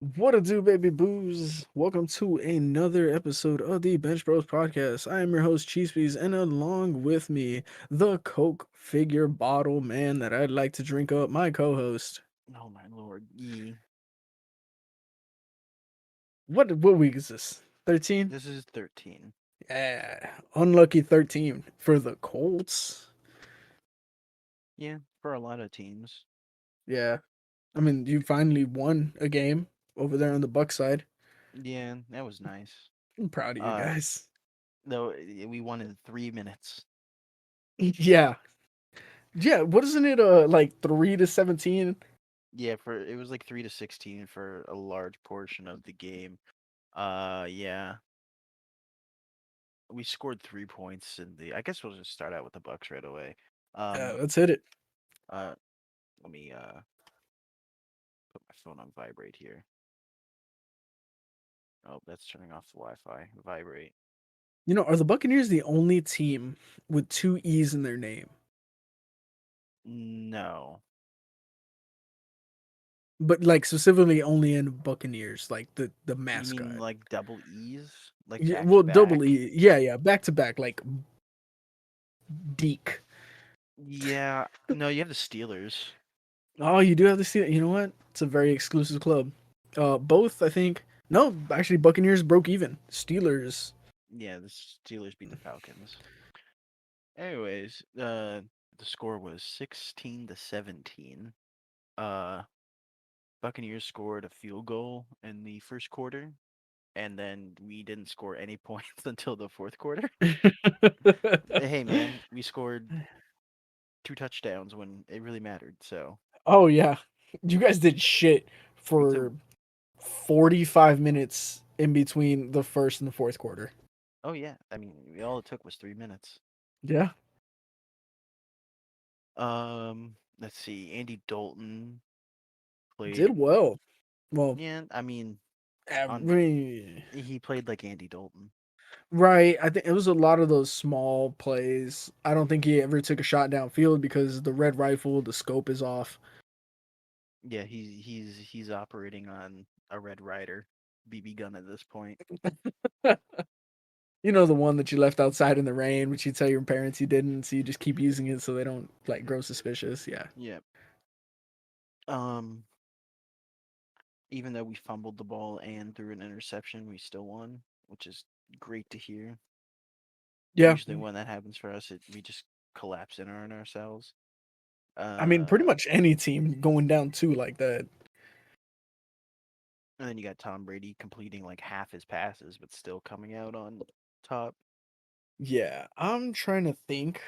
What a do, baby boos? Welcome to another episode of the Bench Bros podcast. I am your host, Cheesebees, and along with me, the Coke figure bottle man that I'd like to drink up, my co-host. Oh my lord, ye. What week is this? 13? This is 13. Yeah, unlucky 13 for the Colts. Yeah, for a lot of teams. Yeah, I mean you finally won a game over there on the Bucs side. Yeah, that was nice. I'm proud of you Uh, guys. though we won in 3 minutes. Yeah, yeah. What isn't it? Like 3-17. Yeah, for it was like 3-16 for a large portion of the game. Yeah, we scored 3 points in the. I guess we'll just start out with the Bucks right away. Um, Let's hit it. uh, let me put my phone on vibrate here. Oh, that's turning off the Wi-Fi. Vibrate. Are the Buccaneers the only team with two E's in their name? No, But like specifically only in Buccaneers, like the you mean mascot. like double E's, like Yeah, back to well, double back? E. Yeah, yeah, back to back, like Deke. Yeah, no, you have the Steelers. Oh, you do have to see it. You know what? It's a very exclusive club. Both I think. No, actually, Buccaneers broke even. Steelers. Yeah, the Steelers beat the Falcons. Anyways, the score was 16-17. Uh, Buccaneers scored a field goal in the first quarter, and then we didn't score any points until the fourth quarter. Hey, man, we scored two touchdowns when it really mattered. So Oh yeah, you guys did shit we took. for 45 minutes in between the first and the fourth quarter. Oh yeah, I mean, all it took was 3 minutes. Yeah, Let's see. Andy Dalton did played. well. Well, Yeah, I mean, I on mean, he played like Andy Dalton. right. I think it was a lot of those small plays. I don't think he ever took a shot downfield because the red rifle, the scope is off. Yeah, he's operating on a Red Ryder BB gun at this point. The one that you left outside in the rain, but you tell your parents you didn't, so you just keep using it so they don't like grow suspicious. Yeah. Yeah. Um, even though we fumbled the ball and threw an interception, we still won, which is great to hear. Yeah. Usually when that happens for us, we just collapse in on ourselves. I mean, pretty Uh, much any team going down two like that. and then you got Tom Brady completing like half his passes, but still coming out on top. Yeah. I'm trying to think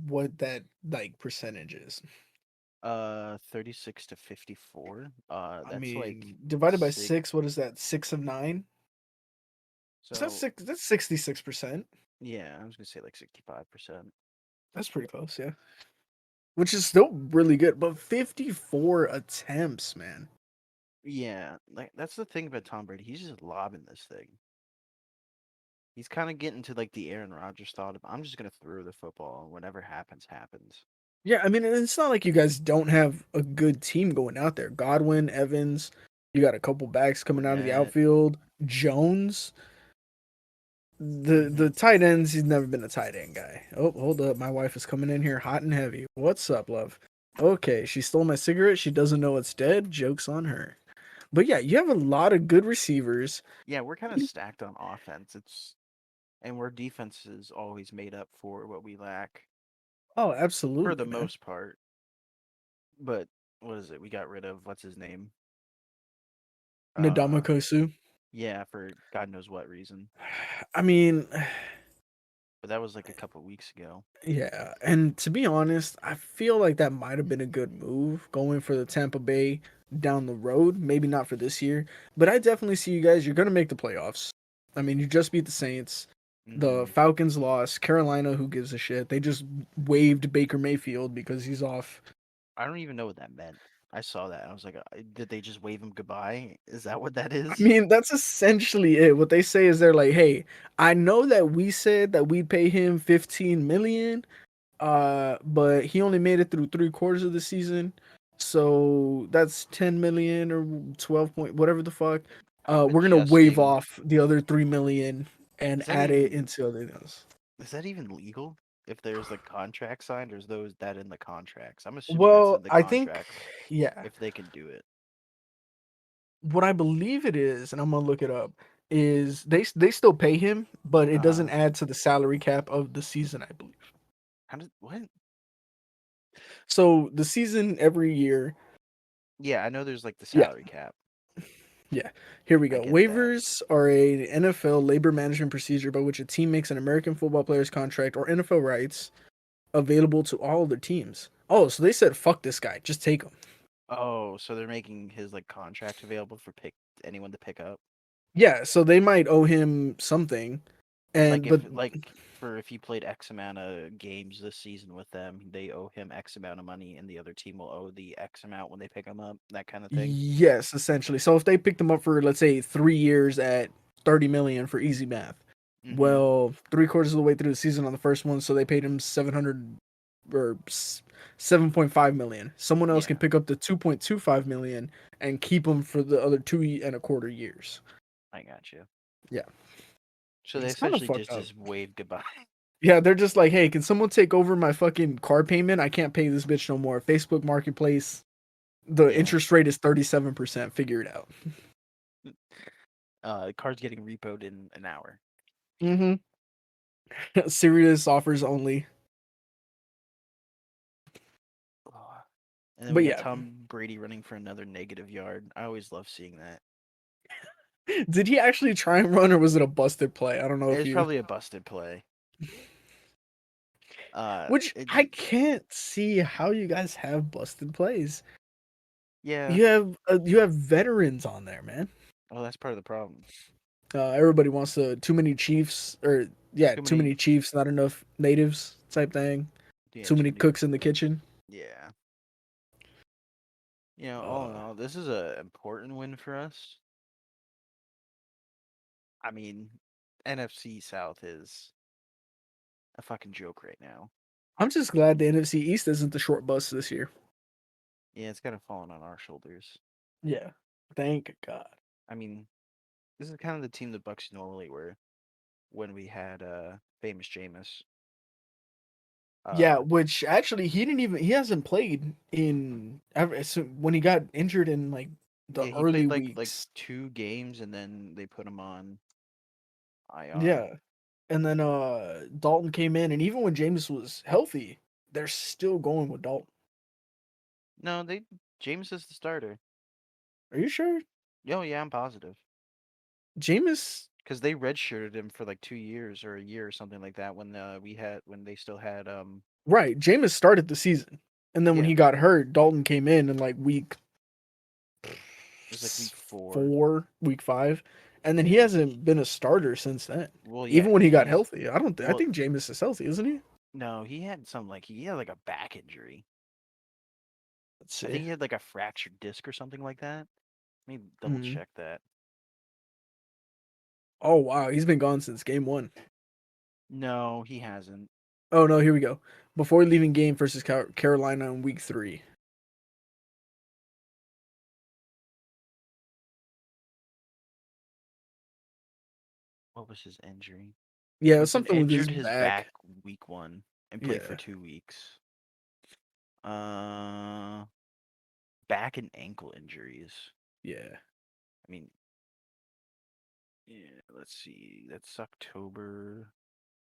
what that like percentage is. 36-54. I That's like mean, divided by six. six, what is that? 6 of 9? So that's So six. That's 66%. yeah, I was gonna say like 65%. That's pretty close, yeah. Which is still really good, but 54 attempts, man. Yeah, like that's the thing about Tom Brady. He's just lobbing this thing. He's kind of getting to like the Aaron Rodgers thought of I'm just gonna throw the football and whatever happens, happens. Yeah, I mean, it's not like you guys don't have a good team going out there. Godwin, Evans, you got a couple backs coming out of the Fournette. outfield. Jones, the Mm-hmm. tight ends, he's never been a tight end guy. Oh, hold up, my wife is coming in here hot and heavy. What's up, love? Okay, she stole my cigarette. She doesn't know it's dead. Joke's on her. But yeah, you have a lot of good receivers. Yeah, we're kind of stacked on offense. It's and our defense is always made up for what we lack Oh, for the absolutely, man. most part. But what is it? We got rid of what's his name? Uh, Nadamakosu. yeah, for God knows what reason. I mean, But that was like a couple weeks ago. yeah, and to be honest, I feel like that might have been a good move going for the Tampa Bay down the road. Maybe not for this year, but I definitely see you guys. You're gonna make the playoffs. I mean, you just beat the Saints. The Mm-hmm. Falcons lost. Carolina, who gives a shit? They just waived Baker Mayfield because he's off. I don't even know what that meant. I saw that. I was like, did they just wave him goodbye? Is that what that I is? mean, that's essentially it. What they say is they're like, "Hey, I know that we said that we'd pay him 15 million, but he only made it through 3 quarters of the season. So that's 10 million or 12 point whatever the fuck. I'm We're gonna waive adjusting. off the other 3 million and Is that add it even into other things. is that even legal? If there's like contract signed, or is those that in the contracts? I'm assuming that's Well, in the I think, contracts yeah, if they can do it. what I believe it is, and I'm gonna look it up, is they still pay him, but it doesn't Uh, add to the salary cap of the season, I believe. how did what? So the season every year, Yeah, I know there's like the yeah, salary cap. yeah. Here we I go. get that. Waivers are a NFL labor management procedure by which a team makes an American football player's contract or NFL rights available to all their teams. Oh, so they said fuck this guy, just take him. Oh, so they're making his like contract available for pick anyone to pick up. Yeah, so they might owe him something, Like and but if for if he played X amount of games this season with them, they owe him X amount of money, and the other team will owe the X amount when they pick him up. That kind of thing. yes, essentially. So if they picked him up for let's say 3 years at 30 million for easy math, Mm-hmm. well, 3 quarters of the way through the season on the first one, so they paid him 700 or 7.5 million. Someone else can Yeah, pick up the 2.25 million and keep him for the other 2.25 years. I got you. Yeah, So they it's kind of essentially fucked just up. just waved goodbye. Yeah, they're just like, hey, can someone take over my fucking car payment? I can't pay this bitch no more. Facebook Marketplace, the Yeah. interest rate is 37%. Figure it out. Car's getting repoed in an hour. Mm-hmm. Serious offers only. Oh. And then we But got yeah, Tom Brady running for another negative yard. I always love seeing that. did he actually try and run or was it a busted play? I don't know if It's you. probably a busted play. Which It I can't see how you guys have busted plays. yeah. You have veterans on there, man. Well, that's part of the problem. Everybody wants to too many Chiefs or yeah, Too too many, many Chiefs, not enough natives type thing. yeah, Too too many many, cooks in the kitchen. yeah. All in Uh, all, this is a important win for us. I mean, NFC South is a fucking joke right now. I'm just glad the NFC East isn't the short bus this year. Yeah, it's kind of fallen on our shoulders. Yeah, thank God. I mean, this is kind of the team the Bucs normally were when we had famous Jameis. Yeah, Uh, which actually he hasn't played in ever so when he got injured in like the yeah, he early played like weeks. 2 games and then they put him on IR. Yeah. And then Dalton came in and even when James was healthy, they're still going with Dalton. No, they Jameis is the starter. Are you sure? Oh yeah, I'm positive. Jameis Because they redshirted him for like 2 years or a year or something like that when when they still had right, Jameis started the season. And then when yeah, he got hurt, Dalton came in like week it was like week 4. 4, week 5, and then he Yeah. hasn't been a starter since then. Well, yeah, Even when he got he's healthy. I don't I well think Jameis is healthy, isn't he? no, he had like a back injury. Let's I see. think he had like a fractured disc or something like that. Let me double Hmm. check that. Oh wow, he's been gone since game 1. No, he hasn't. Oh no, here we go. Before leaving game versus Carolina in week 3. What was his injury? Yeah, it He was something with his injured his back. back week 1 and played for Yeah, 2 weeks. Uh, Back and ankle injuries. yeah, I mean, yeah, let's see. That's October,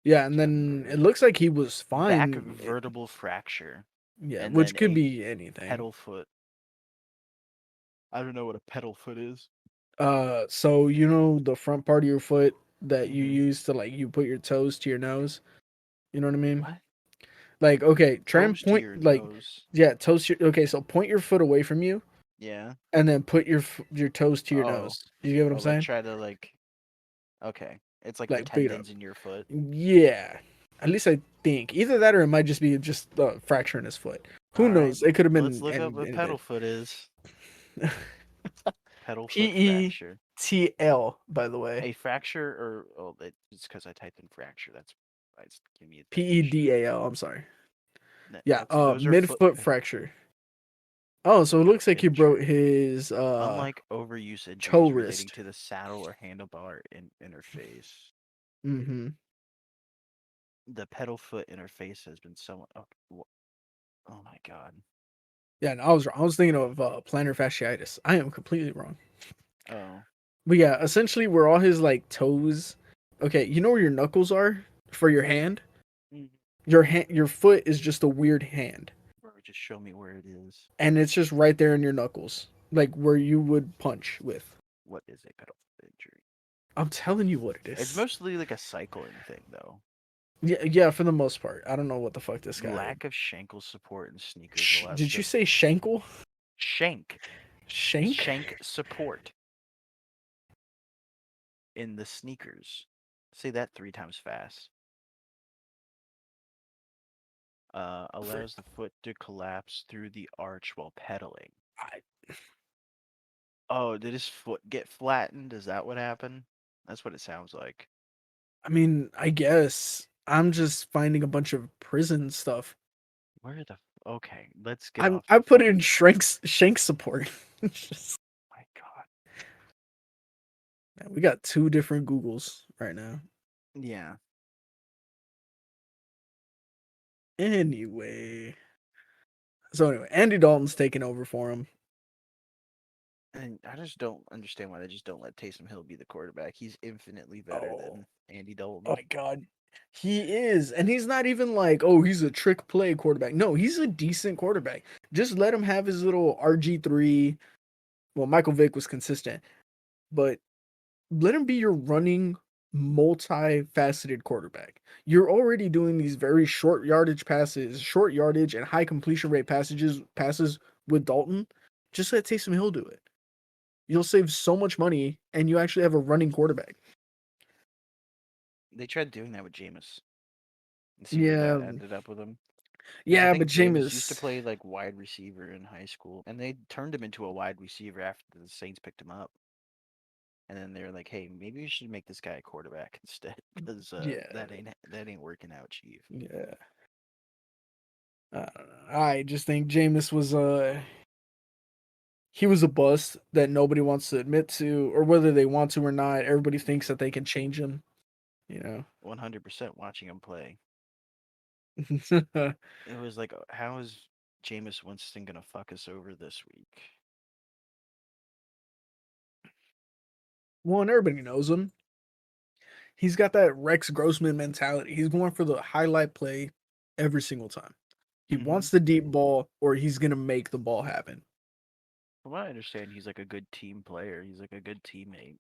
yeah. And then it September. looks like he was Back fine. vertebral fracture, Yeah, and which then could a be anything. pedal foot. I don't know what a pedal foot is. So you know the front part of your foot that you Mm-hmm. use to like you put your toes to your nose. You know what I mean? What? Like, okay, try and Toes to point your like, nose. yeah, toes. Okay, so point your foot away from you, Yeah. and then put your toes to your Oh. nose. You get what I'm Oh, like saying? try to like. Okay. It's like the Like, pick it up. tendons in your foot. Yeah, at least I think either that or it might just be just a fracture in his foot. Who All right. knows? It could have Let's been look up what pedal anything. foot is. Pedal P foot E fracture. T L, by the way. A fracture, or oh, it's because I typed in fracture. That's why it's giving me a P E definition. D A L. I'm sorry. Yeah, Those are foot. midfoot fracture. Oh, so it Pedal looks like foot he broke injury. his Unlike overuse toe injuries relating wrist. to the saddle or handlebar interface, Mm-hmm. the pedal foot interface has been somewhat. Oh, oh my god. Yeah, no, I was wrong. I was thinking of plantar fasciitis. I am completely wrong. Oh. But yeah, essentially, where all his like toes. Okay, you know where your knuckles are for your hand. Mm. Your foot is just a weird hand, Bro, just show me where it is. and it's just right there in your knuckles, like where you would punch with. What is a pedal foot injury? I'm telling you what it It's is. mostly like a cycling thing, though. Yeah, yeah, for the most part. I don't know what the fuck this guy. Lack of shankle support in sneakers allows Did you the say shankle? shank Shank? shank support in the sneakers. Say that 3 times fast. For, Allows the foot to collapse through the arch while pedaling. I, Oh, did his foot get flattened? Is that what happened? That's what it sounds like. I mean, I guess I'm just finding a bunch of prison stuff. Where the? Okay, let's get I off I the put in fucking. shrinks shank support. It's just- My God. man, we got two different Googles right now. Yeah, Anyway, so anyway, Andy Dalton's taking over for him. and I just don't understand why they just don't let Taysom Hill be the quarterback. He's infinitely better Oh, than Andy oh Dalton. my God, he is, and he's not even like, oh, he's a trick play quarterback. No, he's a decent quarterback. Just let him have his little RG3. Well, Michael Vick was consistent, but let him be your running, multifaceted quarterback. You're already doing these very short yardage passes, short yardage and high completion rate passes with Dalton. Just let Taysom Hill do it. You'll save so much money, and you actually have a running quarterback. They tried doing that with Jameis and see where Yeah, that ended up with him. Because I yeah, but think Jameis used to Jameis, play like wide receiver in high school, and they turned him into a wide receiver after the Saints picked him up. And then they're like, "Hey, maybe we should make this guy a quarterback instead, because yeah, that ain't working out, Chief." yeah. I don't know. I just think Jameis was he was a bust that nobody wants to admit to, or whether they want to or not. Everybody thinks that they can change him. You 100% watching him play. know. It was like, how is Jameis Winston gonna fuck us over this week? Well, and everybody knows him. He's got that Rex Grossman mentality. He's going for the highlight play every single time. He Hmm. wants the deep ball, or he's gonna make the ball happen. From what I understand, he's like a good team player. He's like a good teammate,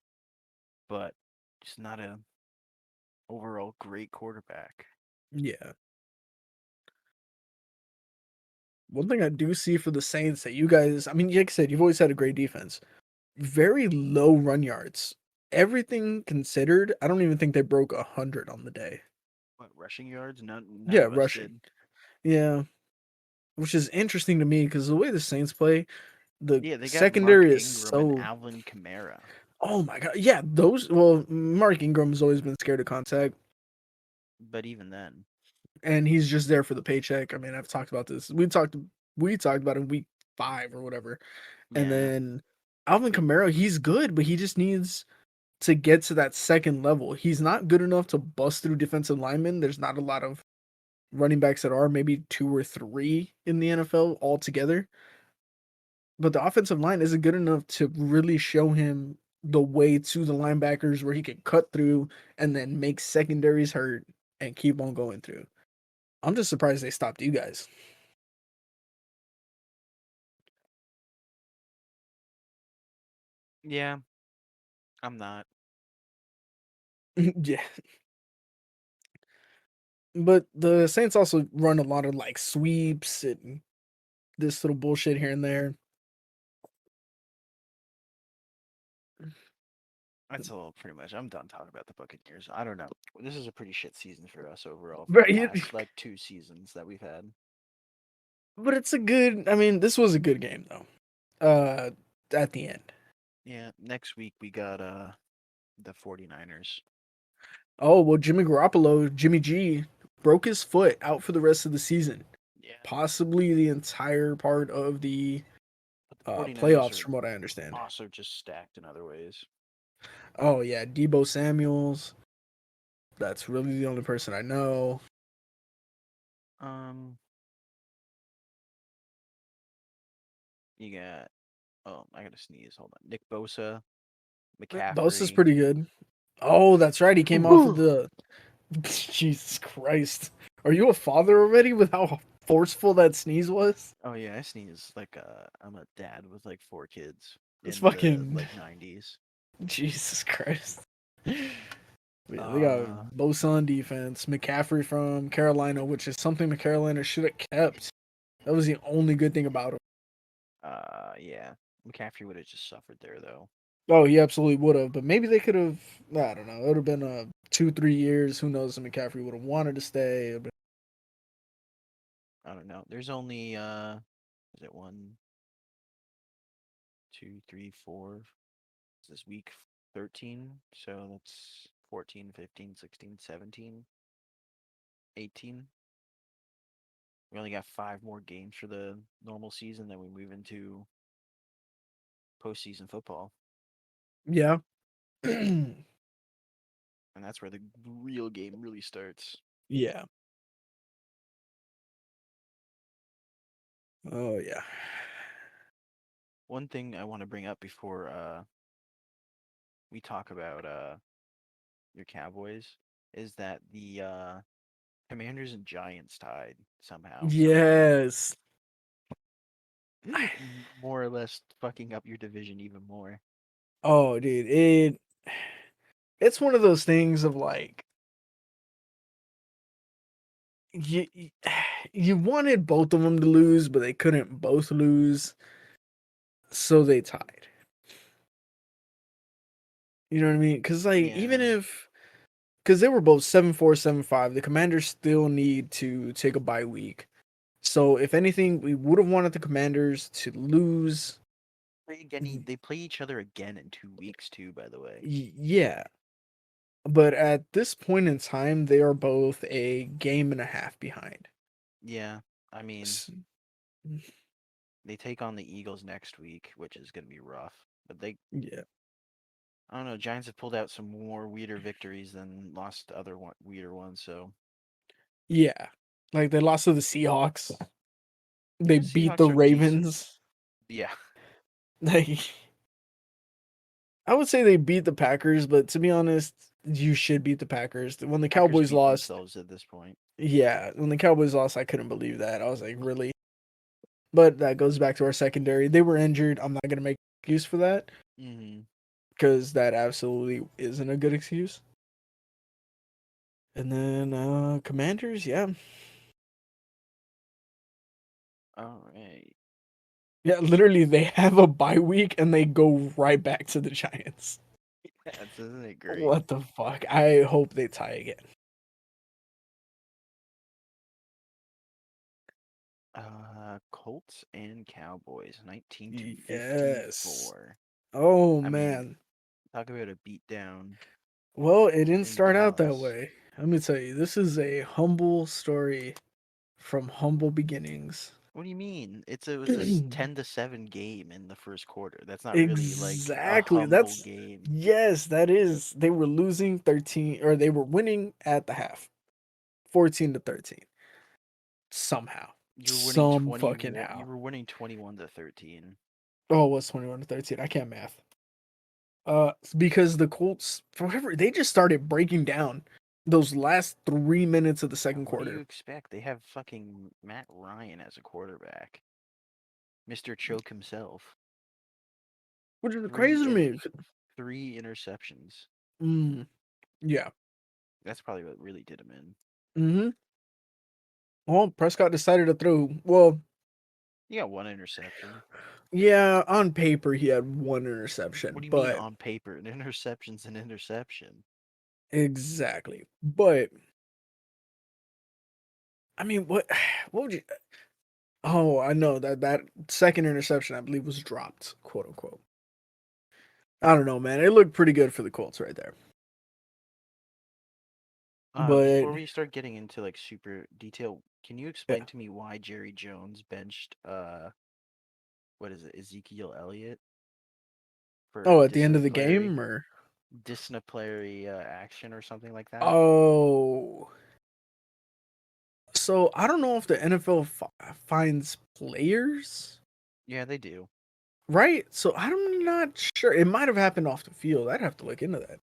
but he's not a overall great quarterback. Yeah. One thing I do see for the Saints that you guys, I mean, like I said, you've always had a great defense. Very low run yards. Everything considered, I don't even think they broke 100 on the day. What, rushing yards? None Yeah, of us rushing. did. Yeah, which is interesting to me because the way the Saints play, the Yeah, they got Mark secondary is Ingram and so. Alvin Kamara, Oh my god, yeah, those. Well, Mark Ingram's always been scared of contact, but even then, and he's just there for the paycheck. I mean, I've talked about this. We talked about it in week 5 or whatever, and yeah. then Alvin Kamara, he's good, but he just needs to get to that second level. He's not good enough to bust through defensive linemen. There's not a lot of running backs that are, maybe 2 or 3 in the NFL altogether. But the offensive line isn't good enough to really show him the way to the linebackers where he can cut through and then make secondaries hurt and keep on going through. I'm just surprised they stopped you guys. Yeah, I'm not. Yeah. But the Saints also run a lot of like sweeps and this little bullshit here and there. That's a little pretty much. I'm done talking about the Buccaneers. I don't know. This is a pretty shit season for us overall for the But you, past like 2 seasons that we've had. but it's a good, I mean, this was a good game though. At the end. Yeah, next week we got the 49ers. Oh, well, Jimmy Garoppolo, Jimmy G, broke his foot out for the rest of the season. Yeah. Possibly the entire part of the 49ers playoffs, are from what I understand. also just stacked in other ways. Oh yeah, Debo Samuels. That's really the only person I know. Um, you got I gotta sneeze. Hold on. Nick Bosa, Bosa's McCaffrey. pretty good. Oh, that's right. He came off of the. Jesus Christ. Are you a father already with how forceful that sneeze was? Oh yeah, I sneeze like I'm a dad with like 4 kids It's in the fucking. like 90s. Jesus Christ. Yeah, they got Uh, Bosa on defense, McCaffrey from Carolina, which is something the Carolina should have kept. That was the only good thing about him. yeah. McCaffrey would have just suffered there though. Oh, he absolutely would have, but maybe they could have. I don't know. It would have been 2, 3 years. Who knows if McCaffrey would have wanted to stay. But I don't know. There's only is it 1, 2, 3, 4? Is this week 13? So that's 14, 15, 16, 17, 18. We only got 5 more games for the normal season, then we move into postseason football, yeah. and that's where the real game really starts. Yeah. Oh yeah. One thing I want to bring up before we talk about your Cowboys is that the Commanders and Giants tied somehow, some way, Yes. more or less fucking up your division even more. Oh, dude, it's one of those things of like you you wanted both of them to lose, but they couldn't both lose, so they tied. You know what I mean? Because like even Yeah, if because they were both 7-4, 7-5, the Commanders still need to take a bye week. So if anything, we would have wanted the Commanders to lose. they play each other again in 2 weeks too. By the way, Yeah, but at this point in time, they are both a game and a half behind. yeah, I mean S- they take on the Eagles next week, which is gonna be rough. But Yeah, I don't know. Giants have pulled out some more weirder victories than lost other weirder ones. So yeah. Like they lost to the Seahawks. They yeah, beat the Seahawks are decent. Ravens. Yeah, Like I would say they beat the Packers, but to be honest, you should beat the Packers. When the Packers Cowboys beat lost, themselves at this point. yeah, when the Cowboys lost, I couldn't believe that. I was like, really? But that goes back to our secondary. They were injured. I'm not gonna make excuse for that Hmm. because that absolutely isn't a good excuse. And then Commanders, yeah, All right. yeah. Literally, they have a bye week and they go right back to the Giants. That's isn't it great? What the fuck? I hope they tie again. Colts and Cowboys, 19 to Yes. 54. Oh I mean, man. talk about a beatdown Well, it didn't in start out that Dallas. way. Let me tell you, this is a humble story from humble beginnings. What do you mean? It was a 10-7 game in the first quarter. That's not really like a Exactly. humble That's game. yes, that is. They were losing 13 or they were winning at the half. 14 to 13. Somehow. You were winning Some 21. fucking You how. were winning 21 to 13. Oh, it was 21 to 13. I can't math. Because the Colts, for whatever, they just started breaking down those last 3 minutes of the Yeah, second what do you quarter. expect? They have fucking Matt Ryan as a quarterback, Mr. Choke himself. Which is Three crazy to and me. 3 interceptions. Mm, yeah. That's probably what really did him in. Hmm. Well, Prescott decided to throw. Well, You got 1 interception. yeah, on paper he had one What interception, do you mean but on paper? An interception's an interception. exactly. But I mean, what? What would you? Oh, I know that second interception I believe was dropped, quote unquote. I don't know, man. It looked pretty good for the Colts right there, but Before we start getting into like super detail, can you yeah. explain to me why Jerry Jones benched what is it, Ezekiel Elliott for Oh, at the end of the game, or disciplinary action or something like that. oh, so I don't know if the NFL finds players, Yeah, they do. right? So I'm not sure. It might have happened off the field. I'd have to look into that.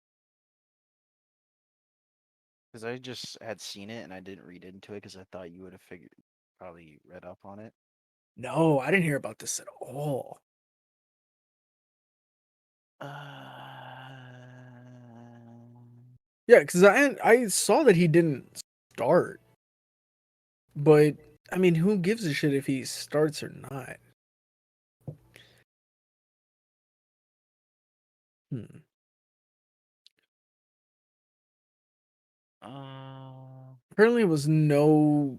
Because I just had seen it and I didn't read into it because I thought you would have figured, probably read up on it. No, I didn't hear about this at all. Uh, Yeah, because I saw that he didn't start, but I mean, who gives a shit if he starts or not? Hmm. uh, Apparently, it was no,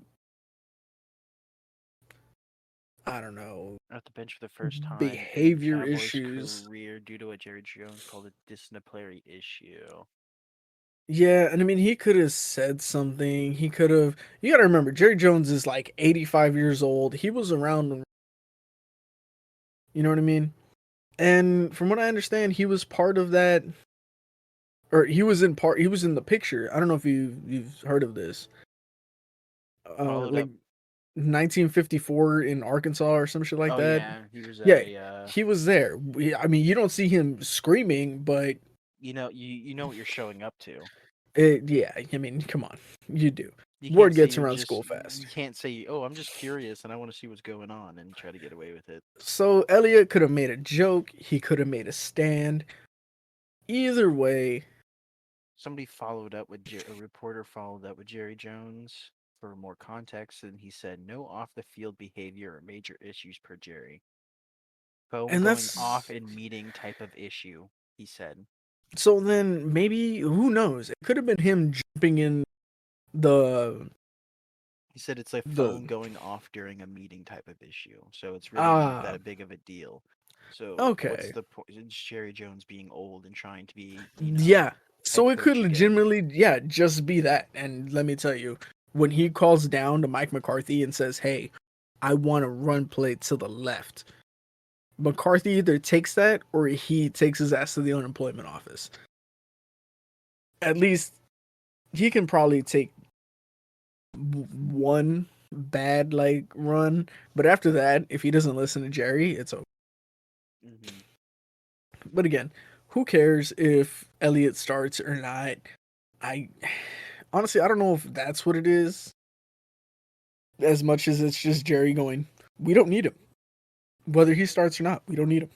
I don't know, At the bench for the first time in behavior Cowboys' issues. career due to what Jerry Jones called a disciplinary issue. Yeah, and I mean, he could have said something. He could have. You got to remember, Jerry Jones is like 85 years old. He was around you know what I mean? And from what I understand, he was part of that, or he was in the picture. I don't know if you've heard of this. Followed Like up. 1954 in Arkansas or some shit like Oh that. yeah, he was at Yeah, a. he was there. I mean, you don't see him screaming, but You know what you're showing up to. yeah, I mean, come on, you do. You can't Word say gets you're around just. school You fast. can't say, "Oh, I'm just curious and I want to see what's going on," and try to get away with it. So Elliot could have made a joke. He could have made a stand. Either way, Somebody a reporter followed up with Jerry Jones for more context, and he said, "No off-the-field behavior or major issues per Jerry. Phone and going off that's in meeting type of issue," he said. so then maybe who knows? It could have been him jumping in the He said it's a the phone going off during a meeting type of issue, so it's really not ah that big of a deal. So what's okay. the point? It's Jerry Jones being old and trying to be, Yeah. head So it could coach again. legitimately, yeah, just be that. And let me tell you, when he calls down to Mike McCarthy and says, "Hey, I want to run play to the left," McCarthy either takes that or he takes his ass to the unemployment office. At least he can probably take one bad like run, but after that, if he doesn't listen to Jerry, it's over. Hmm. But again, who cares if Elliott starts or not? I honestly, I don't know if that's what it is as much as it's just Jerry going, we don't need him. Whether he starts or not, we don't need him.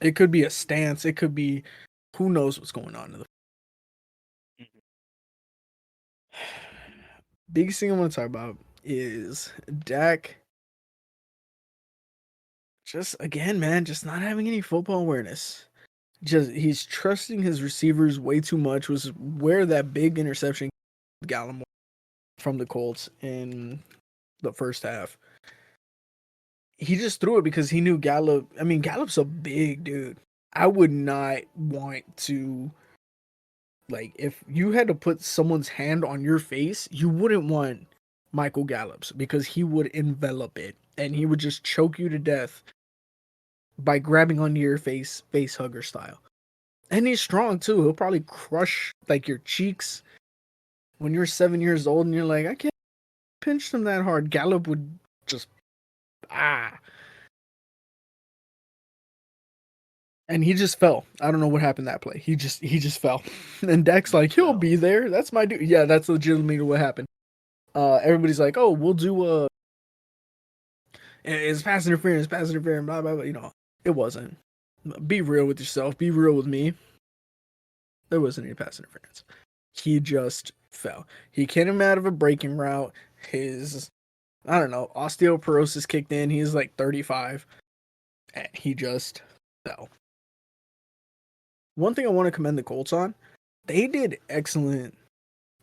It could be a stance. It could be who knows what's going on in the biggest thing I want to talk about is Dak. Just again, man, just not having any football awareness. Just he's trusting his receivers way too much. Was where that big interception Gallimore from the Colts in the first half. He just threw it because he knew Gallup. I mean, Gallup's a big dude. I would not want to like if you had to put someone's hand on your face, you wouldn't want Michael Gallup's because he would envelop it and he would just choke you to death by grabbing onto your face hugger style. And he's strong too. He'll probably crush like your cheeks when you're 7 years old and you're like, I can't pinch them that hard. Gallup would just ah. And he just fell. I don't know what happened that play. He just fell. And Dak's He like, he'll fell. be there. That's my dude. Yeah, that's legitimately what happened. Everybody's like, oh, we'll do it's pass interference, blah blah blah. It wasn't. Be real with yourself. Be real with me. There wasn't any pass interference. He just fell. He came out of a breaking route. His I don't know, osteoporosis kicked in. He's like 35. And he just fell. One thing I want to commend the Colts on, they did excellent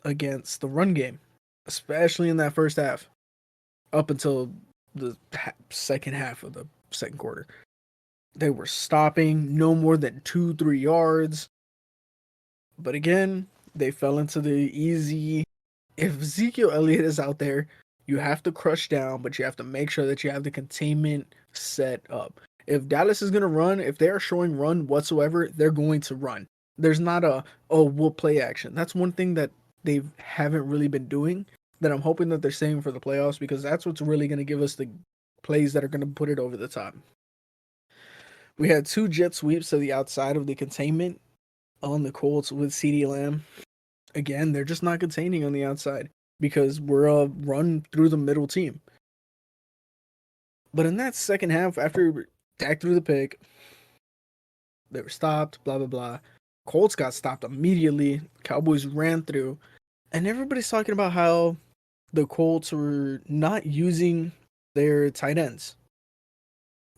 against the run game, especially in that first half, up until the second half of the second quarter. They were stopping no more than 2-3 yards. But again, they fell into the easy. If Ezekiel Elliott is out there, You have to crush down, but you have to make sure that you have the containment set up. If Dallas is going to run, if they are showing run whatsoever, they're going to run. There's not a, oh, we'll play action. That's one thing that they haven't really been doing that I'm hoping that they're saving for the playoffs, because that's what's really going to give us the plays that are going to put it over the top. We had 2 jet sweeps to the outside of the containment on the Colts with CeeDee Lamb. Again, they're just not containing on the outside because we're a run through the middle team. But in that second half, after Dak threw the pick, they were stopped, blah, blah, blah. Colts got stopped immediately. Cowboys ran through. And everybody's talking about how the Colts were not using their tight ends.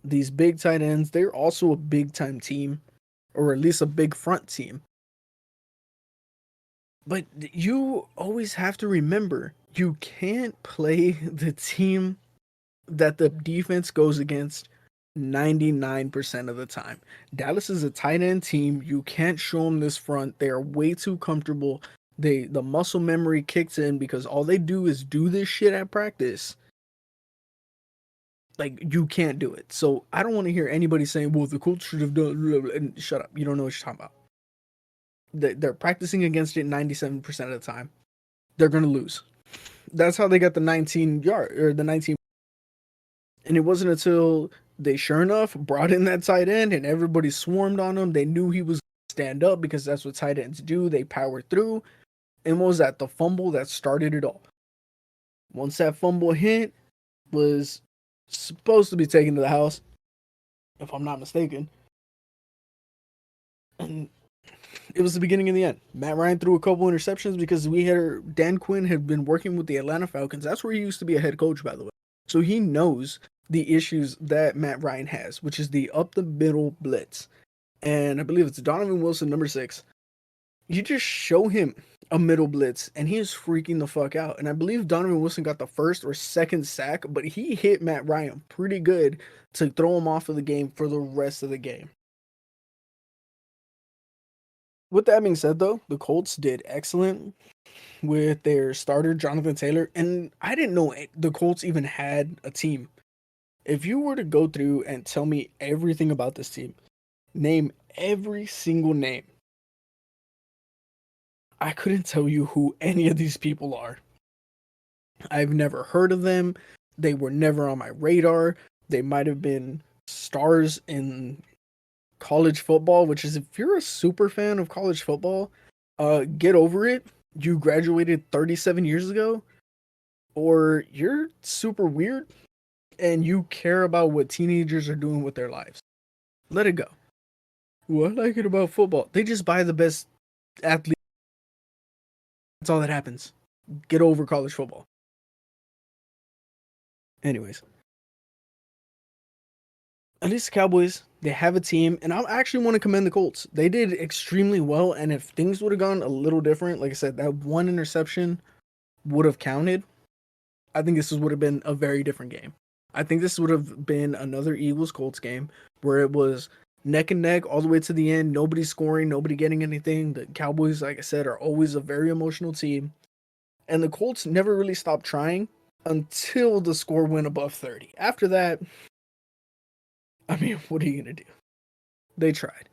These big tight ends, they're also a big time team, or at least a big front team. But you always have to remember, you can't play the team that the defense goes against 99% of the time. Dallas is a tight end team. You can't show them this front. They are way too comfortable. The muscle memory kicks in because all they do is do this shit at practice. Like, you can't do it. So I don't want to hear anybody saying, well, the Colts should have done, and shut up. You don't know what you're talking about. They're practicing against it 97% of the time. They're going to lose. That's how they got the 19 yard or the 19. And it wasn't until they, sure enough, brought in that tight end and everybody swarmed on him. They knew he was going to stand up because that's what tight ends do. They powered through. And what was that? The fumble that started it all. Once that fumble hit, was supposed to be taken to the house, if I'm not mistaken. And it was the beginning of the end. Matt Ryan threw a couple interceptions because Dan Quinn had been working with the Atlanta Falcons. That's where he used to be a head coach, by the way. So he knows the issues that Matt Ryan has, which is the up the middle blitz. And I believe it's Donovan Wilson, number 6. You just show him a middle blitz and he is freaking the fuck out. And I believe Donovan Wilson got the first or second sack, but he hit Matt Ryan pretty good to throw him off of the game for the rest of the game. With that being said, though, the Colts did excellent with their starter, Jonathan Taylor. And I didn't know the Colts even had a team. If you were to go through and tell me everything about this team, name every single name, I couldn't tell you who any of these people are. I've never heard of them. They were never on my radar. They might have been stars in college football, which is, if you're a super fan of college football, get over it. You graduated 37 years ago, or you're super weird and you care about what teenagers are doing with their lives. Let it go. What I like it about football? They just buy the best athletes. That's all that happens. Get over college football. Anyways, at least the Cowboys, they have a team, and I actually want to commend the Colts. They did extremely well, and if things would have gone a little different, like I said, that one interception would have counted. I think this would have been a very different game. I think this would have been another Eagles-Colts game where it was neck and neck all the way to the end. Nobody scoring, nobody getting anything. The Cowboys, like I said, are always a very emotional team. And the Colts never really stopped trying until the score went above 30. After that, I mean, what are you going to do? They tried.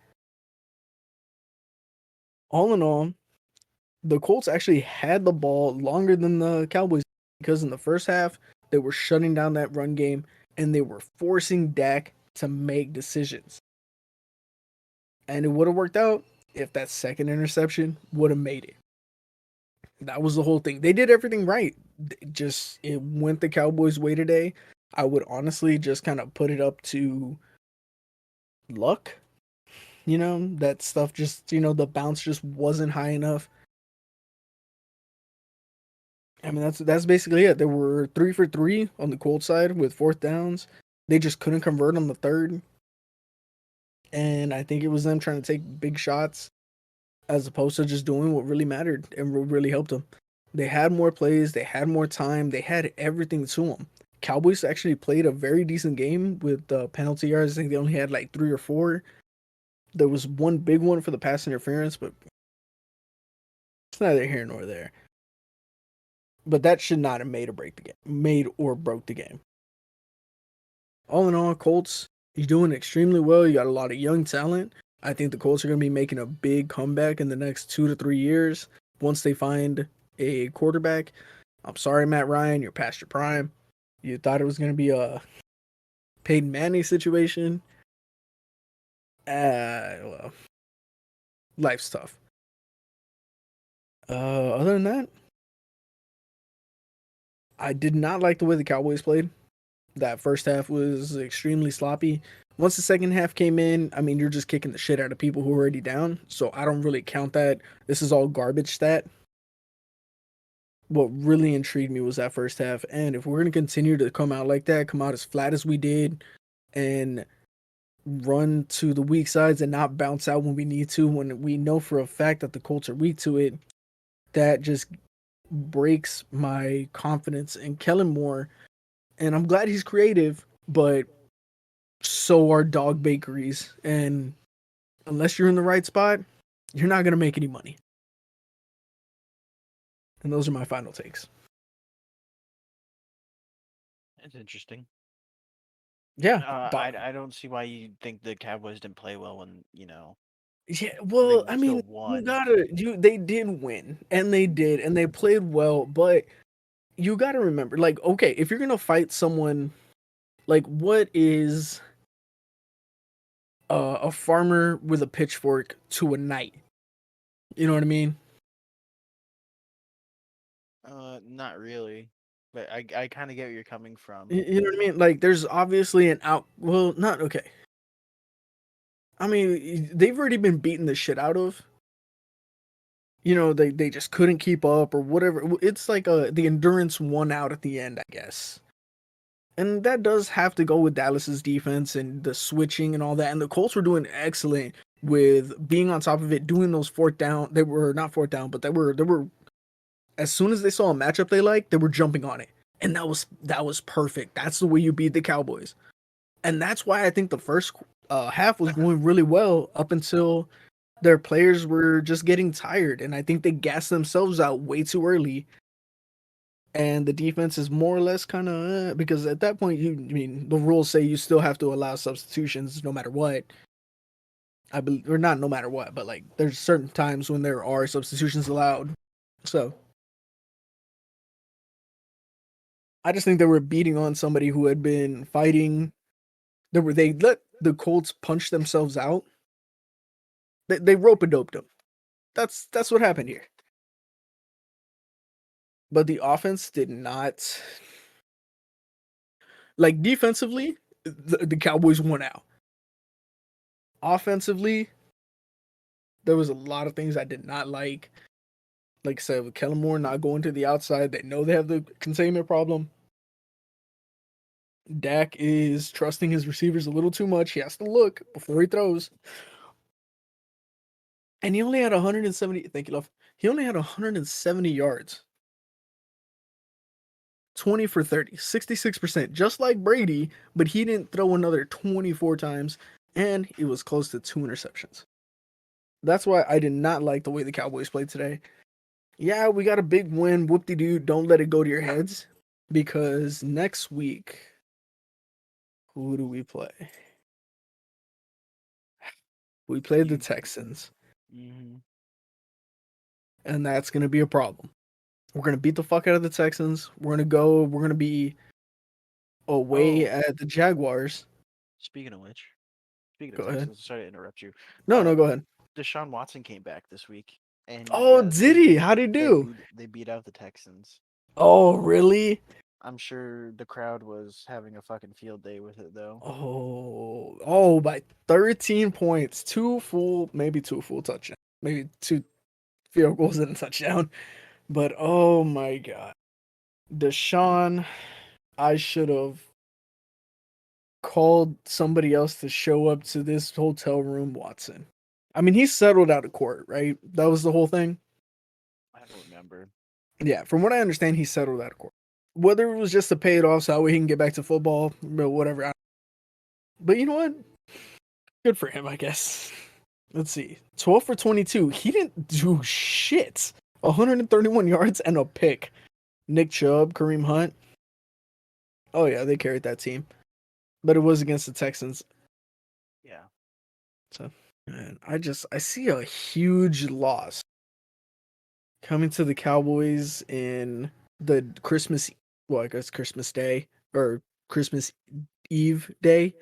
All in all, the Colts actually had the ball longer than the Cowboys because in the first half, they were shutting down that run game and they were forcing Dak to make decisions. And it would have worked out if that second interception would have made it. That was the whole thing. They did everything right. It went the Cowboys' way today. I would honestly just kind of put it up to luck. That stuff just, the bounce just wasn't high enough. I mean, that's basically it. There were 3 for 3 on the Colts side with fourth downs. They just couldn't convert on the third. And I think it was them trying to take big shots as opposed to just doing what really mattered and what really helped them. They had more plays, they had more time, they had everything to them. Cowboys actually played a very decent game with penalty yards. I think they only had like 3 or 4. There was one big one for the pass interference, but it's neither here nor there. but that should not have made or broke the game. All in all, Colts, you're doing extremely well. You got a lot of young talent. I think the Colts are going to be making a big comeback in the next 2 to 3 years once they find a quarterback. I'm sorry, Matt Ryan, you're past your prime. You thought it was going to be a Peyton Manning situation. Well, life's tough. Other than that, I did not like the way the Cowboys played. That first half was extremely sloppy. Once the second half came in, I mean, you're just kicking the shit out of people who are already down. So I don't really count that. This is all garbage stat. What really intrigued me was that first half. And if we're going to continue to come out like that, come out as flat as we did, and run to the weak sides and not bounce out when we need to, when we know for a fact that the Colts are weak to it, that just breaks my confidence in Kellen Moore. And I'm glad he's creative, but so are dog bakeries. And unless you're in the right spot, you're not going to make any money. And those are my final takes. It's interesting. Yeah. I don't see why you think the Cowboys didn't play well when, Yeah, they well, I still mean, won. they did win, and they did, and they played well, but you gotta remember, like, okay, if you're gonna fight someone, like, what is a farmer with a pitchfork to a knight? You know what I mean? Not really, but I kind of get where you're coming from. You know what I mean? Like, there's obviously an out. Well, not okay. I mean, they've already been beaten the shit out of. You know, they just couldn't keep up or whatever. It's like the endurance won out at the end, I guess. And that does have to go with Dallas's defense and the switching and all that. And the Colts were doing excellent with being on top of it, doing those fourth down. They were not fourth down, but they were as soon as they saw a matchup they liked, they were jumping on it. And that was perfect. That's the way you beat the Cowboys. And that's why I think the first half was going really well up until their players were just getting tired. And I think they gassed themselves out way too early, and the defense is more or less kind of because at that point I mean the rules say you still have to allow substitutions no matter what. I believe, or not no matter what, but like there's certain times when there are substitutions allowed. So I just think they were beating on somebody who had been fighting. They let the Colts punch themselves out. They rope a doped them. That's what happened here. But the offense did not, like, defensively. The Cowboys won out. Offensively, there was a lot of things I did not like. Like I said, with Kellen Moore not going to the outside, they know they have the containment problem. Dak is trusting his receivers a little too much. He has to look before he throws. And he only had 170. Thank you, love. He only had 170 yards. 20 for 30, 66%, just like Brady, but he didn't throw another 24 times, and it was close to 2 interceptions. That's why I did not like the way the Cowboys played today. Yeah, we got a big win. Whoop-de-doo. Don't let it go to your heads. Because next week, who do we play? We played the Texans. Mm-hmm. And that's going to be a problem. We're going to beat the fuck out of the Texans. We're going to be away at the Jaguars. Speaking of Go ahead. Texans, sorry to interrupt you. No, go ahead. Deshaun Watson came back this week, and Oh, did he? How'd he do? They beat out the Texans. Oh, really? I'm sure the crowd was having a fucking field day with it, though. Oh, by 13 points. Maybe two full touchdowns. Maybe 2 field goals and a touchdown. But oh my god. Deshaun, I should have called somebody else to show up to this hotel room, Watson. I mean, he settled out of court, right? That was the whole thing. I don't remember. Yeah, from what I understand, he settled out of court. Whether it was just to pay it off so that way he can get back to football, but whatever. But you know what? Good for him, I guess. Let's see. 12 for 22. He didn't do shit. 131 yards and a pick. Nick Chubb, Kareem Hunt. Oh yeah, they carried that team, but it was against the Texans. Yeah. So, man, I see a huge loss coming to the Cowboys in the Christmas, well, I guess Christmas Day or Christmas Eve day,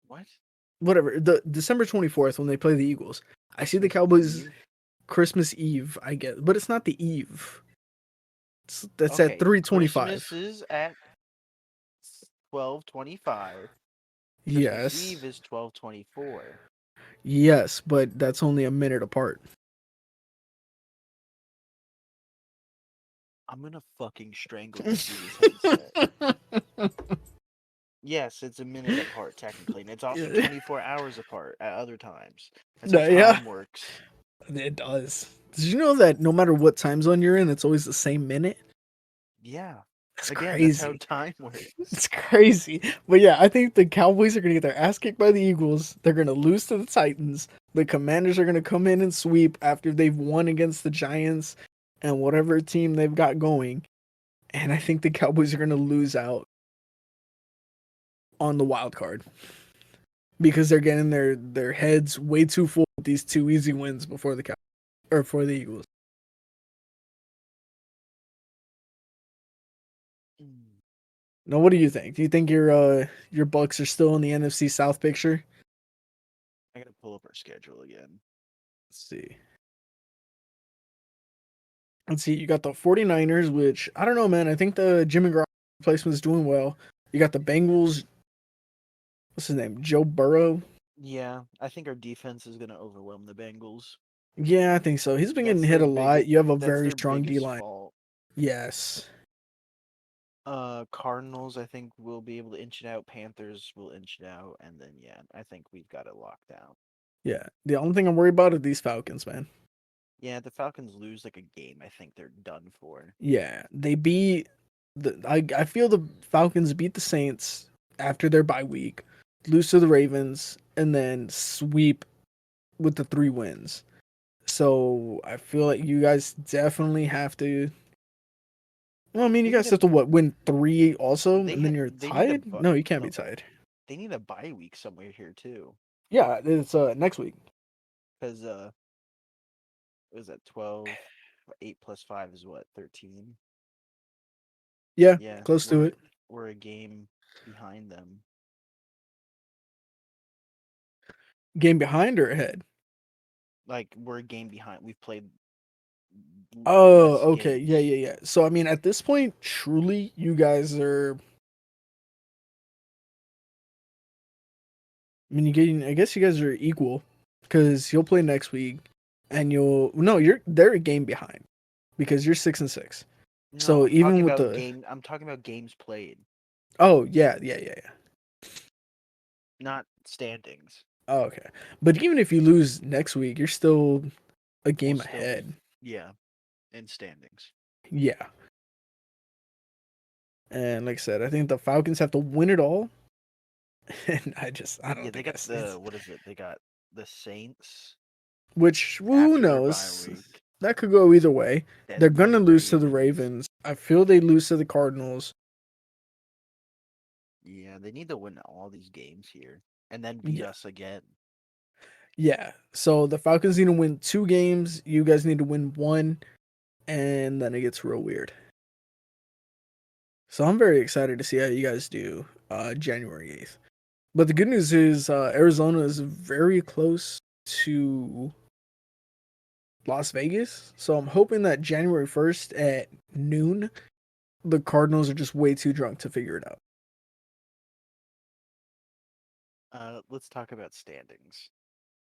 What? whatever. The December 24th when they play the Eagles. I see the Christmas Cowboys Eve? Christmas Eve, I guess, but it's not the Eve. That's at Okay, 3:25. Christmas is at 12:25. Christmas Yes, Eve is 12:24. yes, but that's only a minute apart. I'm gonna fucking strangle you through this headset. Yes, it's a minute apart technically, and it's also Yeah, 24 hours apart at other times. That's how no, yeah, time works. it does. Did you know that no matter what time zone you're in, it's always the same minute? Yeah. That's Again, that's how crazy. time works. It's crazy. But yeah, I think the Cowboys are going to get their ass kicked by the Eagles. They're going to lose to the Titans. The Commanders are going to come in and sweep after they've won against the Giants and whatever team they've got going. And I think the Cowboys are going to lose out on the wild card because they're getting their heads way too full with these two easy wins before the Cow or for the Eagles. Mm, Now, what do you think? Do you think your Bucs are still in the NFC South picture? I gotta pull up our schedule again. Let's see. Let's see. You got the 49ers, which I don't know, man. I think the Jimmy Garoppolo replacement is doing well. You got the Bengals. What's his name? Joe Burrow. Yeah, I think our defense is gonna overwhelm the Bengals. Yeah, I think so. He's been getting That's hit their a big. lot. You have a That's very their strong D biggest line. fault. Yes. Cardinals, I think will be able to inch it out. Panthers will inch it out, and then yeah, I think we've got it locked down. Yeah. The only thing I'm worried about are these Falcons, man. Yeah, the Falcons lose like a game, I think they're done for. Yeah, they beat the. I feel the Falcons beat the Saints after their bye week, lose to the Ravens, and then sweep with the 3 wins. So I feel like you guys definitely have to. Well, I mean, you They need guys a have to what win 3 also, and then you're they need a tied. No, you can't be no, tied. they need a bye week somewhere here too, Yeah, it's next week. because what is that 12? 8 plus 5 is what, 13? Yeah, Yeah, close to it. we're a game behind them. Game behind or ahead? Like we're a game behind. We've played Oh, less okay. Yeah, games. yeah, yeah. So I mean, at this point, truly, you guys are. I mean, you getting. I guess you guys are equal because you'll play next week, and you'll. No, they're a game behind because you're 6-6. No, So even with the. I'm talking about games played, Oh yeah, yeah, yeah, yeah. not standings. Oh, okay, but even if you lose next week, you're still a We'll game still be ahead. yeah, in standings. Yeah, and like I said, I think the Falcons have to win it all, and I Yeah, don't they think I got see. the what is it? They got the Saints Which who after their bye knows? week. That could go either way. They're Then gonna the lose to the Ravens. Ravens. I feel they lose to the Cardinals. Yeah, they need to win all these games here and then beat Yeah. us again. Yeah. So the Falcons need to win 2 games. You guys need to win one, and then it gets real weird. So I'm very excited to see how you guys do January 8th. But the good news is Arizona is very close to Las Vegas. So I'm hoping that January 1st at noon, the Cardinals are just way too drunk to figure it out. Let's talk about standings.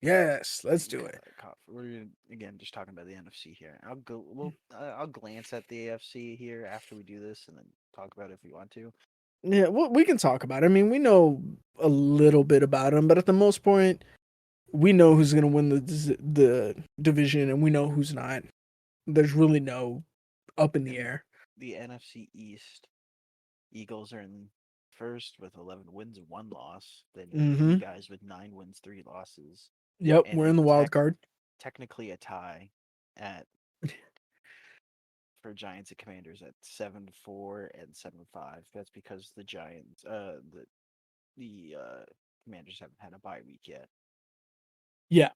Yes, let's do it. We're again just talking about the NFC here. I'll go. Well, I'll glance at the AFC here after we do this, and then talk about it if you want to. Yeah, well, we can talk about it. I mean, we know a little bit about them, but at the most point, we know who's going to win the division, and we know who's not. There's really no up in the In air. the NFC East, Eagles are in first with 11 wins and 1 loss. Then you got you Mm-hmm. guys with 9 wins, 3 losses, Yep, and we're in the wild card. technically a tie at for Giants and Commanders at 7-4 and 7-5. That's because the Giants, the Commanders haven't had a bye week yet. Yeah.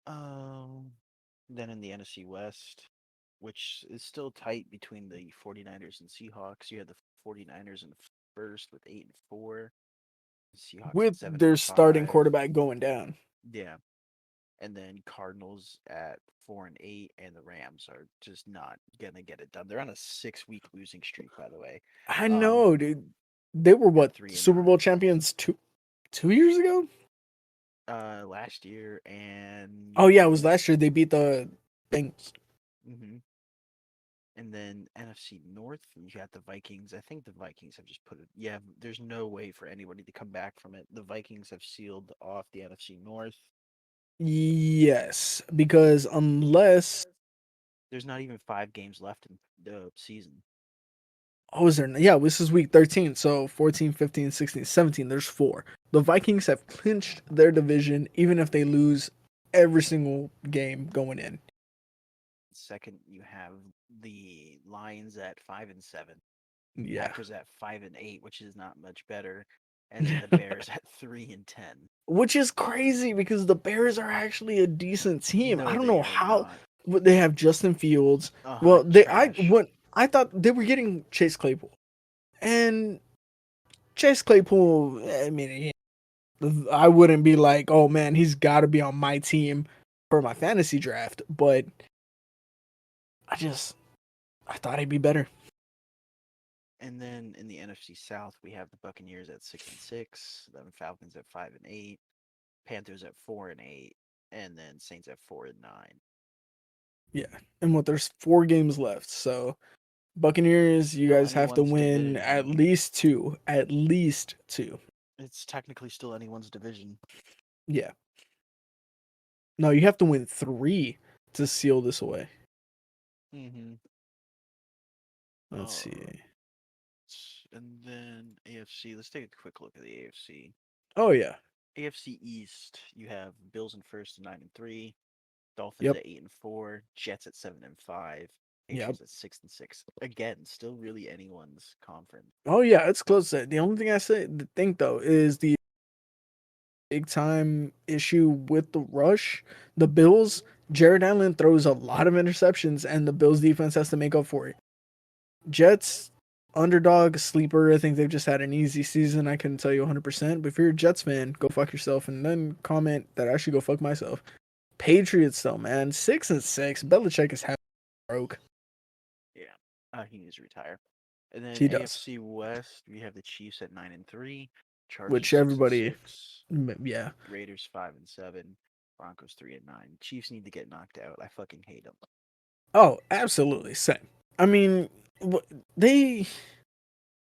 Um, then in the NFC West, which is still tight between the 49ers and Seahawks, you had the 49ers in first with 8-4, Seahawks at With seven their and starting five. quarterback going down. Yeah, and then Cardinals at 4-8, and the Rams are just not gonna get it done. They're on a 6-week losing streak, by the way. I Um, know, dude. They were at what, three and Super Bowl nine. champions 2 years ago? Last year and Oh yeah, it was last year. They beat the Bengals. hmm and then NFC North, you got the Vikings. I think the Vikings have just put it. Yeah, there's no way for anybody to come back from it. The Vikings have sealed off the NFC North. Yes, because unless There's not even 5 games left in the season. oh, is there? Yeah, this is week 13. So 14, 15, 16, 17. There's four. The Vikings have clinched their division even if they lose every single game going in. Second, you have the Lions at 5-7, Yeah. Packers at 5-8, which is not much better, and then the Bears at 3-10. Which is crazy because the Bears are actually a decent team. I No, don't they know are how not. they have Justin Fields. Well, Trash. I thought they were getting Chase Claypool. And Chase Claypool, I mean, I wouldn't be like, "Oh man, he's got to be on my team for my fantasy draft," but I just I thought he'd be better. And then in the NFC South, we have the Buccaneers at 6-6, then Falcons at 5-8, Panthers at 4-8, and then Saints at 4-9. Yeah. And what there's 4 games left. So, Buccaneers, you Still guys have to anyone's win at division. least 2. At least 2. It's technically still anyone's division. Yeah. No, you have to win 3 to seal this away. Mm-hmm. Let's Uh, see. and then AFC. Let's take a quick look at the AFC. Oh yeah. AFC East, you have Bills in first at 9-3, Dolphins Yep. at 8-4, Jets at 7-5, Yep. Patriots at 6-6. Again, still really anyone's conference. Oh yeah, it's close. The only thing I say the thing though is the big time issue with the rush. The Bills, Jared Allen throws a lot of interceptions, and the Bills defense has to make up for it. Jets, underdog, sleeper. I think they've just had an easy season. I couldn't tell you 100%. But if you're a Jets fan, go fuck yourself, and then comment that I should go fuck myself. Patriots, though, man, 6-6. Belichick is half broke. Yeah, he needs to retire. And then He does, AFC West, we have the Chiefs at 9-3, Chargers at which six and everybody, six, yeah. Raiders 5-7, Broncos 3-9. Chiefs need to get knocked out. I fucking hate them. Oh, absolutely, same. I mean, they,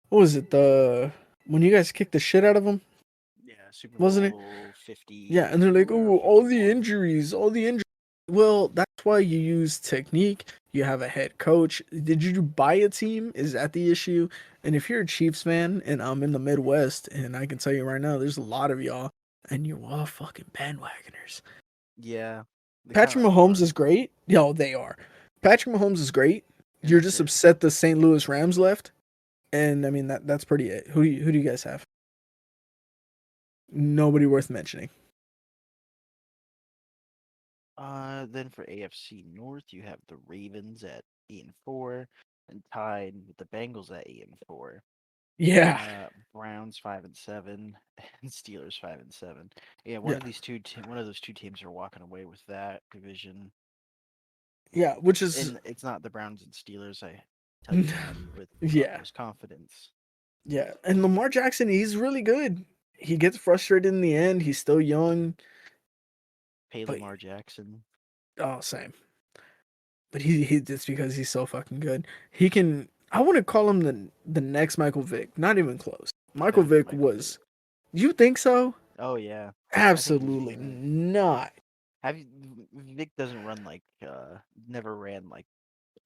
what was it, when you guys kicked the shit out of them, Yeah, Super wasn't it? Bowl Yeah, and they're 50 like, or oh, all the 51. injuries, all the injuries. Well, that's why you use technique. You have a head coach. Did you buy a team? Is that the issue? And if you're a Chiefs fan and I'm in the Midwest, and I can tell you right now, there's a lot of y'all, and you're all fucking bandwagoners. Yeah, they kind Patrick of Mahomes are. is great. Yo, they are. Patrick Mahomes is great. You're That's just it. upset the St. Louis Rams left. And I mean that's pretty it. Who do you guys have? Nobody worth mentioning. Then for AFC North, you have the Ravens at 8-4, and tied with the Bengals at 8-4. Yeah. Browns 5-7, and Steelers 5-7. Yeah, Yeah. one of those two teams are walking away with that division. Yeah, which is And it's not the Browns and Steelers. I tell you that with yeah. utmost confidence. Yeah. And Lamar Jackson, he's really good. He gets frustrated in the end. He's still young, Pay but Lamar Jackson. oh, same. But he it's because he's so fucking good. He can I wouldn't call him the next Michael Vick. Not even close. Michael Better than Vick Michael Vick. was you think so? Oh yeah, I think Absolutely not. have you, Vic doesn't run like never ran like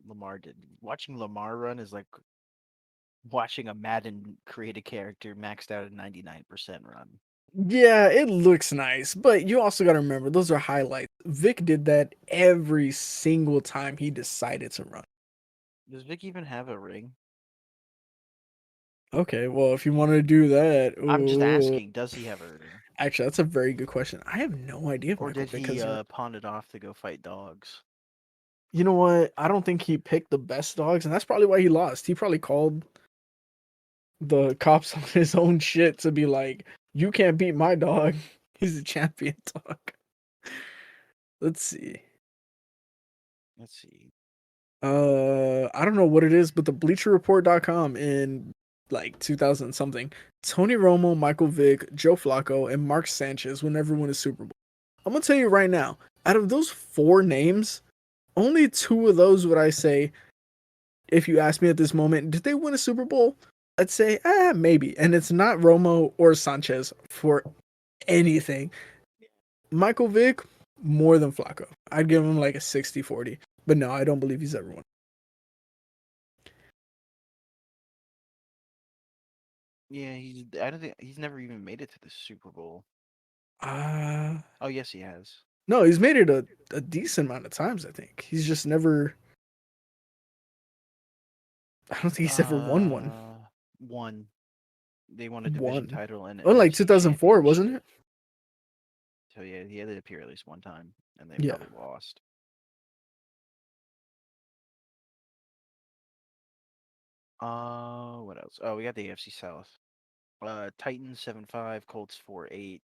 Lamar did. Watching Lamar run is like watching a Madden create a character maxed out at 99% run. Yeah, it looks nice, but you also got to remember those are highlights. Vic did that every single time he decided to run. Does Vic even have a ring? Okay, well, if you want to do that, I'm just ooh, asking, does he have a ring? actually, that's a very good question. I have no idea if Or Michael did Vick he has a. pawn it off to go fight dogs? You know what? I don't think he picked the best dogs, and that's probably why he lost. He probably called the cops on his own shit to be like, "You can't beat my dog. He's a champion dog." Let's see. Let's see. I don't know what it is, but the BleacherReport.com in like 2000 something, Tony Romo, Michael Vick, Joe Flacco, and Mark Sanchez will never win a Super Bowl. I'm gonna tell you right now, out of those four names, only two of those would I say, if you ask me at this moment, did they win a Super Bowl? I'd say, maybe. And it's not Romo or Sanchez for anything. Michael Vick, more than Flacco. I'd give him like a 60-40. But no, I don't believe he's ever won. Yeah, I don't think he's never even made it to the Super Bowl. Uh Oh, yes, he has. no, he's made it a decent amount of times, I think. He's just never I don't think he's ever won one. Uh, one. They won a division One. title and an Well, like NFC 2004, wasn't championship. it? So yeah, he had to appear at least one time, and they Yeah. probably lost. What else? Oh, we got the AFC South. Titans 7-5, Colts 4-8,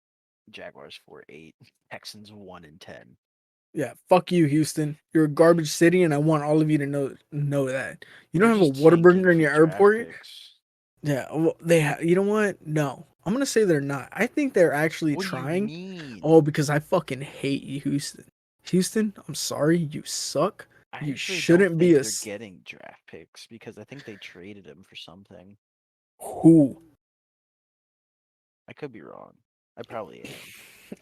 Jaguars 4-8, Texans 1-10. Yeah, fuck you, Houston. You're a garbage city, and I want all of you to know that. You don't They're have a just tanking Whataburger in for your draft airport. picks. Yeah, well, you know what? No, I'm gonna say they're not. I think they're actually What do you trying. mean? Oh, because I fucking hate you, Houston. Houston, I'm sorry, you suck. I You actually don't shouldn't be think a they're getting draft picks because I think they traded him for something. who. I could be wrong. I probably am.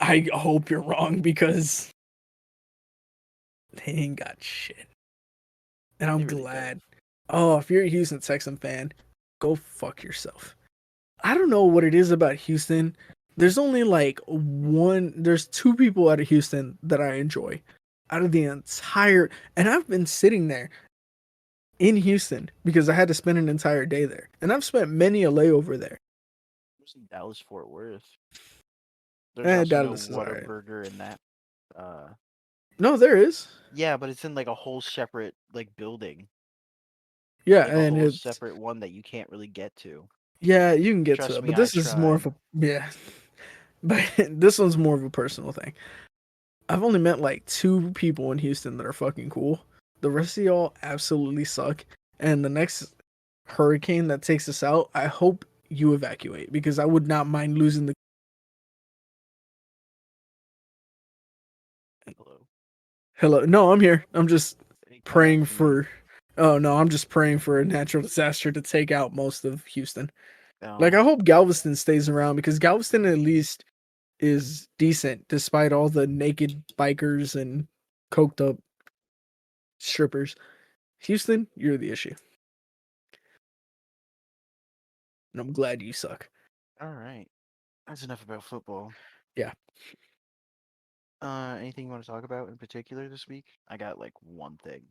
I hope you're wrong because they ain't got shit, and They I'm really don't. glad. Oh, if you're a Houston Texan fan, go fuck yourself. I don't know what it is about Houston. There's only like there's two people out of Houston that I enjoy out of the entire, and I've been sitting there in Houston because I had to spend an entire day there. And I've spent many a layover there. There's Dallas Fort Worth. There's also no Dallas is alright. Whataburger in that. Uh, No, there is. yeah, but it's in like a whole separate like building, Yeah, like a and whole it's separate one that you can't really get to. yeah, you can get to Trust it, me, but I this is more of tried. a yeah. But this one's more of a personal thing. I've only met like two people in Houston that are fucking cool. The rest of y'all absolutely suck. And the next hurricane that takes us out, I hope you evacuate because I would not mind losing the. Hello. Hello, no, I'm here. I'm just He cut out praying for me. for. Oh no, I'm just praying for a natural disaster to take out most of Houston. Like Oh, I hope Galveston stays around because Galveston at least is decent despite all the naked bikers and coked up strippers. Houston, you're the issue. And I'm glad you suck. all right. That's enough about football. Yeah. Anything you want to talk about in particular this week? I got like one thing.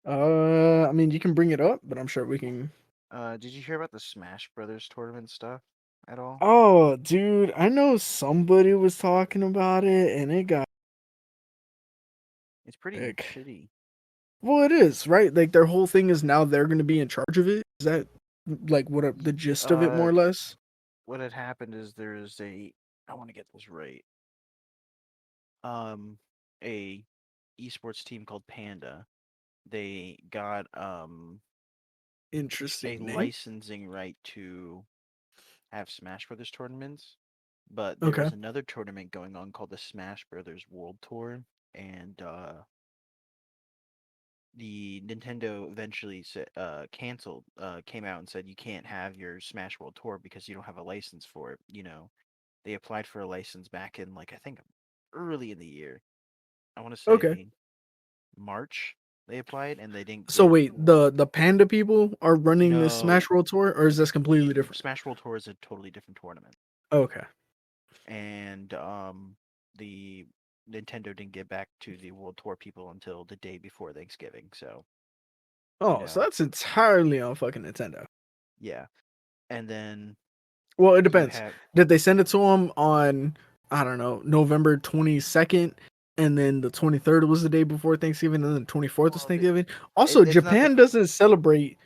I mean, you can bring it up, but I'm sure we can. Did you hear about the Smash Brothers tournament stuff at all? Oh, dude, I know somebody was talking about it, and it got It's pretty sick. shitty. Well, it is right. Like their whole thing is now they're going to be in charge of it. Is that like the gist of it, more Uh, or less? what had happened is there's I want to get this right. Um, a esports team called Panda. They got a Interesting name. licensing right to have Smash Brothers tournaments, but there Okay. was another tournament going on called the Smash Brothers World Tour, and the Nintendo eventually canceled, came out and said you can't have your Smash World Tour because you don't have a license for it. They applied for a license back in like I think early in the year. I want to Okay. say March they applied and they didn't So get wait, the Panda people are running this no Smash World Tour, or is this completely different? Smash World Tour is a totally different tournament. Okay. and the Nintendo didn't get back to the World Tour people until the day before Thanksgiving. So, you Oh, so know, that's entirely on fucking Nintendo. yeah. And then Well, it you depends. have Did they send it to him on, I don't know, November 22nd, and then the 23rd was the day before Thanksgiving, and then the 24th was well, Thanksgiving? Also, it's not the Japan doesn't celebrate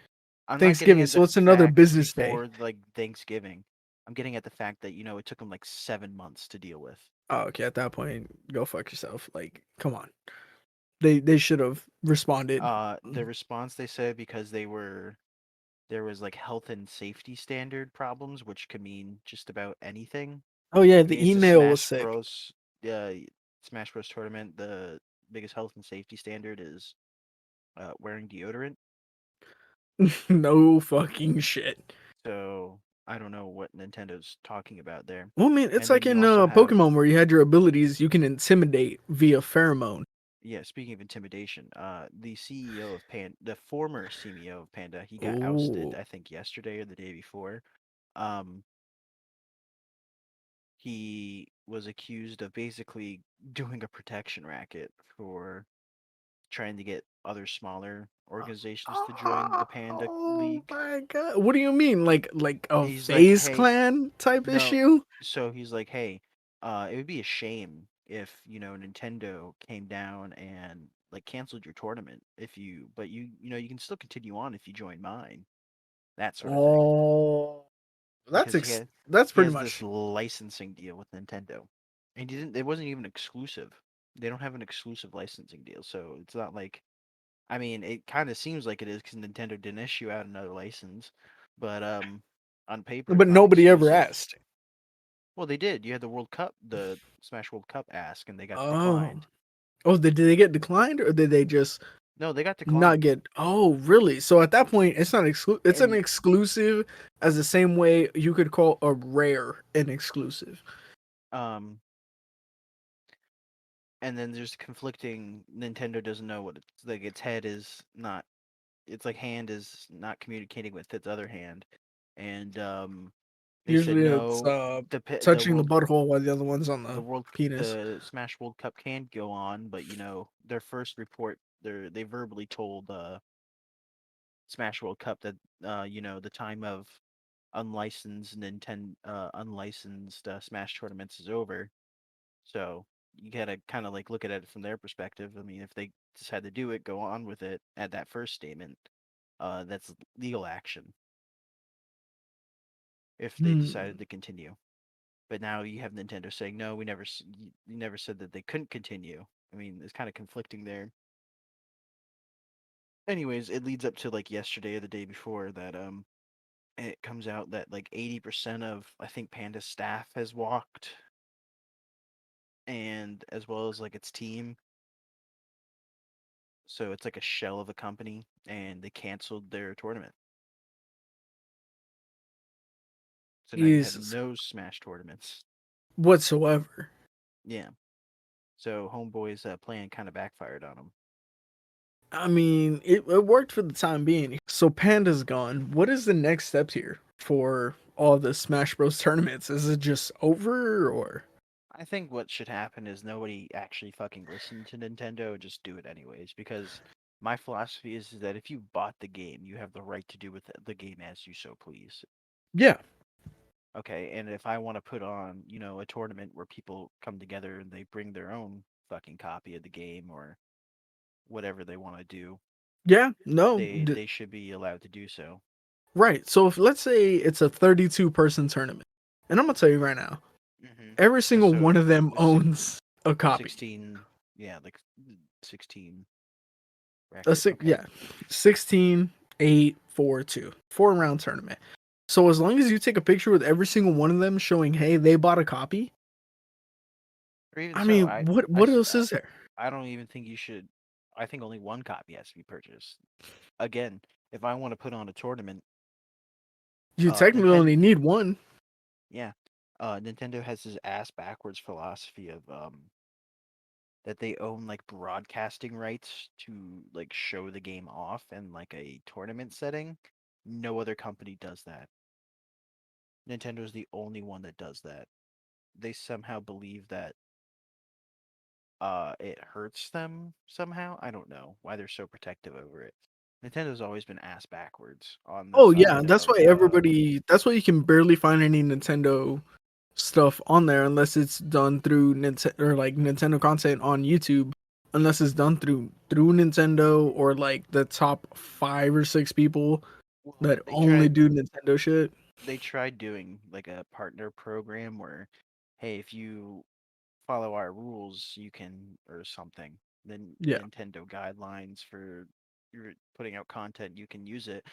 I'm not getting Thanksgiving, at the so it's another fact business day. before like Thanksgiving. I'm getting at the fact that it took them like 7 months to deal with. Oh, okay, at that point, go fuck yourself. Like, come on. They should have responded. The response they said because there was like health and safety standard problems, which could mean just about anything. Oh yeah, I mean, the it's a email was sick. Uh, Smash Bros tournament. The biggest health and safety standard is wearing deodorant. No fucking shit. So I don't know what Nintendo's talking about there. Well, I mean, it's And then like you in also have Pokemon where you had your abilities, you can intimidate via pheromone. Yeah, speaking of intimidation, the CEO of the former CEO of Panda, he got ousted, Oh, I think yesterday or the day before. Um, he was accused of basically doing a protection racket for trying to get other smaller organizations to join the Panda oh League. my god! What do you mean, like a He's like, Phase hey, Clan type no, issue? so he's like, hey, it would be a shame if, Nintendo came down and like canceled your tournament but you can still continue on if you join mine, that sort of thing. Oh, Because that's he pretty has this much. licensing deal with Nintendo. And it wasn't even exclusive. They don't have an exclusive licensing deal, so it's not like I mean, it kind of seems like it is because Nintendo didn't issue out another license, but on paper But it's not nobody ever exclusive. asked. Well, they did. You had the World Cup, the Smash World Cup ask, and they got Oh, declined. oh, did they get declined or did they just No, they got not declined. get? Oh, really? So at that point, it's not It's an And exclusive, as the same way you could call a rare an exclusive. um and then there's conflicting Nintendo doesn't know what it's like its head is not its like hand is not communicating with its other hand. And they said Usually, it's no, touching the butthole while the other one's on the the world penis. the Smash World Cup can go on, but their first report they verbally told Smash World Cup that the time of unlicensed Smash tournaments is over. So you gotta kind of like look at it from their perspective. I mean, if they decide to do it, go on with it at that first statement. That's legal action if they Hmm. decided to continue. But now you have Nintendo saying no, you never said that they couldn't continue. I mean, it's kind of conflicting there. Anyways, it leads up to like yesterday or the day before that it comes out that like 80% of I think Panda's staff has walked, and as well as like its team. So it's like a shell of a company, and they canceled their tournament. So now you have Jesus, no Smash tournaments. whatsoever. Yeah. So Homeboy's plan kind of backfired on him. I mean, it worked for the time being. So Panda's gone. What is the next steps here for all the Smash Bros tournaments? Is it just over or? I think what should happen is nobody actually fucking listen to Nintendo, just do it anyways. Because my philosophy is that if you bought the game, you have the right to do with the game as you so please. Yeah, Okay, and if I want to put on, a tournament where people come together and they bring their own fucking copy of the game or whatever they want to do, yeah, no, they should be allowed to do so. right. So if let's say it's a 32 person tournament, and I'm gonna tell you right now, Mm-hmm. every single So one of them the six, owns a the copy. 16, yeah, like 16 A bracket. six, Okay. yeah, 16, 8, 4, 2, 4 round tournament. So as long as you take a picture with every single one of them showing, hey, they bought a copy. Or even I so, mean, what else is there? I don't even think you should. I think only one copy has to be purchased. Again, if I want to put on a tournament, You technically Nintendo, only need one. yeah, Nintendo has this ass backwards philosophy of that they own like broadcasting rights to like show the game off in like a tournament setting. No other company does that. Nintendo's the only one that does that. they somehow believe that it hurts them somehow. I don't know why they're so protective over it. Nintendo's always been ass backwards on the Oh yeah, side that's of why everybody. That's why you can barely find any Nintendo stuff on there unless it's done through Nintendo or like Nintendo content on YouTube. Unless it's done through Nintendo or like the top 5 or 6 people well, that only do Nintendo shit. they tried doing like a partner program where, hey, if you follow our rules, you can or something. Then Yeah, Nintendo guidelines for you're putting out content, you can use it.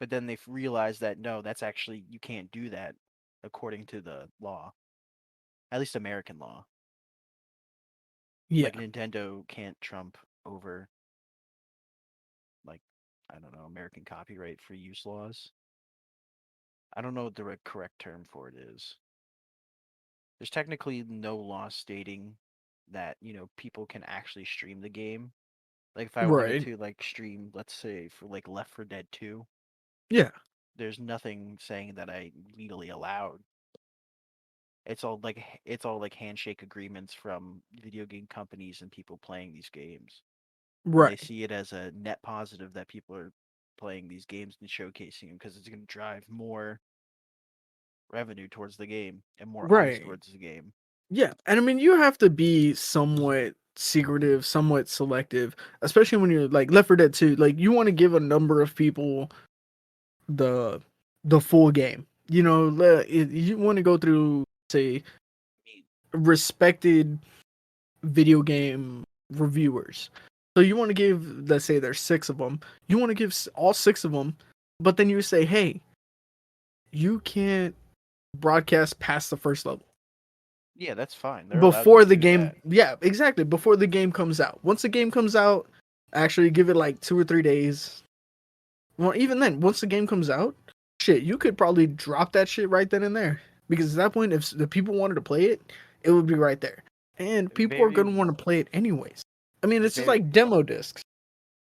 But then they've realized that no, that's actually you can't do that according to the law, at least American law. yeah, Like Nintendo can't trump over like I don't know American copyright free use laws. I don't know what the correct term for it is. There's technically no law stating that people can actually stream the game. Like if I wanted right, to like stream, let's say for like Left 4 Dead 2, yeah, there's nothing saying that I legally allowed. It's all like handshake agreements from video game companies and people playing these games. And they right, see it as a net positive that people are playing these games and showcasing them because it's going to drive more revenue towards the game and more eyes right, towards the game. yeah. And I mean, you have to be somewhat secretive, somewhat selective, especially when you're like Left 4 Dead 2. Like, you want to give a number of people the the full game. You want to go through, say, respected video game reviewers. So you want to give, let's say there's 6 of them. You want to give all 6 of them, but then you say, hey, you can't broadcast past the first level Yeah, that's fine. They're allowed to before the do game. that. Yeah, exactly. Before the game comes out. Once the game comes out, actually give it like 2 or 3 days. Well, even then, once the game comes out, shit, you could probably drop that shit right then and there. Because at that point, if the people wanted to play it, it would be right there. And people are Very, going to want to play it anyways. I mean, it's just very, like demo discs.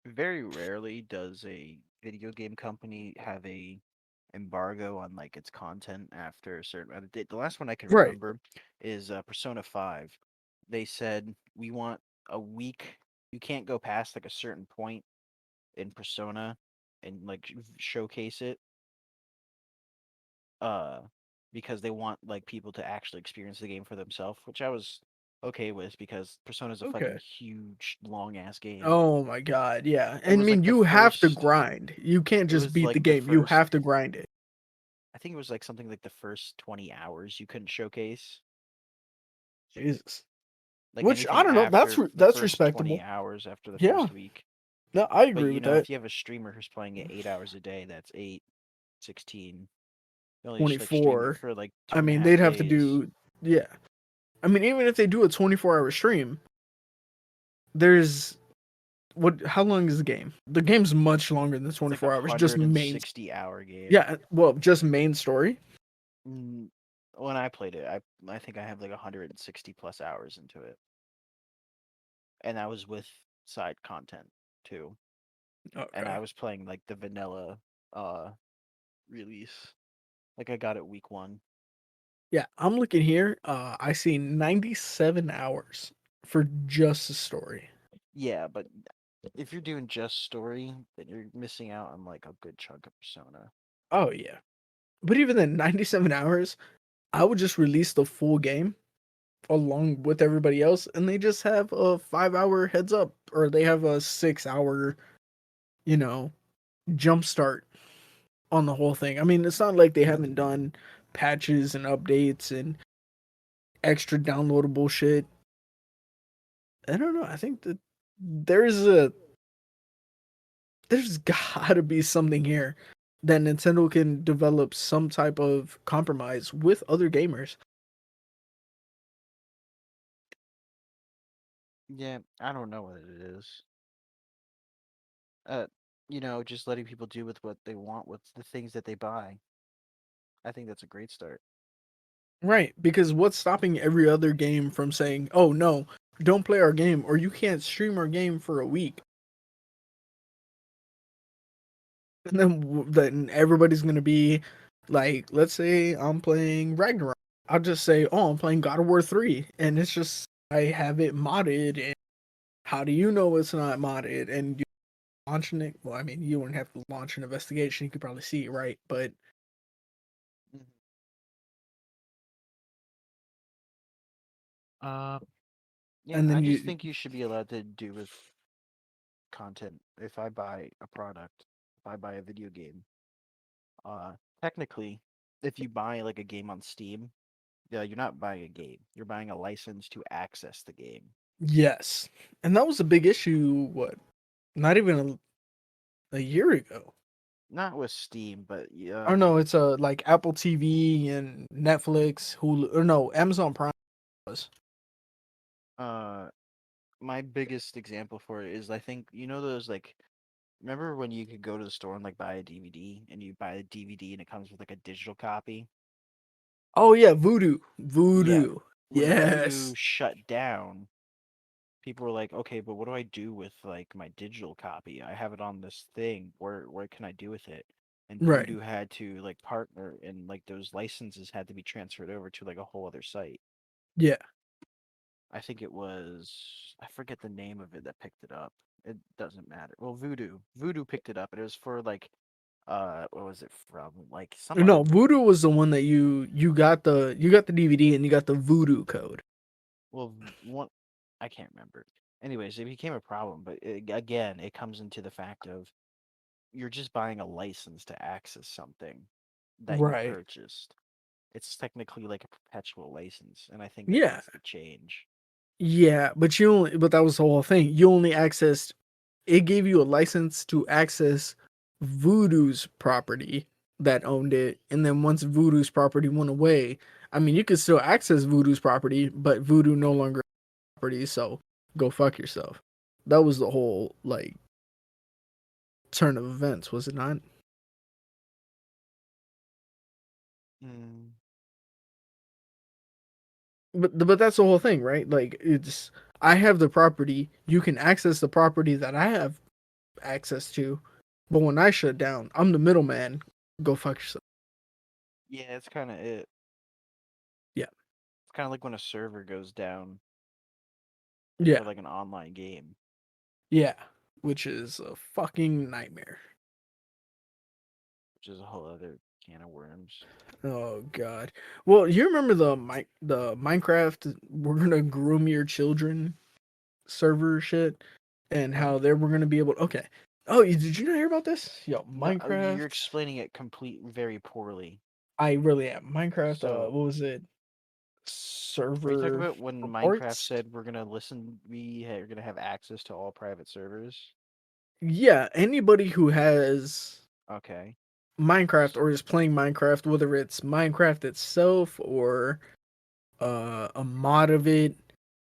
very rarely does a video game company have a embargo on like its content after a certain amount of date. The last one I can Right. remember is Persona 5. They said we want a week. You can't go past like a certain point in Persona and like showcase it uh because they want like people to actually experience the game for themselves, which I was okay with because Persona's a fucking Okay. huge long ass game. Oh my god, yeah. It And I was mean, like the you have to first grind. You can't it just was beat the like the game. You first have to grind it. I think it was like something like the first 20 hours you couldn't showcase. Jesus. Like Which I anything don't know. after the That's first 20 respectable. hours after the Yeah. first week. No, I But agree with that. if you have a streamer who's playing it 8 hours a day, that's 8, 16. You only just like stream it 24. for like I two and a mean, half they'd have to days. do, yeah. I mean, even if they do a 24-hour stream, there's how long is the game? The game's much longer than It's like a 24 hours. Just main, 160-hour game. yeah, well, just main story. Mm, When I played it, I think I have like 160 plus hours into it, and that was with side content too. And Okay. I was playing like the vanilla uh release. Like I got it week 1. Yeah, I'm looking here. I see 97 hours for just the story. Yeah, but if you're doing just story, then you're missing out on like a good chunk of Persona. Oh yeah. But even then, 97 hours, I would just release the full game along with everybody else, and they just have a 5 hour heads up, or they have a 6 hour, you know, jump start on the whole thing. I mean, it's not like they haven't done patches and updates and extra downloadable shit. I don't know. I think that there's a there's gotta be something here that Nintendo can develop some type of compromise with other gamers. Yeah, I don't know what it is. Uh, just letting people do with what they want with the things that they buy. I think that's a great start. Right, because what's stopping every other game from saying, "Oh no, don't play our game," or "You can't stream our game for a week," and then everybody's gonna be like, let's say I'm playing Ragnarok. I'll just say, "Oh, I'm playing God of War 3," and it's just I have it modded. And how do you know it's not modded? And you launching it? Well, I mean, you wouldn't have to launch an investigation. You could probably see it, right? But Mhm. Uh, yeah, and I then just you, think you should be allowed to do with content. If I buy a product, if I buy a video game, uh, technically, if you buy like a game on Steam, yeah, you're not buying a game. You're buying a license to access the game. yes, and that was a big issue. What? Not even a year ago. Not with Steam, but Or no, it's like Apple TV and Netflix, Hulu, or no, Amazon Prime was. uh, my biggest example for it is I think you know those like remember when you could go to the store and like buy a DVD and you buy a DVD and it comes with like a digital copy? Oh yeah, Voodoo, Yeah. Voodoo. When Voodoo Yes, shut down, people were like, "Okay, but what do I do with like my digital copy? I have it on this thing. Where can I do with it?" And right. Voodoo had to like partner and like those licenses had to be transferred over to like a whole other site. Yeah. I think it was I forget the name of it that picked it up. It doesn't matter. Well, Voodoo picked it up and it was for like what was it from? Like some other No, Voodoo was the one that you got the DVD and you got the Voodoo code. well one I can't remember. Anyways, it became a problem, but again, it comes into the fact of you're just buying a license to access something that you Right. purchased. It's technically like a perpetual license, and I think that Yeah. needs to change. Yeah, but that was the whole thing. You only accessed it gave you a license to access Voodoo's property that owned it, and then once Voodoo's property went away, I mean, you could still access Voodoo's property, but Voodoo no longer property, so go fuck yourself. That was the whole like turn of events, was it not? Mm. But that's the whole thing, right? Like it's I have the property, you can access the property that I have access to, but when I shut down, I'm the middleman. Go fuck yourself. Yeah, it's kind of it. Yeah, It's kind of like when a server goes down for yeah, like an online game, yeah. Which is a fucking nightmare. which is a whole other can of worms. Oh god. Well, you remember the Minecraft we're gonna groom your children server shit, and What? how they were gonna be able. Okay. Oh, did you not hear about this? Yo, No, you're Minecraft. explaining it complete very poorly. I really am. Minecraft. So, What was it? are you talking Server about when Minecraft reports. said we're gonna listen, we're gonna have access to all private servers? Yeah, anybody who has Okay. Minecraft or is playing Minecraft, whether it's Minecraft itself or a mod of it,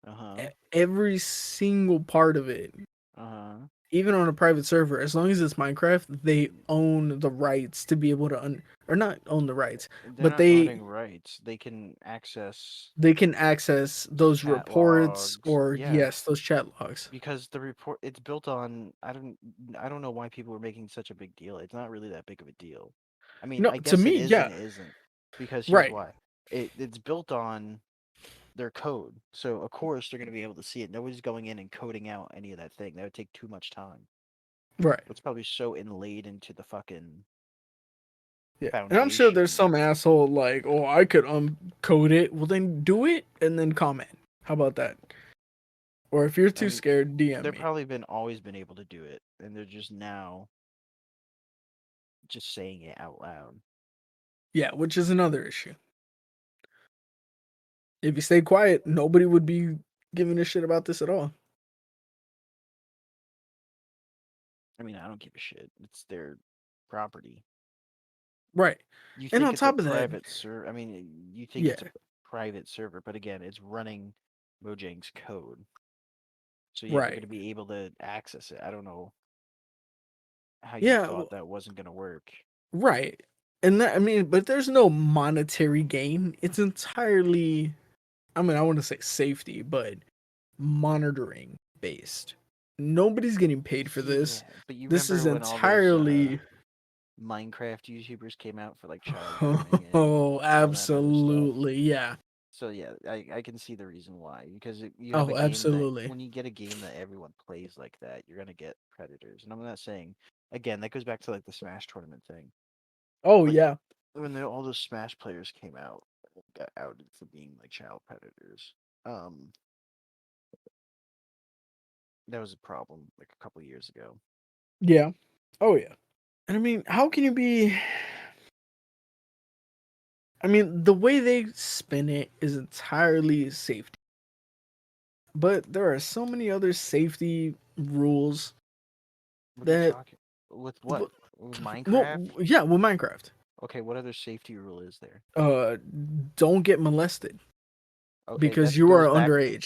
Uh-huh. every single part of it, Uh-huh. even on a private server, as long as it's Minecraft, they own the rights to be able to or not own the rights, They're but not owning rights. They can access they can access those chat reports logs. or Yeah, yes, those chat logs. because the report it's built on I don't know why people are making such a big deal. It's not really that big of a deal. I mean, No, I to guess it me, is and yeah, it isn't. Because here's right, why. It's built on their code. So of course they're gonna be able to see it. Nobody's going in and coding out any of that thing. That would take too much time. right. It's probably so inlaid into the fucking Yeah, and I'm sure there's foundation. some asshole like, oh, I could code it. Well, then do it and then comment. How about that? Or if you're I too mean, scared, DM they're me. probably been always been able to do it, and they're just now just saying it out loud. Yeah, which is another issue. If you stay quiet, nobody would be giving a shit about this at all. I mean, I don't give a shit. It's their property. Right. You And think on it's a top of that, private server? I mean, you think yeah, it's a private server, but again, it's running Mojang's code. So yeah, they're right. gonna be able to access it. I don't know how you Yeah, thought that wasn't gonna work. right. And that, I mean, but there's no monetary gain. It's entirely, I mean, I want to say safety, but monitoring based. Nobody's getting paid for this. Yeah, but you This is remember when all those entirely. Minecraft YouTubers came out for like child grooming and Oh, all that other stuff. absolutely. Yeah. So yeah, I can see the reason why. Because you have a Oh, game that absolutely. when you get a game that everyone plays like that, you're gonna get predators. And I'm not saying again that goes back to like the Smash tournament thing. Oh, Like yeah. when all those Smash players came out, got outed for being like child predators. Um, that was a problem like a couple years ago. Yeah. Oh, yeah. And I mean, how can you be. I mean, the way they spin it is entirely safety. But there are so many other safety rules What are you that. talking? With what? w- With Well, Minecraft? yeah, with Minecraft. Okay, what other safety rule is there? Uh, don't get molested Okay, because that you are goes back. underage.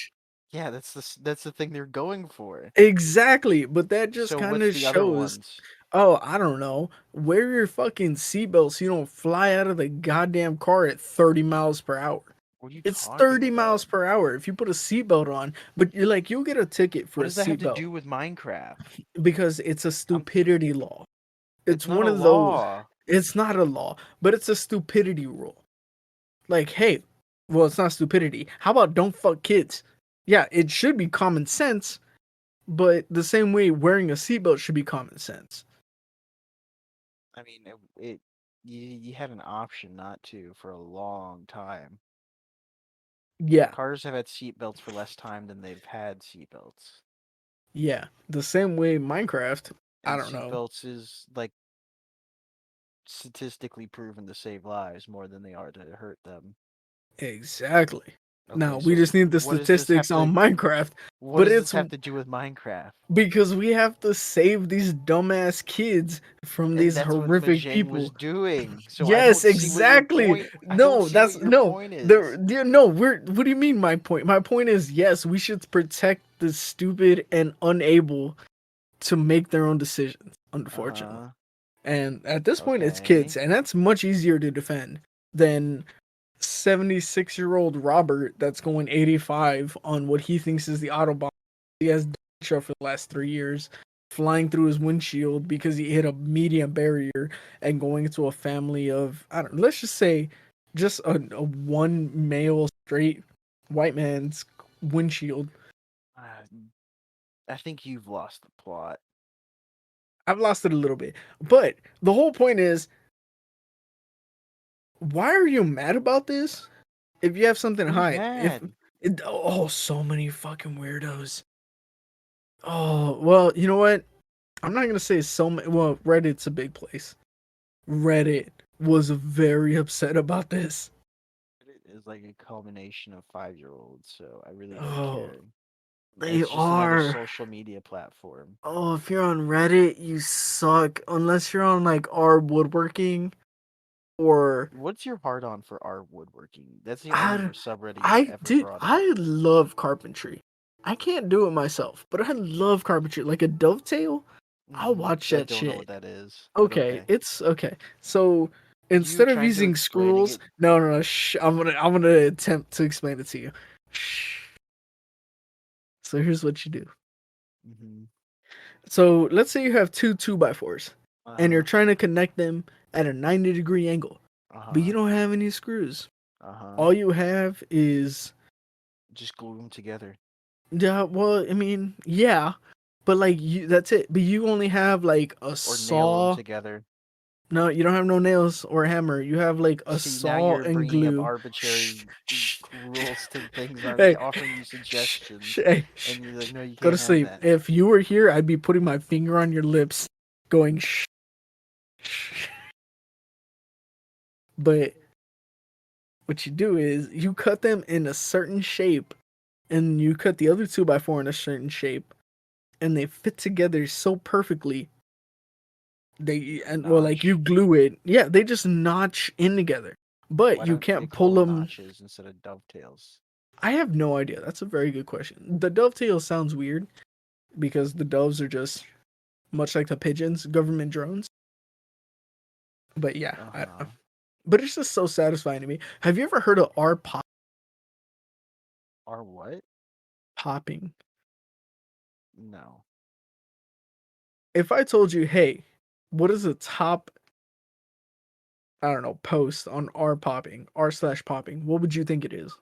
Yeah, that's the thing they're going for. Exactly, but that just So kind what's of the other shows. ones? Oh, I don't know. Wear your fucking seatbelt so you don't fly out of the goddamn car at 30 miles per hour. What are you It's talking 30 miles about? per hour if you put a seatbelt on, but you're like, you'll get a ticket for What a does that have to seatbelt do with Minecraft? because it's a I'm. stupidity law. It's It's not one a of those. law. It's not a law, but it's a stupidity rule. Like, hey, well, it's not stupidity. How about don't fuck kids? Yeah, it should be common sense, but the same way wearing a seatbelt should be common sense. I mean, you had an option not to for a long time. Yeah, Cars have had seatbelts for less time than they've had seatbelts. yeah. The same way Minecraft, I And don't know. seatbelts is like statistically proven to save lives more than they are to hurt them. Exactly. Now Okay, we so just need the what does this have statistics to on Minecraft, what but does this it's have to do with Minecraft? because we have to save these dumbass kids from And these that's what horrific Majang was people. doing. So I Yes, don't see what your exactly. point I don't No, see what that's your no. point There, is. no. We're. What do you mean? My point. My point is yes. We should protect the stupid and unable to make their own decisions. Unfortunately, Uh-huh. and at this point, it's kids, Okay. and that's much easier to defend than 76-year-old Robert that's going 85 on what he thinks is the Autobahn. He has dementia for the last 3 years, flying through his windshield because he hit a medium barrier and going into a family of, I don't, let's just say, just a one male straight white man's windshield. Uh, I think you've lost the plot. I've lost it a little bit, but the whole point is, why are you mad about this? If you have something to Who's hide, if mad? oh, so many fucking weirdos. Oh, well, you know what? I'm not gonna say so many. Well, Reddit's a big place. Reddit was very upset about this. It is like a culmination of 5-year-olds, so I really don't Oh, care. they It's just another are. social media platform. Oh, if you're on Reddit, you suck. Unless you're on like R Woodworking or What's your heart on for our woodworking? That's the only I, subreddit you've ever dude, brought up. I love carpentry. I can't do it myself, but I love carpentry. Like a dovetail, I'll watch I that don't know shit. what that is, but Okay, okay. it's okay. So You instead of trying to using explaining screws, it? no, no, no. Shh. I'm gonna attempt to explain it to you. Shh. So here's what you do. Mm-hmm. So let's say you have two by fours, and you're Uh-huh. trying to connect them at a 90-degree angle, but you Uh-huh. don't have any screws. Uh-huh. All you have is Just glue them together. yeah. Well, I mean, yeah, but like you, that's it. But you only have like a Or nail them saw. together. No, you don't have no nails or a hammer. You have like a See, now saw you're and bringing up glue. arbitrary Shh, shh. rules to things. I'm Hey, offering you shh, shh, suggestions, hey, shh. and you're like, no, you Go to can't have sleep. that. If you were here, I'd be putting my finger on your lips, going shh, shh. But what you do is you cut them in a certain shape, and you cut the other two by four in a certain shape, and they fit together so perfectly. They and well, like you Notch. glue it. Yeah, they just notch in together, but Why you don't they can't call pull them them. notches instead of dovetails? I have no idea. That's a very good question. The dovetail sounds weird because the doves are just much like the pigeons, government drones. But yeah, I don't know. Uh-huh. But it's just so satisfying to me. Have you ever heard of R Or what? popping? No. If I told you, hey, what is the top? I don't know, post on r/popping, what would you think it is?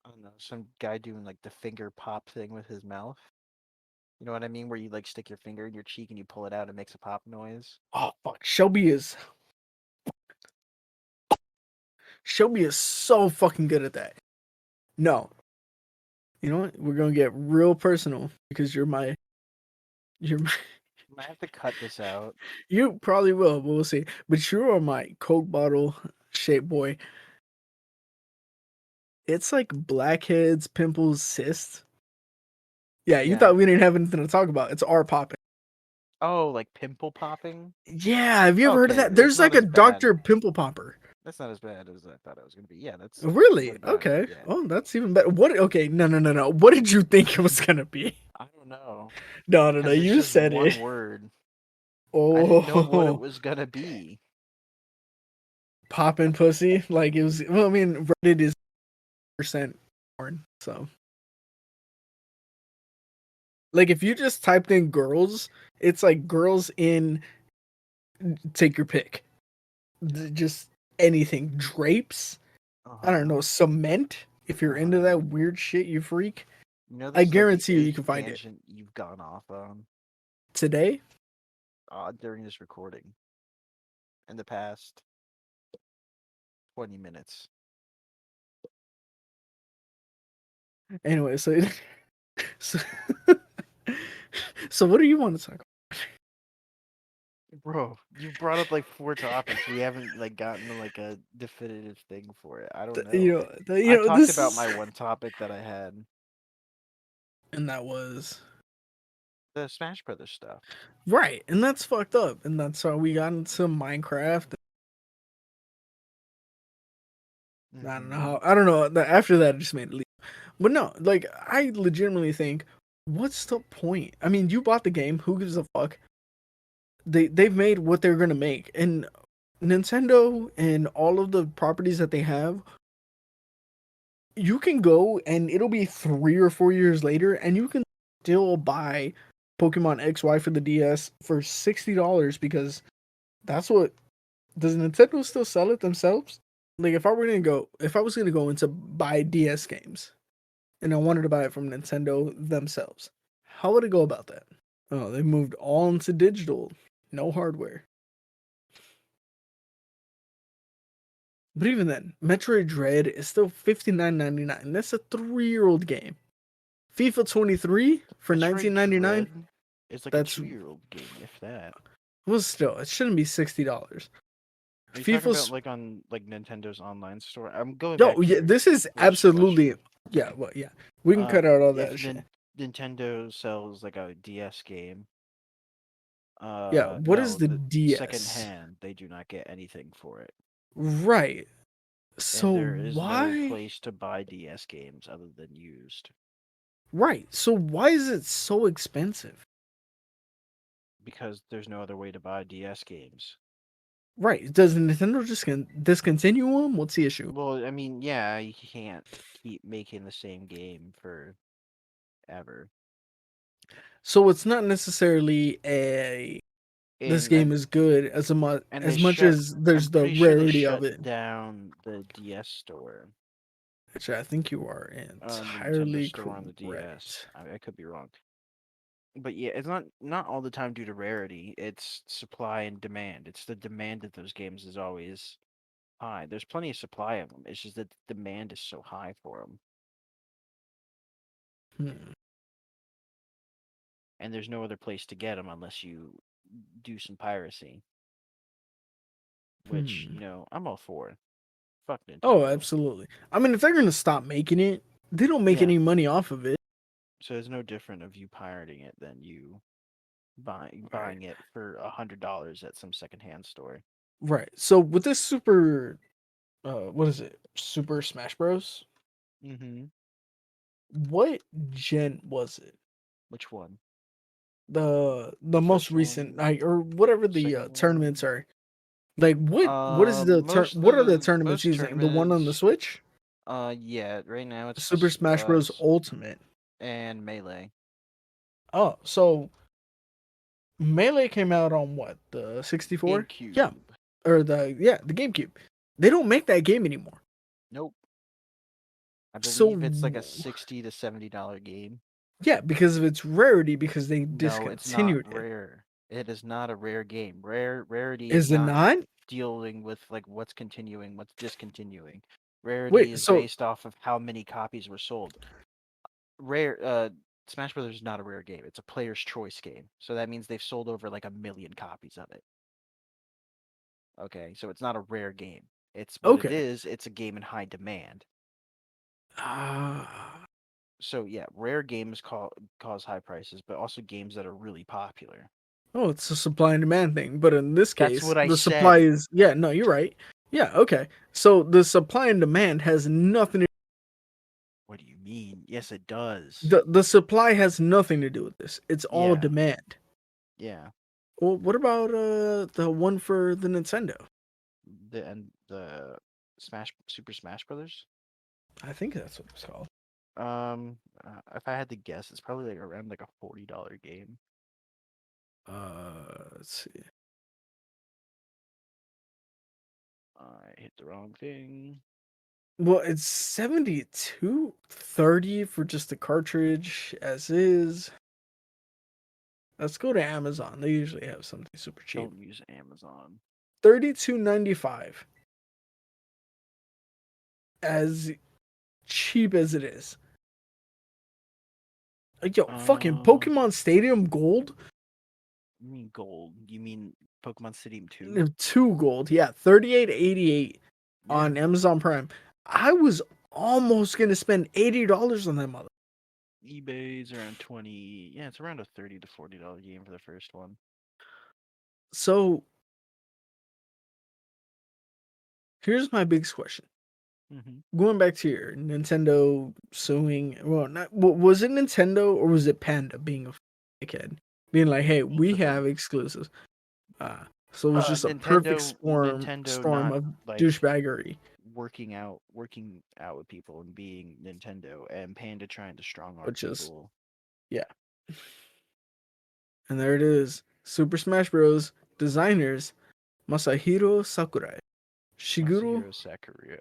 I don't know, some guy doing like the finger pop thing with his mouth. You know what I mean? Where you like stick your finger in your cheek and you pull it out and it makes a pop noise. Oh fuck, Shelby is so fucking good at that. No, you know what? We're gonna get real personal because you're my I might have to cut this out. you probably will, but we'll see. But you are my Coke bottle shaped boy. It's like blackheads, pimples, cysts. Yeah, you Yeah. thought we didn't have anything to talk about. It's r/popping. Oh, like pimple popping? Yeah, have you ever heard of Okay, that? it's There's not like a as bad. Dr. Pimple Popper. That's not as bad as I thought it was gonna be. Yeah, that's Really? what about it? Okay. Yeah. Oh, that's even better. What? Okay, no. What did you think it was gonna be? I don't know. No. Because it's You just said one it. word. I didn't know what it Oh, was gonna be. popping pussy. Like it was. Well, I mean, Reddit is percent porn. So, like, if you just typed in girls, it's like girls in. Take your pick. Just anything. Drapes. I don't Uh-huh. know. Cement. If you're into Uh-huh. that weird shit, you freak. You know, I this is like the guarantee you eighth can find it tangent you've gone off on today. during this recording in the past 20 minutes. Anyway, so, so what do you want to talk Bro, you've brought up like four topics. We haven't like gotten to like a definitive thing for it. I don't about? know. I talked This about is, my one topic that I had, and that was the Smash Brothers stuff. right, and that's fucked up, and that's why we got into Minecraft. I don't know Mm-hmm. how. I don't know. After that, it just made it leave. But no, like I legitimately think, what's the point? I mean, you bought the game. Who gives a fuck? They've made what they're gonna make, and Nintendo and all of the properties that they have, you can go and it'll be 3 or 4 years later, and you can still buy Pokemon XY for the DS for $60 because that's what does Nintendo still sell it themselves? Like if I was gonna go into buy DS games and I wanted to buy it from Nintendo themselves, how would I go about that? Oh, they moved all into digital, no hardware. But even then, Metroid Dread is still $59.99. That's a 3-year-old game. FIFA 23 for Metroid 1999. Dread is like a That's 2-year-old game, if that. well, still, it shouldn't be $60. Are you talking about FIFA's like on like Nintendo's online store? I'm going back no, to yeah, your this is first absolutely question. yeah, well, yeah. We can cut out all that shit. Nintendo sells like a DS game, Yeah, what is no, the the second DS? hand, they do not get anything for it. Right. And So there is no why? place to buy DS games other than used Right. So why is it so expensive? because there's no other way to buy DS games. Right. Does Nintendo just discontinue them? What's the issue? Well, I mean, yeah, you can't keep making the same game forever. So it's not necessarily a this And game is good as and they as much shut as I'm there's the pretty sure they rarity of shut it. down the DS store, Which I think you are the Nintendo entirely store on the DS. correct. I could be wrong. But yeah, it's not all the time due to rarity. It's supply and demand. It's the demand of those games is always high. There's plenty of supply of them. It's just that the demand is so high for them, Hmm. and there's no other place to get them unless you do some piracy, which Hmm. I'm all for. Fuck Oh, Nintendo. absolutely. I mean, if they're gonna stop making it, they don't make Yeah, any money off of it. so it's no different of you pirating it than you Right. buying it for $100 at some secondhand store. Right. So with this super, what is it? Super Smash Bros. Mm-hmm. What gen was it? Which one? The The most first recent, one, like or whatever the second tournaments one. are. Like what is the what are the tournaments Most using? The one on the tournaments. Switch? Yeah. Right now Super it's Smash Bros. Ultimate. and Melee. Oh, so Melee came out on what? The 64? Yeah. GameCube. or the GameCube. They don't make that game anymore. Nope. I So believe it's like a $60 to $70 game. yeah, because of its rarity, because they No, it's not discontinued it. rare. It is not a rare game. Rarity is Is it not not? dealing with like what's continuing, what's discontinuing. Rarity Wait, is so based off of how many copies were sold. Rare Smash Brothers is not a rare game. It's a player's choice game. So that means they've sold over like 1 million copies of it. Okay, so it's not a rare game. It's what it okay. is, it's a game in high demand. Ah, So yeah, rare games cause high prices, but also games that are really popular. oh, it's a supply and demand thing. But in this That's case, what I the supply said. is yeah. No, you're right. Yeah, okay. So the supply and demand has nothing. What do you mean? Yes, it does. The supply has nothing to do with this. It's all Yeah, demand. yeah. Well, what about the one for the Nintendo? The Super Smash Brothers. I think that's what it's called. If I had to guess, it's probably like around like a $40 game. Let's see. I hit the wrong thing. Well, it's 72.30 for just the cartridge as is. Let's go to Amazon. They usually have something super cheap. Don't use Amazon. 32.95. As cheap as it is. Like, yo, fucking Um, Pokemon Stadium Gold? you mean gold? You mean Pokemon Stadium 2? No, 2 gold. Yeah, 38.88 Yeah. on Amazon Prime. I was almost gonna spend $80 on that mother. eBay's around 20. Yeah, it's around a $30 to $40 game for the first one. So here's my biggest question. Mm-hmm. Going back to your Nintendo suing, well, not was it Nintendo or was it Panda being a dickhead, being like, "Hey, we Both of have them. exclusives." So it was just a perfect Nintendo storm not of like douchebaggery, working out with people and being Nintendo, and Panda trying to strong arm which is people. yeah. And there it is, Super Smash Bros. Designers Masahiro Sakurai, Shigeru Masahiro Sakurai.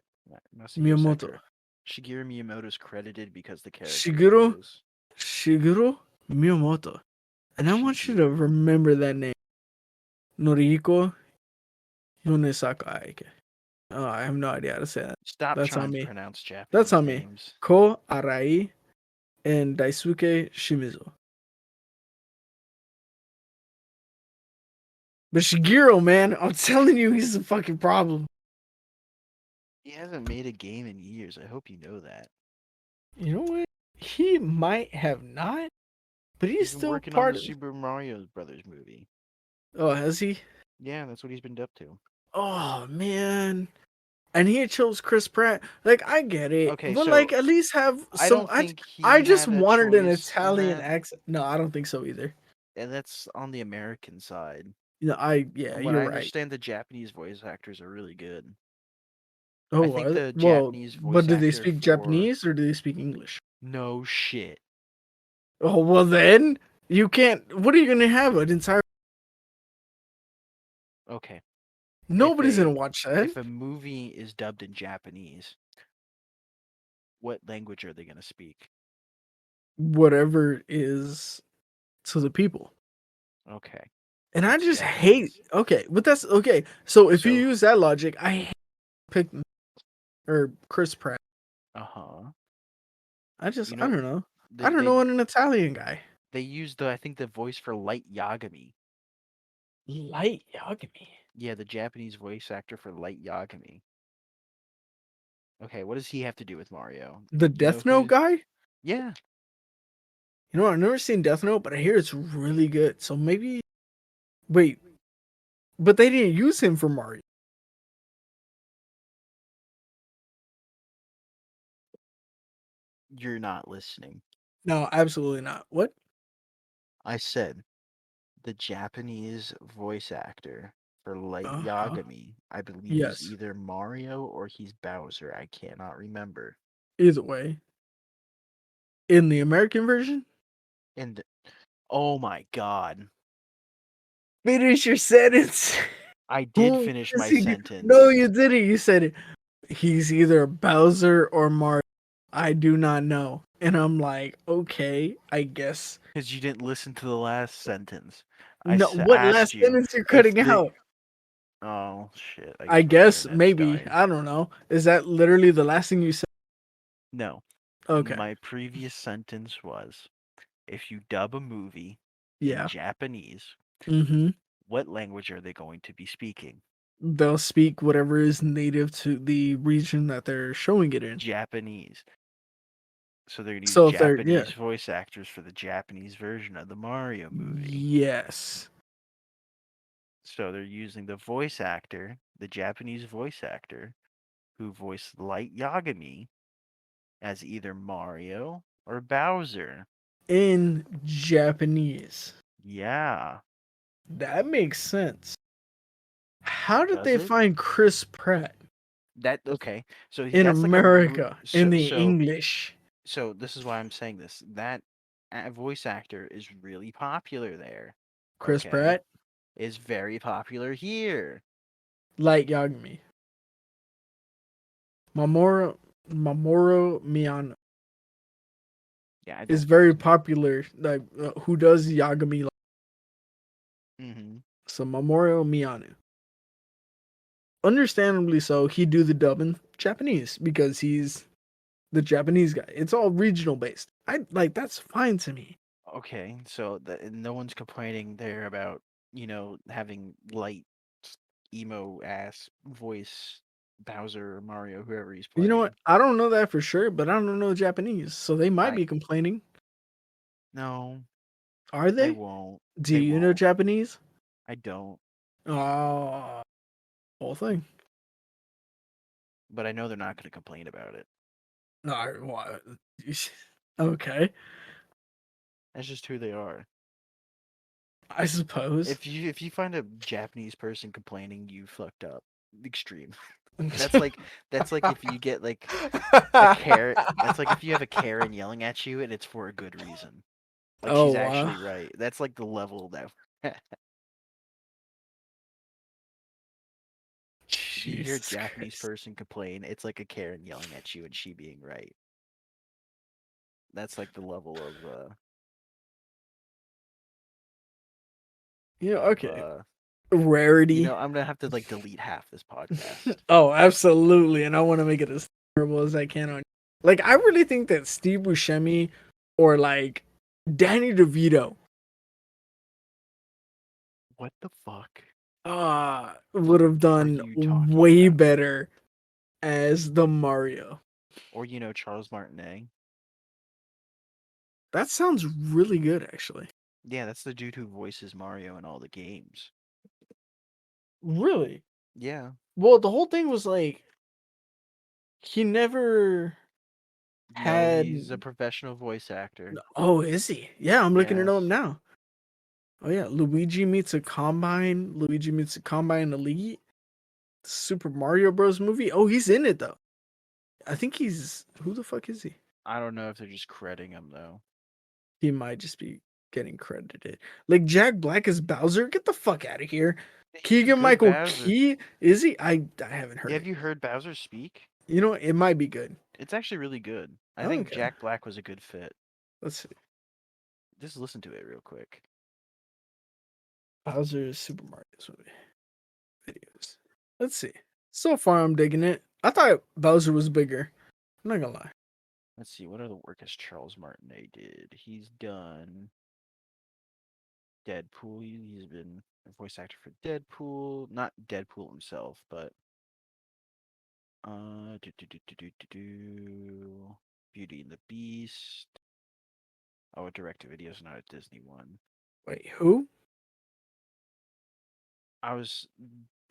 Masahiro Miyamoto, Sakurai. Shigeru Miyamoto is credited because the character is Shigeru his. Shigeru Miyamoto, and I want you to Shigeru. remember that name, Noriko Yonesakai. Oh, I have no idea how to say that. Stop That's on trying to me. pronounce That's Japanese on me. names. Ko Arai and Daisuke Shimizu. But Shigeru, man, I'm telling you, he's a fucking problem. He hasn't made a game in years. I hope you know that. You know what? He might have not, but he's He's been still working on the part of. Super Mario Brothers movie. Oh, has he? Yeah, that's what he's been up to. Oh man. And he chose Chris Pratt. Like I get it, Okay, but so like at least have I some. don't think I he just had a wanted an choice in Italian that, accent. No, I don't think so either. and that's on the American side. You know, I yeah, From what you're I right. understand, the Japanese voice actors are really good. I Oh, think the well, Japanese but voice do they actor speak for Japanese or do they speak English? no shit. Oh, well then you can't. What are you gonna have an entire? Okay, if Nobody's gonna a watch that. if a movie is dubbed in Japanese, what language are they gonna speak? Whatever is to the people. Okay, And I that's just hate. Japanese. Okay, but that's okay. So if you So, use that logic, I hate pick or Chris Pratt. uh-huh. You I know, don't know. I they don't they know an Italian guy. they used the I think the voice for Light Yagami. Light Yagami. Yeah, the Japanese voice actor for Light Yagami. Okay, what does he have to do with Mario? The You know Death Note who? guy? Yeah, You know, I've never seen Death Note, but I hear it's really good. So maybe wait, but they didn't use him for Mario. you're not listening. No, absolutely not. What? I said the Japanese voice actor for Light Uh-huh. Yagami, I believe is Yes. either Mario or he's Bowser. I cannot remember. Either way. In the American version? And oh my god. Finish your sentence. I did Who finish is my he? No, sentence you didn't. You said he's either Bowser or Mario. I do not know. And I'm like, okay, I guess. because you didn't listen to the last sentence. No, what Asked last you sentence you're if cutting the. out? Oh shit! I I guess my guess internet's maybe. dying. I don't know. Is that literally the last thing you said? No, Okay. my previous sentence was if you dub a movie in Yeah. Japanese, Mm-hmm. what language are they going to be speaking? They'll speak whatever is native to the region that they're showing it in. Japanese. So they're going to use So if they're Japanese voice actors for the Japanese version of the Mario movie. yes. So they're using the voice actor, the Japanese voice actor, who voiced Light Yagami as either Mario or Bowser. In Japanese. Yeah. That makes sense. How did Does they it? find Chris Pratt That okay. So in that's like a America in so the so English? so this is why I'm saying this. That voice actor is really popular there. Chris Okay? Pratt, Is very popular here. Light Yagami, Mamoru Miyano Yeah, I is don't know very his name. popular. Like who does Yagami? Mhm. So Mamoru Miyano, understandably so, he do the dub in Japanese because he's the Japanese guy. It's all regional based. I like that's fine to me. Okay, so no one's complaining there about, having light emo ass voice Bowser or Mario, whoever he's You know what? playing. I don't know that for sure, but I don't know Japanese, so they might I be complaining. No, Are they they? won't. Do They you know won't. Japanese? I don't. Oh, whole thing. But I know they're not going to complain about it. No, what? Okay, That's just who they are. I suppose. If you find a Japanese person complaining, you fucked up. Extreme. That's like that's like if you get like a Karen. That's like if you have a Karen yelling at you and it's for a good reason. Like Oh she's wow. actually right. That's like the level that if you hear a Jesus Japanese Christ. person complain, it's like a Karen yelling at you and she being right. That's like the level Yeah, of okay. Rarity. I'm gonna have to like delete half this podcast. Oh, absolutely. And I want to make it as terrible as I can on. Like, I really think that Steve Buscemi or like Danny DeVito What the fuck would have are done you talking way about? better as the Mario. Or Charles Martinet? That sounds really good, actually. Yeah, that's the dude who voices Mario in all the games. Really? Yeah. Well, the whole thing was like he never No, had. he's a professional voice actor. Oh, is he? Yeah, I'm looking it Yes. up now. Oh yeah, Luigi meets a combine. Luigi meets a combine elite. Super Mario Bros. Movie. Oh, he's in it though. I think he's who the fuck is he? I don't know if they're just crediting him though. He might just be getting credited. Like Jack Black as Bowser. Get the fuck out of here. He's a Keegan good Michael Bowser. Key is he? I haven't Yeah, heard have it. you heard Bowser speak? You know what? It might be good. It's actually really good. I think Okay, Jack Black was a good fit. let's see. Just listen to it real quick. Bowser's Super Mario's movie videos. Let's see. So far, I'm digging it. I thought Bowser was bigger. I'm not gonna lie. Let's see, what other work has Charles Martinet did? He's done Deadpool. He's been a voice actor for Deadpool. Not Deadpool himself, but Beauty and the Beast. Oh, a direct-to-video is not a Disney one. Wait, who? I was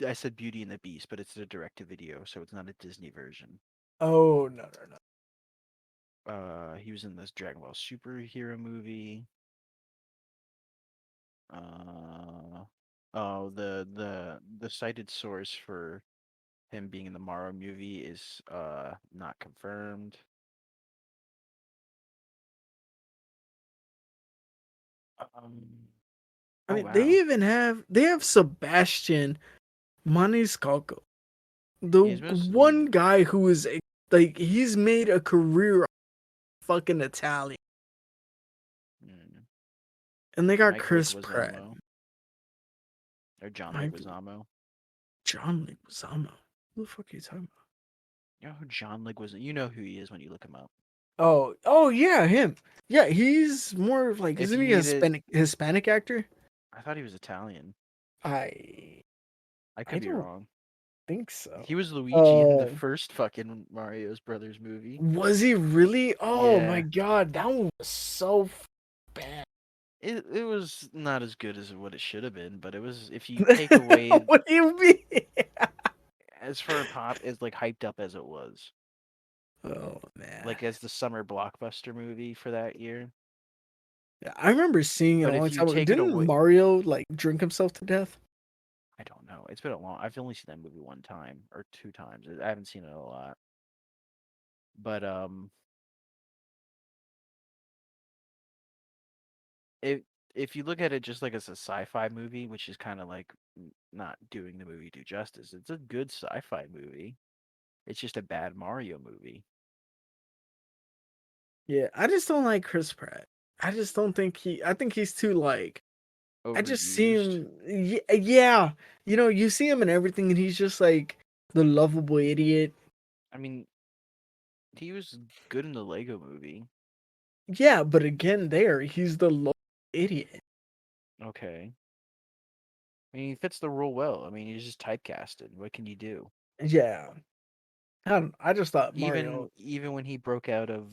I said Beauty and the Beast, but it's a direct-to-video, so it's not a Disney version. Oh no no no. He was in this Dragon Ball superhero movie. Uh, oh, the cited source for him being in the Mario movie is not confirmed. Um, I oh mean, they wow. even have Sebastian Maniscalco, the Yeah, he's one mostly. guy who is like he's made a career fucking Italian. Mm, And they got Mike Chris Pratt. Leguizamo or John Mike Leguizamo. John Leguizamo. Who the fuck are you talking about? You know who John Leguizamo? You know who he is when you look him up. Oh yeah, him. Yeah, he's more of like If isn't you he a needed, Hispanic actor? I thought he was Italian. I I I could be don't wrong. think so. He was Luigi in the Uh, first fucking Mario's Brothers movie. was he really? Oh my Yeah, god, that one was so bad. it was not as good as what it should have been, but it was if you take away What do you mean? as for a pop as like hyped up as it was, Oh man. like as the summer blockbuster movie for that year. Yeah, I remember seeing it a But long if you time ago. take it Didn't away, Mario like drink himself to death? I don't know. It's been a long. I've only seen that movie one time or two times. I haven't seen it a lot. But if if you look at it just like as a sci-fi movie, which is kind of like not doing the movie due justice, it's a good sci-fi movie. It's just a bad Mario movie. Yeah, I just don't like Chris Pratt. I just don't think I think he's too like I just see Overused. him yeah, you know, you see him in everything and he's just like the lovable idiot. I mean, he was good in the Lego movie. Yeah, but again there, he's the lovable idiot. Okay. I mean, he fits the role well. I mean, he's just typecasted. What can you do? Yeah. I just thought Even Mario even when he broke out of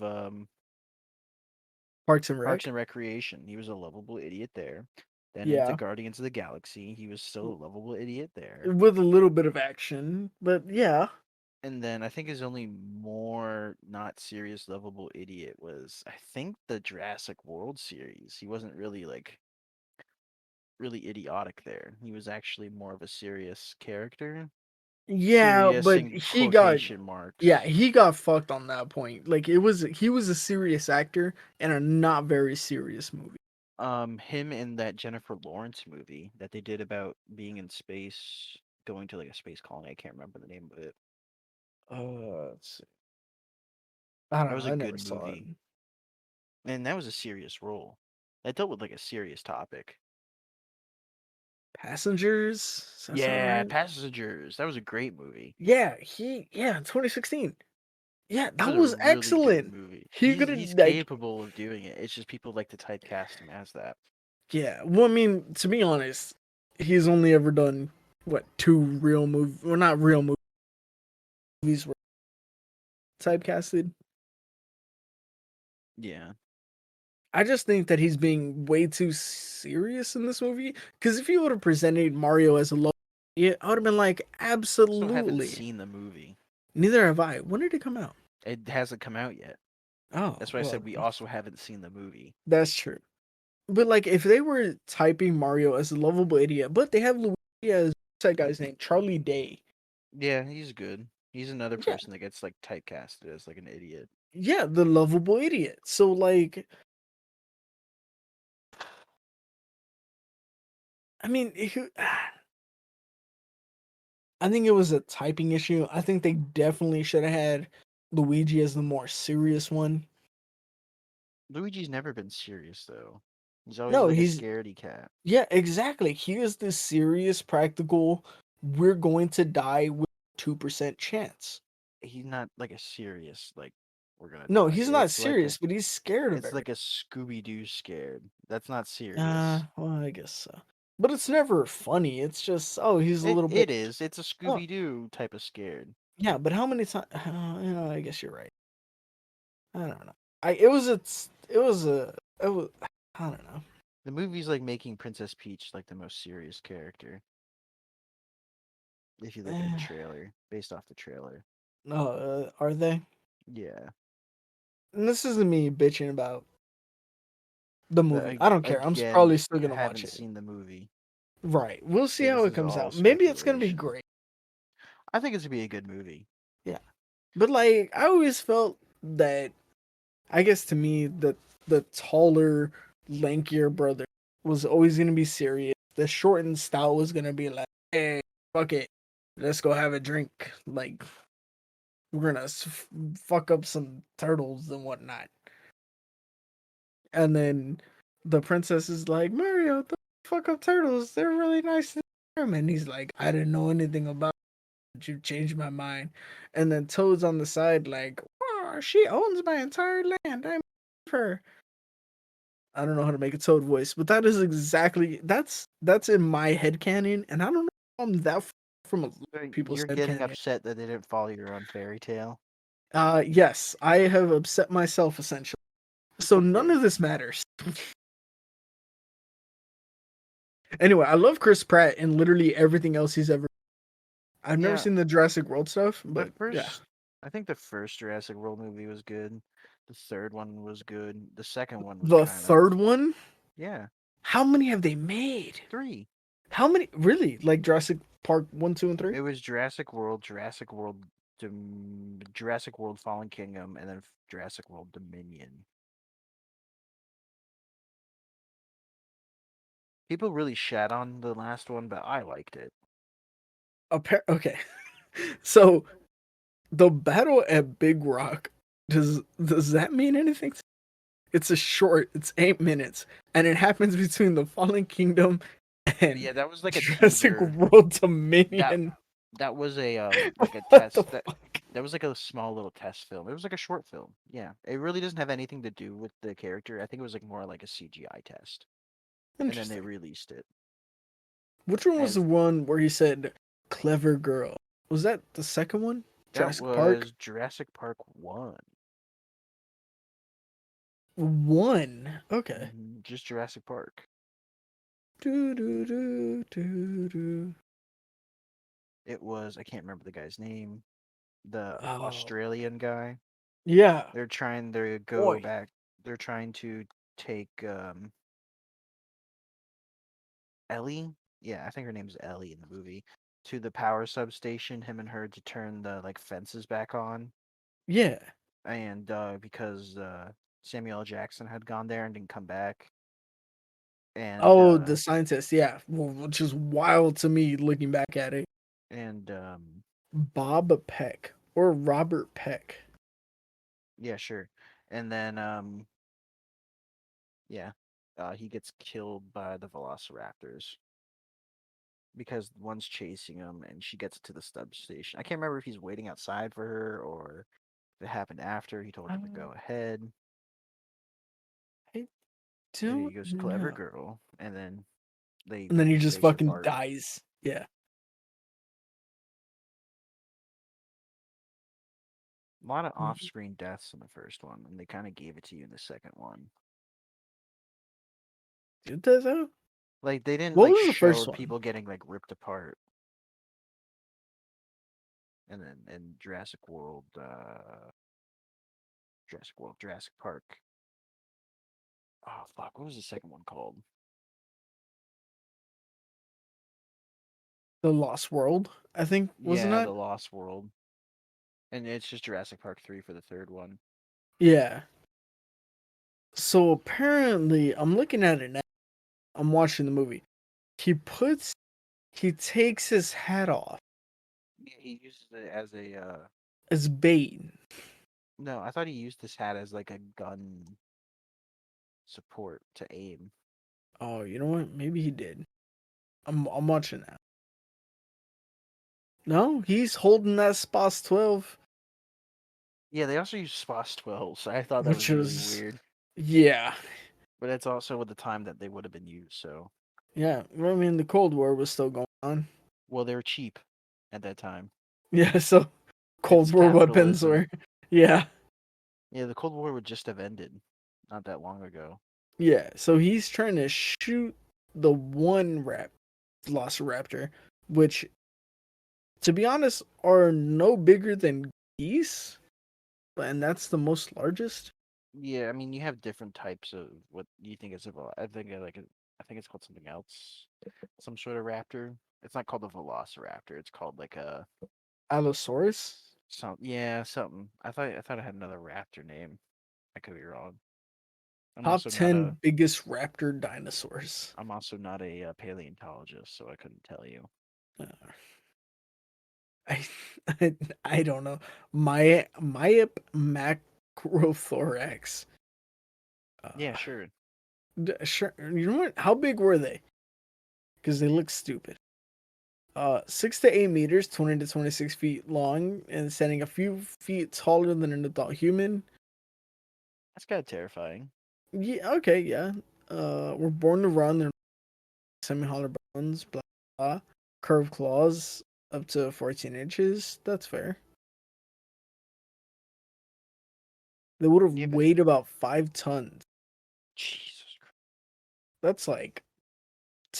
Parks and Parks Rec. and Recreation, he was a lovable idiot there. Then into Yeah. Guardians of the Galaxy, he was still a lovable idiot there. With a little bit of action, but yeah. And then I think his only more not serious lovable idiot was I think the Jurassic World series. He wasn't really like really idiotic there. He was actually more of a serious character. Yeah, Serious but in quotation marks. he got fucked on that point. Like he was a serious actor in a not very serious movie. Him in that Jennifer Lawrence movie that they did about being in space, going to like a space colony. I can't remember the name of it. Let's see. I That don't was know. a I never good saw it. movie. And that was a serious role. That dealt with like a serious topic. Passengers? Does that sound Yeah, right? Passengers. That was a great movie. Yeah, 2016. Yeah, That that was a was really good excellent. movie. He could He's have like capable of doing it. It's just people like to typecast him as that. yeah. Well, I mean, to be honest, he's only ever done what two real movies? Well, not real movies were typecasted. Yeah. I just think that he's being way too serious in this movie. Because if you would have presented Mario as a low, yeah, I would have been like, Also haven't absolutely. seen the movie. Neither have I. When did it come out? It hasn't come out yet. Oh, That's why I well, said we also haven't seen the movie. that's true. But like, if they were typing Mario as a lovable idiot, but they have Luigi as what's that guy's name, Charlie Day. Yeah, he's good. He's another Yeah, person that gets like typecasted as like an idiot. yeah, the lovable idiot. So like, I mean, I think it was a typing issue. I think they definitely should have had Luigi as the more serious one. Luigi's never been serious though. He's always No, like a he's scaredy cat. yeah, exactly. He is the serious, practical. We're going to die with 2% chance. He's not like a serious like we're gonna No, die. he's not serious, but he's scared of It's everything. like a Scooby Doo scared. That's not serious. Well, I guess so. But it's never funny. It's just, oh, he's a little It bitch. is. It's a Oh, Scooby Doo type of scared. yeah, but how many times? You know, I guess you're right. I don't know. It was. I don't know. The movie's like making Princess Peach like the most serious character. If you look at the trailer, based off the trailer. No, are they? Yeah. And this isn't me bitching about the But movie. I don't care. I'm again, probably still gonna watch haven't it. seen the movie. Right. We'll see So how this it is comes all out. Maybe it's gonna be speculation. great. I think it's gonna be a good movie. Yeah. But like I always felt that I guess to me the taller, lankier brother was always gonna be serious. The short and stout was gonna be like, hey, fuck it. let's go have a drink. Like we're gonna fuck up some turtles and whatnot. And then the princess is like, Mario, the fuck up turtles. They're really nice to them. And he's like, I didn't know anything about it. You changed my mind. And then Toad's on the side like, oh, she owns my entire land. I'm her. I don't know how to make a Toad voice, but that is exactly that's in my head canon, and I don't know if I'm that from a lot of So people's you're head getting canon. upset that they didn't follow your own fairy tale. Yes, I have upset myself essentially. It's So none okay. of this matters. Anyway, I love Chris Pratt and literally everything else he's ever. I've never Yeah, seen the Jurassic World stuff, the but yeah. first, I think the first Jurassic World movie was good. The third one was good. The second one was The kind of, third one, yeah, how many have they made? three. How many really? Like Jurassic Park 1, 2, and 3? It was Jurassic World Fallen Kingdom, and then Jurassic World Dominion. People really shat on the last one, but I liked it. Okay. So the battle at Big Rock, does that mean anything? It's a short, it's 8 minutes, and it happens between the Fallen Kingdom and Yeah, that was like a Jurassic teaser. World That Dominion. that was a like a What the test fuck? that was like a small little test film. It was like a short film. Yeah. It really doesn't have anything to do with the character. I think it was like more like a CGI test. And then they Interesting. released it. Which one was And the one where he said "clever girl"? Was that the second one? that Jurassic Park was Jurassic Park 1. 1. Okay. Just Jurassic Park. Do do do do do. It was I can't remember the guy's name. The Oh Australian guy. yeah, They're trying to go boy. back. They're trying to take Ellie. Yeah, I think her name's Ellie in the movie. To the power substation, him and her to turn the like fences back on, Yeah. and because Samuel L. Jackson had gone there and didn't come back, and Oh, the scientist. Yeah, which is wild to me looking back at it. and Bob Peck or Robert Peck. yeah, sure, and then yeah, he gets killed by the Velociraptors because one's chasing him, and she gets to the substation. I can't remember if he's waiting outside for her or if it happened after he told her to Uh, go ahead. I And don't he goes, "Clever know. girl," and then they And then rip he the just space fucking apart. dies. Yeah. A lot of off-screen deaths in the first one, and they kind of gave it to you in the second one. Did that though? Like they didn't What like was the show first one? people getting like ripped apart. And then in Jurassic Park. Oh fuck, what was the second one called? The Lost World, I think, wasn't Yeah, that? The Lost World. And it's just Jurassic Park 3 for the third one. Yeah. So apparently, I'm looking at it now. I'm watching the movie. He takes his hat off Yeah, he uses it as a as bait. no, I thought he used this hat as like a gun support to aim. Oh, you know what? Maybe he did. I'm watching that. No, he's holding that Sposs 12, Yeah, they also use SPOS 12, so I thought that which was really was weird. yeah, But it's also with the time that they would have been used, so yeah. I mean, the Cold War was still going on. well, they were cheap at that time. Yeah, so Cold It's War weapons capitalism. were yeah, Yeah, the Cold War would just have ended not that long ago. yeah. So he's trying to shoot the one Velociraptor, which, to be honest, are no bigger than geese, and that's the most largest. Yeah, I mean, you have different types of what you think is a I think I think it's called something else, some sort of raptor. It's not called a velociraptor. It's called like a Allosaurus, something. I thought it had another raptor name. I could be wrong. I'm top also not 10 a biggest raptor dinosaurs. I'm also not a paleontologist, so I couldn't tell you. Uh, I I don't know. My macrothorax. Yeah, Uh, sure. sure. You know what? How big were they? Because they look stupid. 6 to 8 meters, 20 to 26 feet long, and standing a few feet taller than an adult human. That's kind of terrifying. Yeah. Okay. Yeah. We're born to run. They're semi-hollow bones. Blah blah. Curved claws up to 14 inches. That's fair. They would have Yeah, but weighed about 5 tons. Jesus Christ. That's like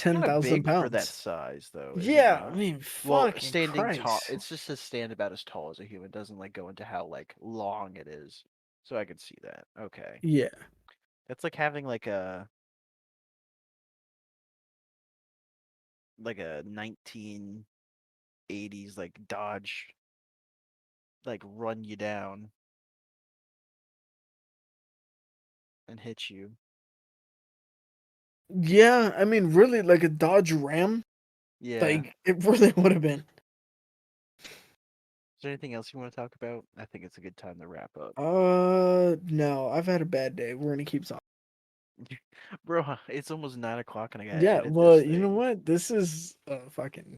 Kind of 10,000 big for that pounds. size, though, is it Yeah, I not? mean, Well, fucking standing tall, Christ. it's just to stand about as tall as a human. Doesn't like go into how like long it is. So I could see that. Okay. Yeah. That's like having like a 1980s like Dodge like run you down and hit you. Yeah, I mean, really, like a Dodge Ram, Yeah. like it really would have been. Is there anything else you want to talk about? I think it's a good time to wrap up. No, I've had a bad day. We're gonna keep talking. Bro, it's almost 9 o'clock and I gotta Yeah, edit well, this you know thing. what? This is fucking.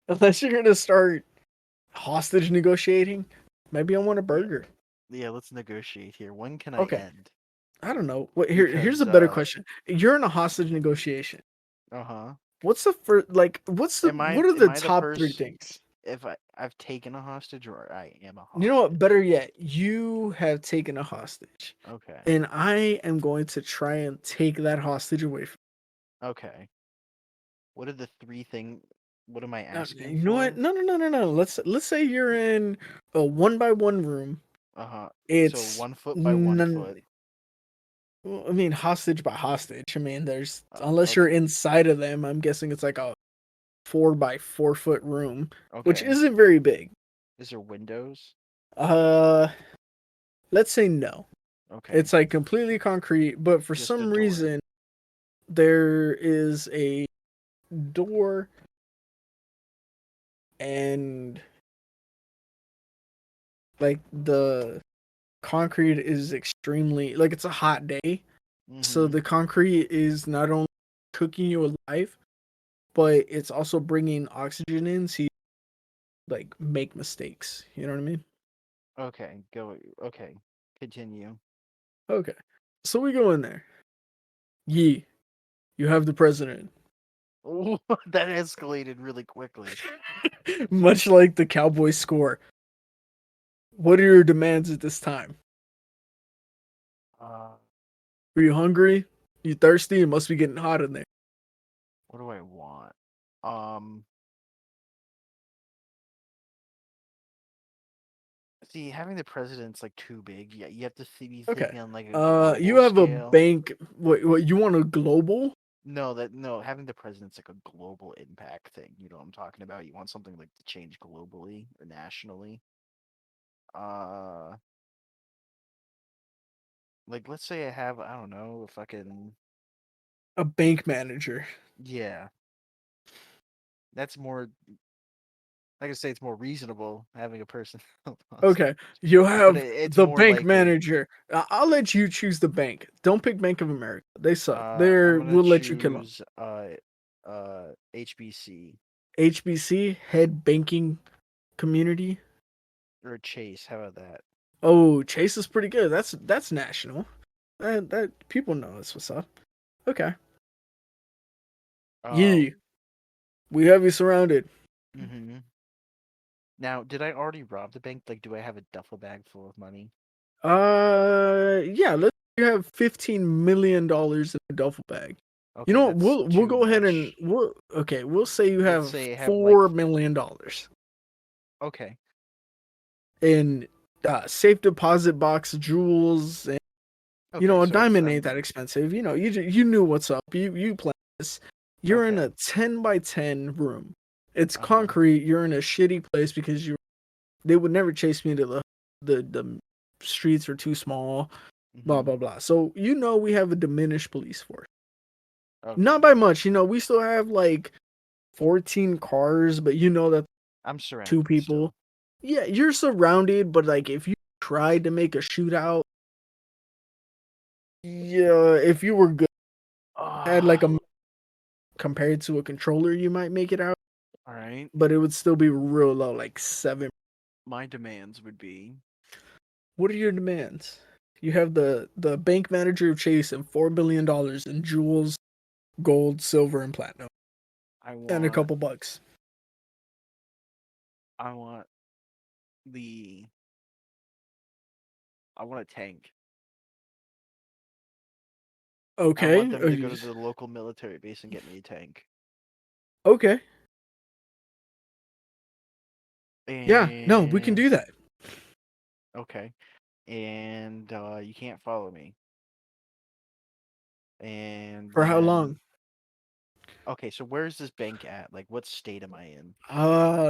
Unless you're gonna start hostage negotiating, maybe I want a Yeah. burger. Yeah, let's negotiate here. When can I Okay, end? I don't know. What here's Because a better question. You're in a hostage negotiation. uh-huh. What's the first like? What are Am the I the top three person things? if I've taken a hostage or I am a You know what? hostage? Better yet, you have taken a hostage, Okay. and I am going to try and take that hostage away from. Okay. What are the three what am I asking You know what? for? No, no, no, no, no. Let's say you're in a 1 by 1 room. Uh-huh. So It's 1 foot by 1 foot. none. Well, I mean, hostage by hostage. I mean, there's Uh, unless you're okay. inside of them. I'm guessing it's like a 4 by 4 foot room, which Okay. isn't very big. Is there windows? Uh, let's say no. Okay. It's like completely concrete, but for Just a some door. reason there is a door and like the concrete is extremely like it's a hot day. So Mm-hmm. the concrete is not only cooking you alive, but it's also bringing oxygen in so you like make mistakes. You know what I mean? Okay. Go. Okay. Continue. Okay. So we go in there. Yee, you have the president. Oh, that escalated really quickly. Much like the Cowboys score. What are your demands at this time? Uh, Are you hungry? You thirsty? It must be getting hot in there. what do I want? Um, See, having the president's like too big. Yeah, you have to be Okay. thinking on like a global You have a scale. bank. What you want a global? No, having the president's like a global impact thing. You know what I'm talking about? You want something like to change globally or nationally. Uh, like let's say I have, I don't know, if I can, A bank manager. yeah, that's more. Like I say, it's more reasonable having a person, Okay. You but have it's the more bank likely. manager. I'll let you choose the bank. Don't pick Bank of America. They suck. I'm They're gonna we'll let you kill them. choose HBC HBC, head banking community. or Chase. How about that? Oh, Chase is pretty good. That's national. That people know that's what's up. Okay. Uh, Yee, we have you surrounded. hmm Now, did I already rob the bank? Like, do I have a duffel bag full of money? Yeah. Let's you have $15 million in a duffel bag. You Okay, know what? that's We'll too go ahead and much. we'll okay. We'll say you Let's have say I have like, $4 million okay, in safe deposit box, jewels, and okay, a so it's diamond ain't that expensive. You knew what's up. You planned this. You're in okay. a 10 by 10 room. It's Uh-huh. concrete. You're in a shitty place because they would never chase me to the streets are too small. Blah Mm-hmm. blah blah. So we have a diminished police force. Not Okay. by much. We still have like 14 cars, but you know that. I'm 2 surrounded people. still. Yeah, you're surrounded, but, like, if you tried to make a shootout, yeah, if you were good, had, like, Ah, a compared to a controller, you might make it out, all right. but it would still be real low, like 7. My demands would be What are your demands? You have the bank manager of Chase and $4 billion in jewels, gold, silver, and platinum, I and a want couple bucks. I want the I want a tank. I want Okay, them to go to the local military base and get me a tank. okay, yeah, no, we can And do that. okay. And you can't follow me. And For how then long? okay, so where's this bank at? Like what state am I in?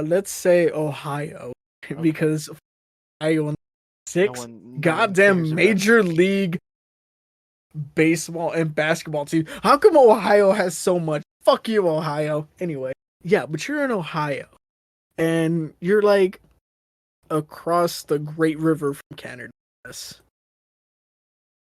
Let's say Ohio, Okay. because Ohio and No 6 one no one cares goddamn about major league baseball and basketball team. How come Ohio has so much? Fuck you, Ohio. Anyway, yeah, but you're in Ohio, and you're like across the Great River from Canada. Yes.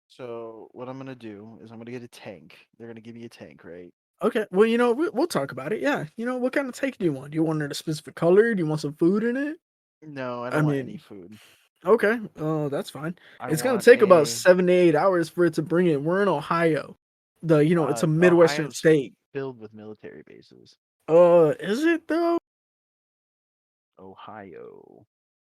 So what I'm gonna do is I'm gonna get a tank. They're gonna give me a tank, right? Okay. Well, we'll talk about it. Yeah. What kind of take do you want? Do you want it a specific color? Do you want some food in it? No, I I don't want any mean, food. okay. Oh, that's fine. I It's gonna want take about a 7 to 8 hours for it to bring it. We're in Ohio. It's a Midwestern Ohio's state. filled with military bases. Is it though? Ohio.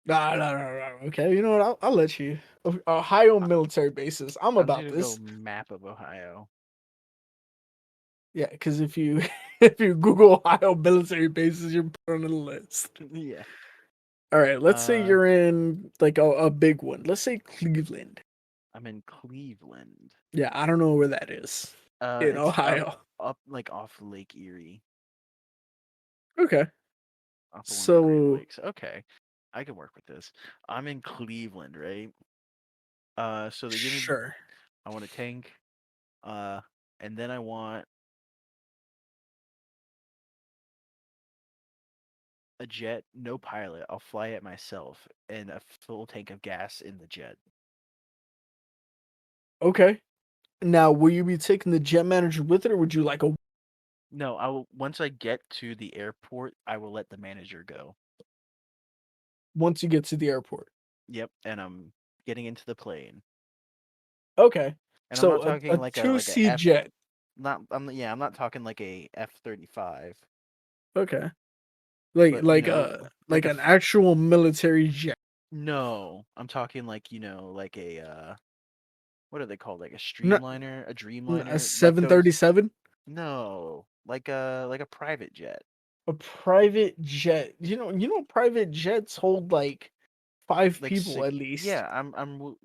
Nah, nah, nah, nah. Okay, you know what? I'll let you. Ohio I- military bases. I'm I'm just about gonna go this. map of Ohio. Yeah, because if you if you Google Ohio military bases, you're put on the list. Yeah. All right, let's say Uh, you're in like a big one. Let's say Cleveland. I'm in Cleveland. Yeah, I don't know where that is in It's Ohio. up like off Lake Erie, Okay, off of one of the Great so Lakes. Okay, I can work with this. I'm in Cleveland, right? So they give me. sure. I want a tank. Uh, and then I want a jet, no pilot. I'll fly it myself, and a full tank of gas in the jet. Okay. Now, will you be taking the jet manager with it, or would you like a No, I will. Once I get to the airport, I will let the manager go. once you get to the airport? Yep, and I'm getting into the plane, Okay, and I'm so not a talking two like a seat F. jet. Not I'm not talking like a F-35, Okay, like but like a like like a an actual military jet. no. I'm talking like like a what are they called? Like a Not streamliner, a a dreamliner, like those. 737. No, like a private jet. A private jet. Private jets hold like 5 Like people sick. at least. Yeah,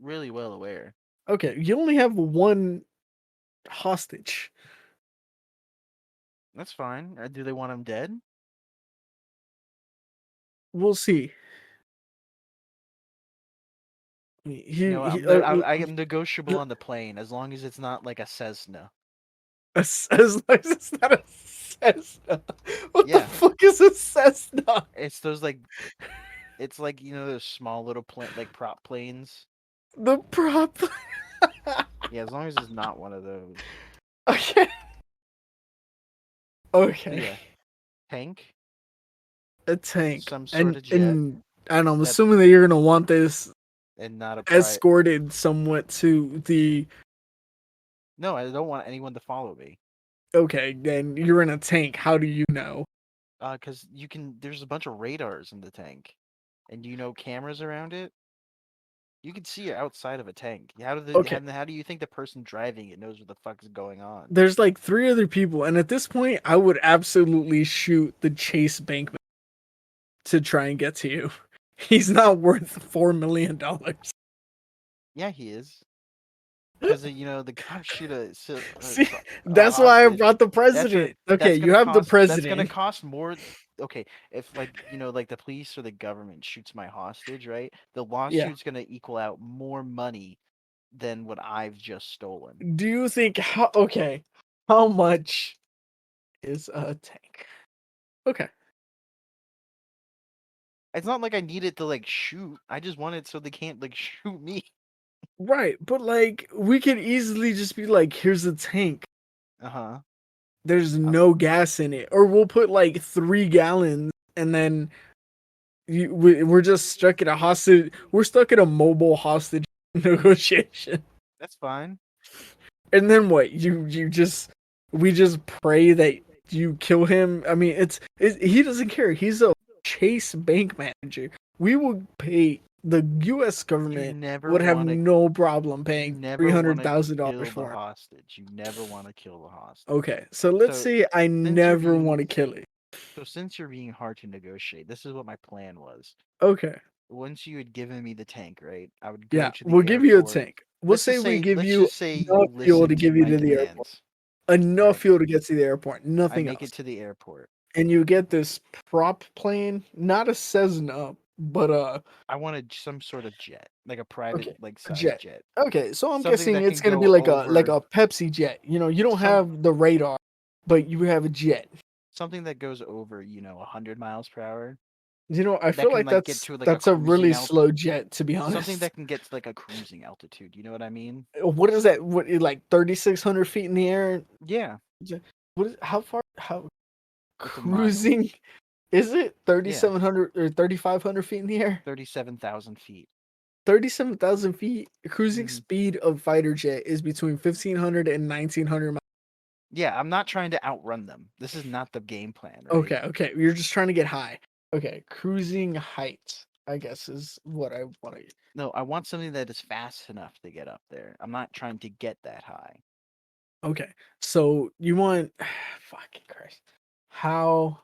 really well aware. Okay, you only have one hostage. That's fine. Do they want him dead? We'll see. No, He I am negotiable on the plane as long as it's not like a Cessna. as long as it's not a Cessna. What the Yeah, fuck is a Cessna? it's those like it's like those small little like prop planes. The prop. Yeah, as long as it's not one of those. Okay. But Okay. yeah, tank, A tank. some sort And of jet and and I'm that assuming that you're gonna want this and not a pri. escorted somewhat to the. No, I don't want anyone to follow me. Okay, then you're in a tank. How do you know? Cause you can. There's a bunch of radars in the tank, and cameras around it. You can see it outside of a tank. Okay. How do you think the person driving it knows what the fuck is going on? There's like 3 other people, and at this point, I would absolutely shoot the Chase Bankman to try and get to you. He's not worth $4 million. Yeah, he is. Because the cops shoot See, a that's why I hostage. brought the president. Okay, you have the That's gonna president. cost more. Okay, if like the police or the government shoots my hostage, right? The Yeah. lawsuit's gonna equal out more money than what I've just stolen. Do you think how much is a tank? Okay. It's not like I need it to like shoot. I just want it so they can't like shoot me. Right, but like we could easily just be like, here's a tank. Uh huh. There's no gas in it, or we'll put like 3 gallons, and then we're just stuck in a hostage. We're stuck in a mobile hostage negotiation. That's fine. And then what? We just pray that you kill him. I mean, he doesn't care. He's a Chase bank manager. We will pay the U.S. You government never would have want to. no problem You paying three never want hundred to thousand kill dollars the for him. hostage. You never want to kill the hostage. Okay, so let's So say I since you're never being want to kill it. so since you're being hard to negotiate, this is what my plan was. Okay, Once you had given me the tank, right? I would go yeah, to the we'll give you a airport. tank. We'll say we give Let's you just say you enough fuel listen to to give you my to the airport. demands. All Enough right. fuel to get to the airport. I Nothing make else. it to the airport. And you get this prop plane, not a Cessna, but I wanted some sort of jet, like a private okay, like a size jet. jet. Okay, so I'm Something guessing that it's can gonna be go like over a Pepsi jet. You don't some have the radar, but you have a jet. something that goes over, 100 miles per hour. I That feel can like like get to like a that's a cruising really alt slow jet, to be something honest. that can get to like a cruising altitude. You know what I mean? What is that? What like 3,600 feet in the air? Yeah, What is how far? How it's a mile. cruising is it? Yeah, 3,700 or 3,500 feet in the air? 37,000 feet. 37,000 feet. Cruising Hmm. speed of fighter jet is between 1,500 and 1,900 miles. Yeah, I'm not trying to outrun them. This is not the game plan, right? Okay, okay. You're just trying to get high. Okay, cruising height, I guess, is what I want to. No, I want something that is fast enough to get up there. I'm not trying to get that high. Okay, so you want. Fucking Christ. How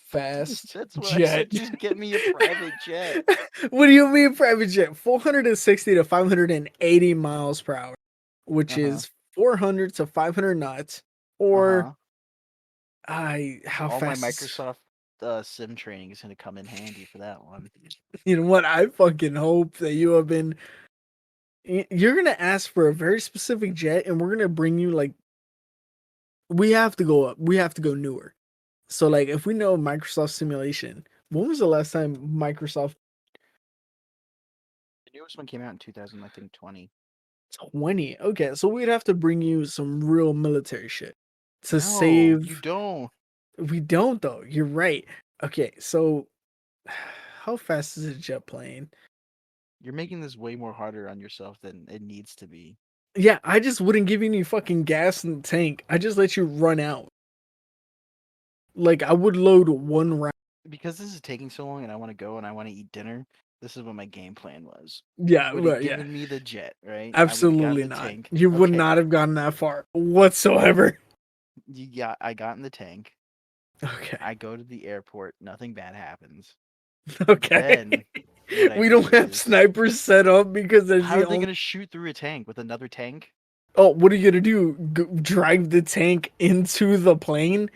fast That's what I jet? said. Just get me a private jet. What do you mean private jet? 460 to 580 miles per hour, which Uh huh. is 400 to 500 knots, Uh or huh. how All my fast is Microsoft sim training is going to come in handy for that one. you know what? I fucking hope that you have been. You're gonna ask for a very specific jet, and we're gonna bring you like we have to go up. We have to go newer. So like, if we know Microsoft simulation, when was the last time Microsoft The newest one came out in 2000, I think 20. 20? Okay, so we'd have to bring you some real military shit to No, you save. don't. We don't though. You're right. Okay, so how fast is a jet plane? You're making this way more harder on yourself than it needs to be. Yeah, I just wouldn't give you any fucking gas in the tank. I just let you run out. Like I would load one round. Because this is taking so long and I want to go and I want to eat dinner, this is what my game plan was. You Yeah, would have right. Yeah, given me the jet, right? I would have gotten absolutely the not. tank. You would Okay. not have gotten that far whatsoever. I got in the tank. Okay. I go to the airport, nothing bad happens. Okay. Then what I We do don't have is snipers set up because there's how the are they only. going to shoot through a tank with another tank? Oh, what are you gonna do? Drive the tank into the plane?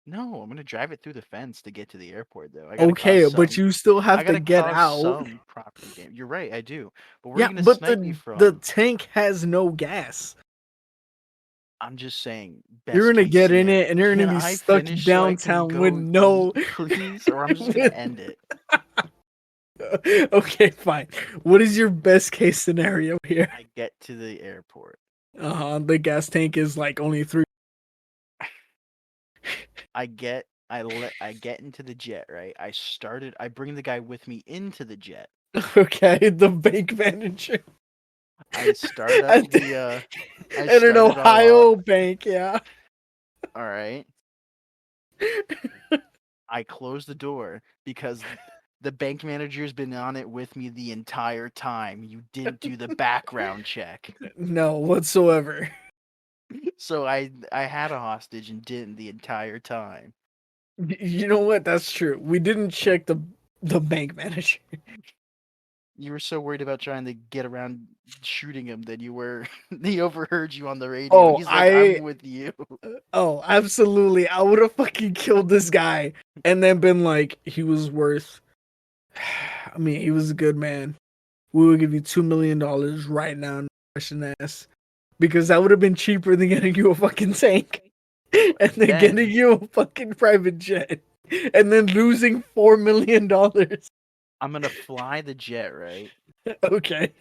No, I'm going to drive it through the fence to get to the airport though. Okay, but you still I have got to to get cause out. some property damage. You're right, I do. But where are Yeah, you going to but snipe me the from? tank has no gas. I'm just saying, You're best gonna case get in scenario. it and you're gonna Can be I stuck finish so I can downtown with go no. eat, please? Or I'm just gonna with... end it. Okay, fine. What is your best case scenario here? I get to the airport. The gas tank is like only three. I get into the jet, right? I bring the guy with me into the jet. Okay, the bank manager I start up at, the I at an start it all up. Ohio bank. Yeah. All right. I close the door because the bank manager's been on it with me the entire time. You didn't do the background check. No, whatsoever. So I had a hostage and didn't the entire time. You know what? That's true. We didn't check the bank manager. You were so worried about trying to get around shooting him that you were he overheard you on the radio. Oh, He's like, I "I'm with you." oh, absolutely. I would have fucking killed this guy and then been like, he was worth. I mean, he was a good man. We will give you $2 million right now, no question asked, because that would have been cheaper than getting you a fucking tank and then getting Then you a fucking private jet. and then losing $4 million. I'm gonna fly the jet, right? Okay.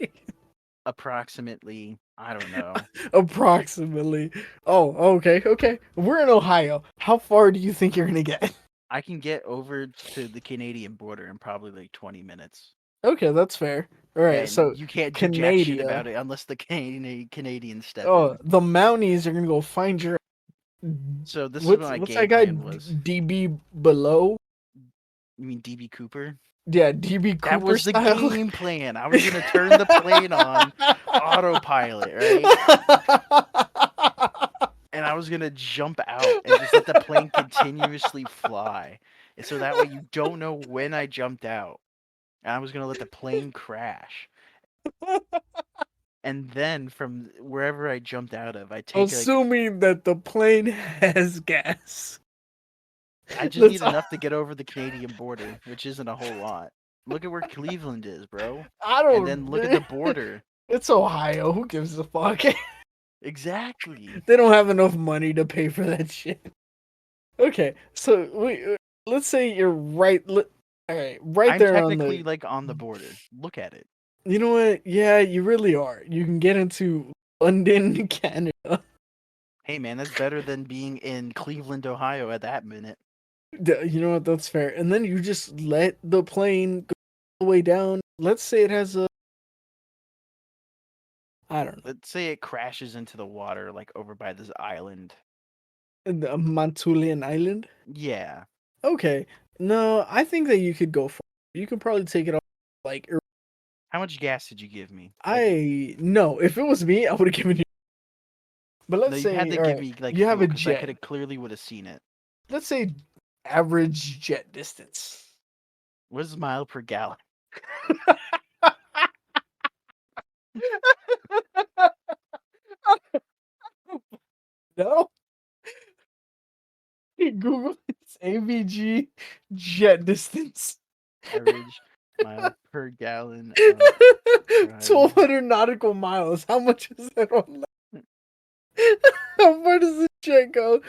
Approximately, I don't know. Approximately. Oh, okay, okay. We're in Ohio. How far do you think you're gonna get? I can get over to the Canadian border in probably like 20 minutes. Okay, that's fair. All right, And so you can't do jack shit Canada. about it unless the Canadians step Oh, in. the Mounties are gonna go find your. So this is what my What's that game guy? plan was. DB below? You mean DB Cooper? Yeah, DB That Cooper was the style. game plan. I was gonna turn the plane on autopilot, right? And I was gonna jump out and just let the plane continuously fly. And so that way you don't know when I jumped out. And I was gonna let the plane crash. And then from wherever I jumped out of, I take like Assuming that the plane has gas. I just Let's. need enough to get over the Canadian border, which isn't a whole lot. Look at where Cleveland is, bro. I And then look at don't. the border. It's Ohio. Who gives a fuck? Exactly. They don't have enough money to pay for that shit. Okay, so let's say you're right. All right, right I'm there on technically the. like on the border. Look at it. You know what? Yeah, you really are. You can get into London, Canada. Hey man, that's better than being in Cleveland, Ohio at that minute. You know what? That's fair. And then you just let the plane go all the way down. Let's say it has a. I don't Let's say it crashes into the water like over by this island. know, the Mantulian Island. Yeah. Okay. No, I think that you could go for. You could probably take it off like. How much gas did you give me? Like I no. If it was me, I would have given you. But no, let's you had say, to all give right, me like you have fuel a because I could jet. have clearly would have seen it. Let's say average jet distance. What is mile per gallon? No, Google it's AVG jet distance. Average mile per gallon of driving. 1,200 nautical miles. How much is that on? How far does the jet go?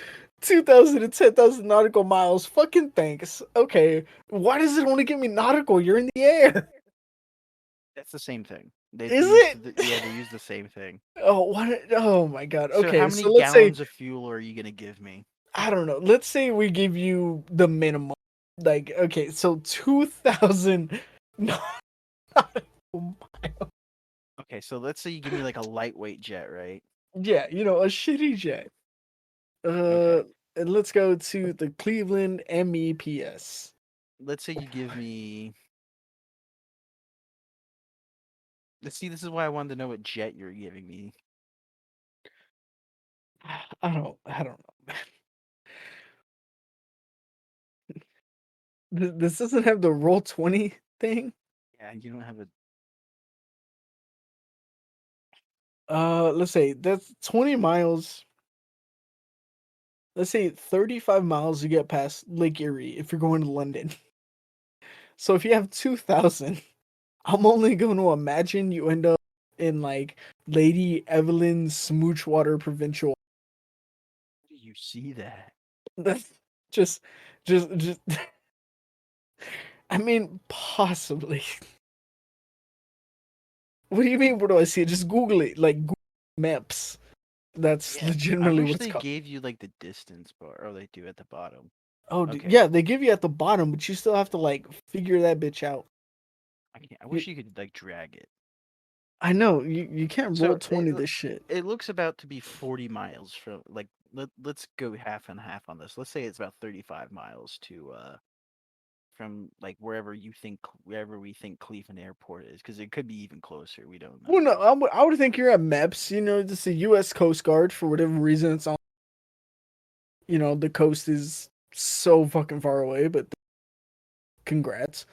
2,000 to 10,000 nautical miles. Fucking thanks. Okay, why does it only give me nautical? You're in the air. That's the same thing. They Is use it? yeah, they use the same thing. Oh, what? Oh my god. So how Okay, many so let's say gallons of fuel are you gonna give me? I don't know. Let's say we give you the minimum. Like, okay, so 2,000 nautical miles. Okay, so let's say you give me like a lightweight jet, right? Yeah, a shitty jet. Uh, Okay. and let's go to the Cleveland MEPS. Let's say you give me. Let's see. This is why I wanted to know what jet you're giving me. I don't know. This doesn't have the roll 20 thing. Yeah, you don't have a. Let's say that's 20 miles. Let's say 35 miles you get past Lake Erie if you're going to London. So if you have 2,000, I'm only going to imagine you end up in like Lady Evelyn Smoochwater Provincial. Do you see that? That's just. I mean, possibly. What do you mean? What do I see? Just Google it, like Google Maps. That's Yeah, I legitimately wish what it's they called. gave you like the distance bar, or they do at the bottom. Oh, Okay, yeah, they give you at the bottom, but you still have to like figure that bitch out. I can't. I You, wish you could like drag it. I know you can't roll So 20 this shit. it looks about to be 40 miles from like let's go half and half on this. Let's say it's about 35 miles to from like wherever we think Cleveland Airport is because it could be even closer. We don't Well, know. no, I would think you're at MEPS. Just the U.S. Coast Guard for whatever reason. It's on. The coast is so fucking far away, but congrats.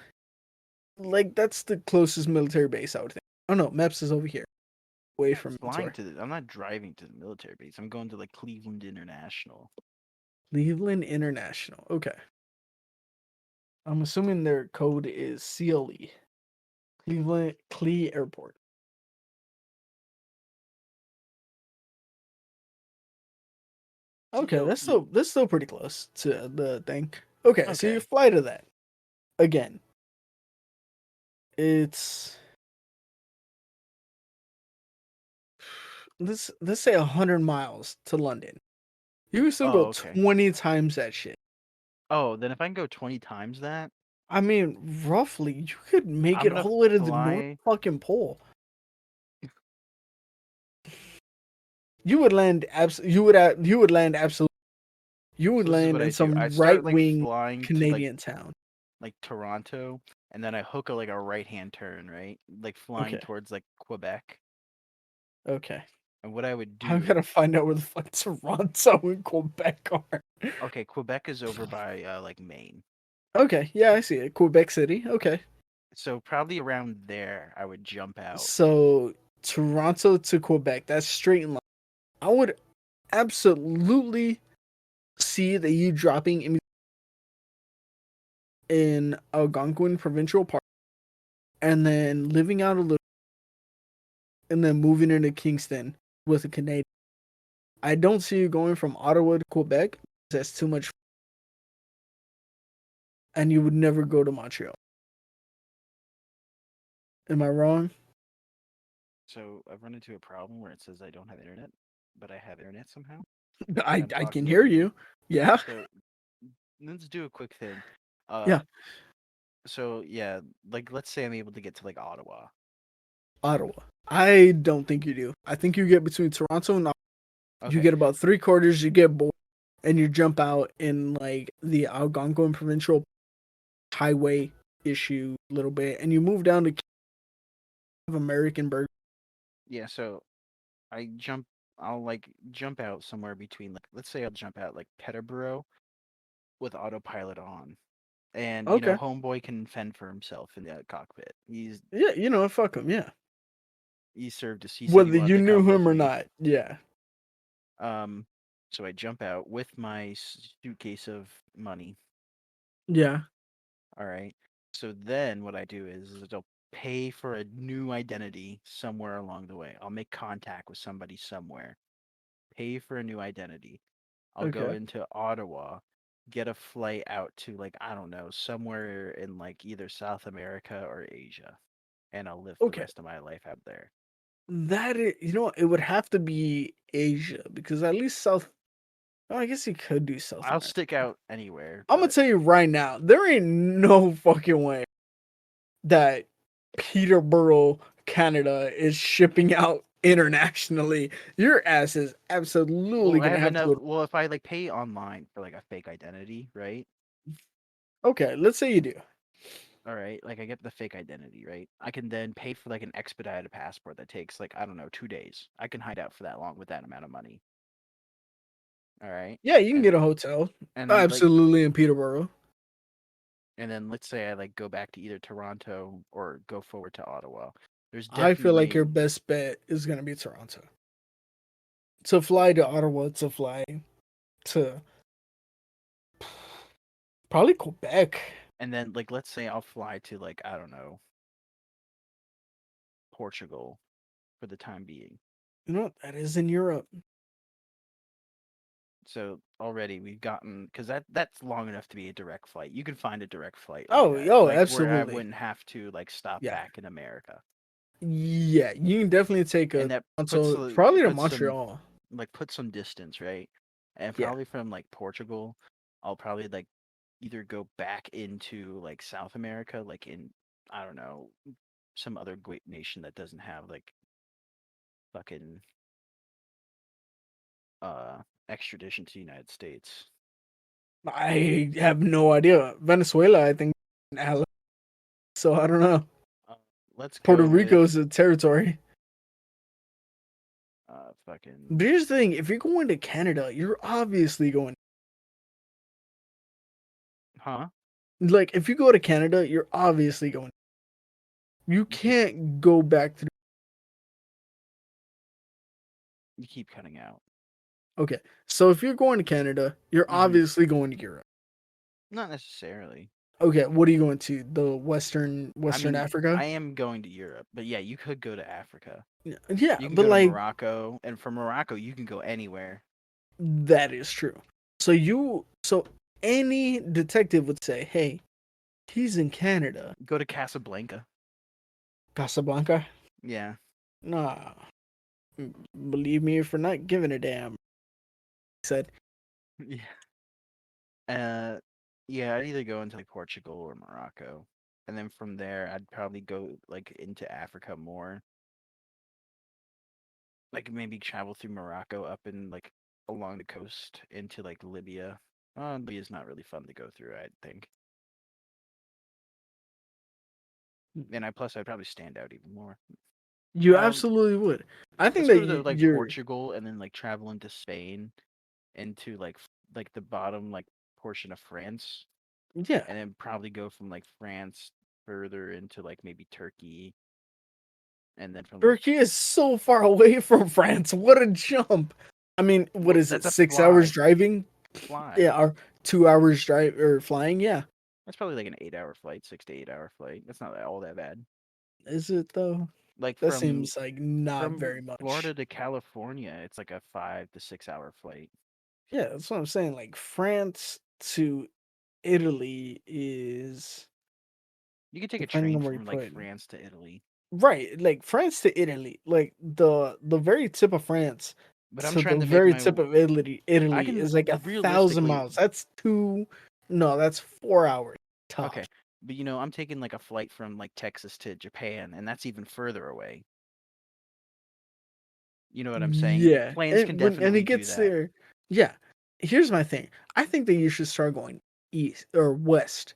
Like that's the closest military base I would think. Oh no, MEPS is over here, away Yeah, I'm from flying military. to I'm not driving to the military base. I'm going to like Cleveland International. Cleveland International. Okay. I'm assuming their code is CLE. Cleveland Cle Airport. Okay, that's CLE. still pretty close to the thing. Okay, so you Okay. fly to that again. It's let's say 100 miles to London. You can still go Oh, okay. 20 times that shit. Oh, then if I can go 20 times that, I mean, roughly, you could make I'm it gonna all the way to the North fly. fucking pole. You would land you would land absolutely. You would So this is land what in I do. I some right start like wing flying to Canadian town. like Toronto, and then I hook a like a right hand turn, right? Like flying Okay, towards like Quebec. okay. And what I would I'm do, gonna find out where the fuck Toronto and Quebec are. okay, Quebec is over by like Maine. Okay, yeah, I see it. Quebec City. Okay. So probably around there I would jump out. So Toronto to Quebec, that's straight in line. I would absolutely see that you dropping in Algonquin Provincial Park and then living out a little and then moving into Kingston with a Canadian. I don't see you going from Ottawa to Quebec. That's too much, and you would never go to Montreal. Am I wrong? So I've run into a problem where it says I don't have internet, but I have internet somehow, and I I'm I can talking hear over you. you. Yeah, So let's do a quick thing. Uh, yeah. so yeah, like let's say I'm able to get to like Ottawa. Ottawa. I don't think you do. I think you get between Toronto and you Okay. get about 3 quarters. You get bored, and you jump out in like the Algonquin Provincial Highway issue a little bit, and you move down to American Burger. Yeah, so I jump I'll like jump out somewhere between like let's say I'll jump out like Peterborough with autopilot on. And Okay. homeboy can fend for himself in the cockpit. Yeah, you know, fuck him. Yeah, He said he whether wanted you to knew come him with or me. not. Yeah. Um so I jump out with my suitcase of money. Yeah. All right. So then what I do is I'll pay for a new identity somewhere along the way. I'll make contact with somebody somewhere. Pay for a new identity. I'll go Okay. into Ottawa, get a flight out to like I don't know, somewhere in like either South America or Asia, and I'll live the Okay. rest of my life out there. That is, you know, it would have to be Asia because at least South. Oh, I guess you could do South I'll America. stick out anywhere, I'm gonna but tell you right now, there ain't no fucking way that Peterborough, Canada, is shipping out internationally. Your ass is absolutely well, I gonna have have to enough. go. Well, if I like pay online for like a fake identity, right? Okay, let's say you do. All right, like I get the fake identity, right? I can then pay for like an expedited passport that takes like I don't know 2 days. I can hide out for that long with that amount of money. All right, Yeah, you can and get a hotel. like Absolutely in Peterborough. and then let's say I like go back to either Toronto or go forward to Ottawa. There's I feel like your definitely best bet is gonna be Toronto. To fly to Ottawa, to fly to probably Quebec. and then like let's say I'll fly to like I don't know Portugal for the time being. You know what? That is in Europe. So already we've gotten because that's long enough to be a direct flight. You can find a direct flight like Oh, that, yo, like where I absolutely. wouldn't have to like stop Yeah. back in America, Yeah, you can definitely take and a that puts Toronto, probably to puts some Montreal. put some distance, right? And Yeah. probably from like Portugal, I'll probably like either go back into like South America, like in I don't know some other great nation that doesn't have like fucking extradition to the United States. I have no idea. Venezuela, I think, so I don't know. Uh, let's Puerto go Rico with is a territory. fucking But here's the thing: if you're going to Canada, you're obviously going. huh? Like, if you go to Canada, you're obviously going. You You keep can't go back to. you keep cutting out. Okay, so if you're going to Canada, you're Mm-hmm. obviously going to Europe. Not necessarily. Okay, what are you going to? The I Western mean, Africa? I am going to Europe, but yeah, you could go to Africa. Yeah, You can but go to like Morocco, and from Morocco you can go anywhere. that is true. So any detective would say, hey, he's in Canada. Go to Casablanca. Casablanca? Yeah. Nah. Believe me for not giving a damn. He said, Yeah. Uh, yeah, I'd either go into like Portugal or Morocco, and then from there I'd probably go like into Africa more. Like maybe travel through Morocco up and like along the coast into like Libya. Libya's not really fun to go through, I think. And I'd probably stand out even more. you Um, absolutely would. I think let's that go to like you're, Portugal and then like travel into Spain, into like the bottom like portion of France, yeah. and then probably go from like France further into like maybe Turkey, and then from like Turkey is so far away from France. What a jump. I mean, what well, is it? that's a 6 hours driving? fly. Yeah, or 2 hours drive or flying? Yeah. That's probably like an 8 hour flight, 6 to 8 hour flight. That's not all that bad. Is it though? Like That seems like not from very much. Florida to California, it's like a 5 to 6 hour flight. Yeah, that's what I'm saying. Like France to Italy is You could take a depending train on where you from like put it. France to Italy. Right, like France to Italy, like the very tip of France But I'm to the trying to make very my tip of I Italy can is like 1,000 realistically miles. That's no, that's 4 hours okay, tops. but I'm taking like a flight from like Texas to Japan, and that's even further away. You know what I'm saying? Yeah, Planes can and when it definitely do gets that. there, yeah. Here's my thing. I think that you should start going east or west.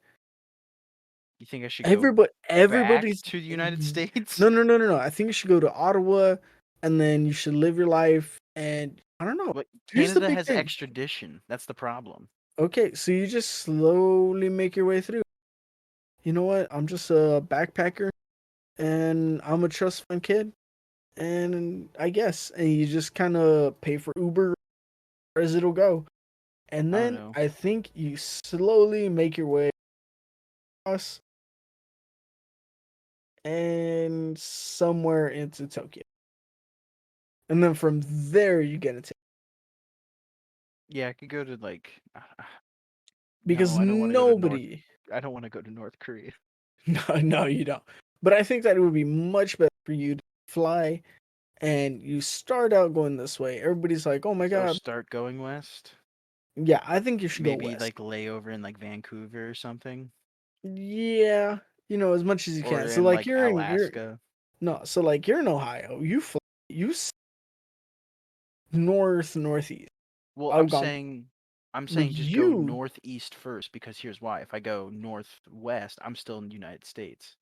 You think I should go back Everybody's to the United States? no, no, no, no, no. I think you should go to Ottawa, and then you should live your life. And I don't know. But Here's the Canada big has thing. extradition. That's the problem. Okay, so you just slowly make your way through. You know what? I'm just a backpacker, and I'm a trust fund kid, and I guess, and you just kind of pay for Uber as it'll go, and Oh then no. I think you slowly make your way across and somewhere into Tokyo, and then from there you get into Yeah, I could go to like because no, I don't want to go to North nobody, I don't want to go to North Korea. no, no, you don't. But I think that it would be much better for you to fly and you start out going this way. Everybody's like, "Oh my So god." start going west. Yeah, I think you should go Maybe west. like layover in like Vancouver or something. Yeah, as much as you Or can. So in like like Alaska. no, so like you're in Ohio. You northeast. Well, Algonquin. I'm Like saying just go northeast first because here's why. If I go northwest, I'm still in the United States.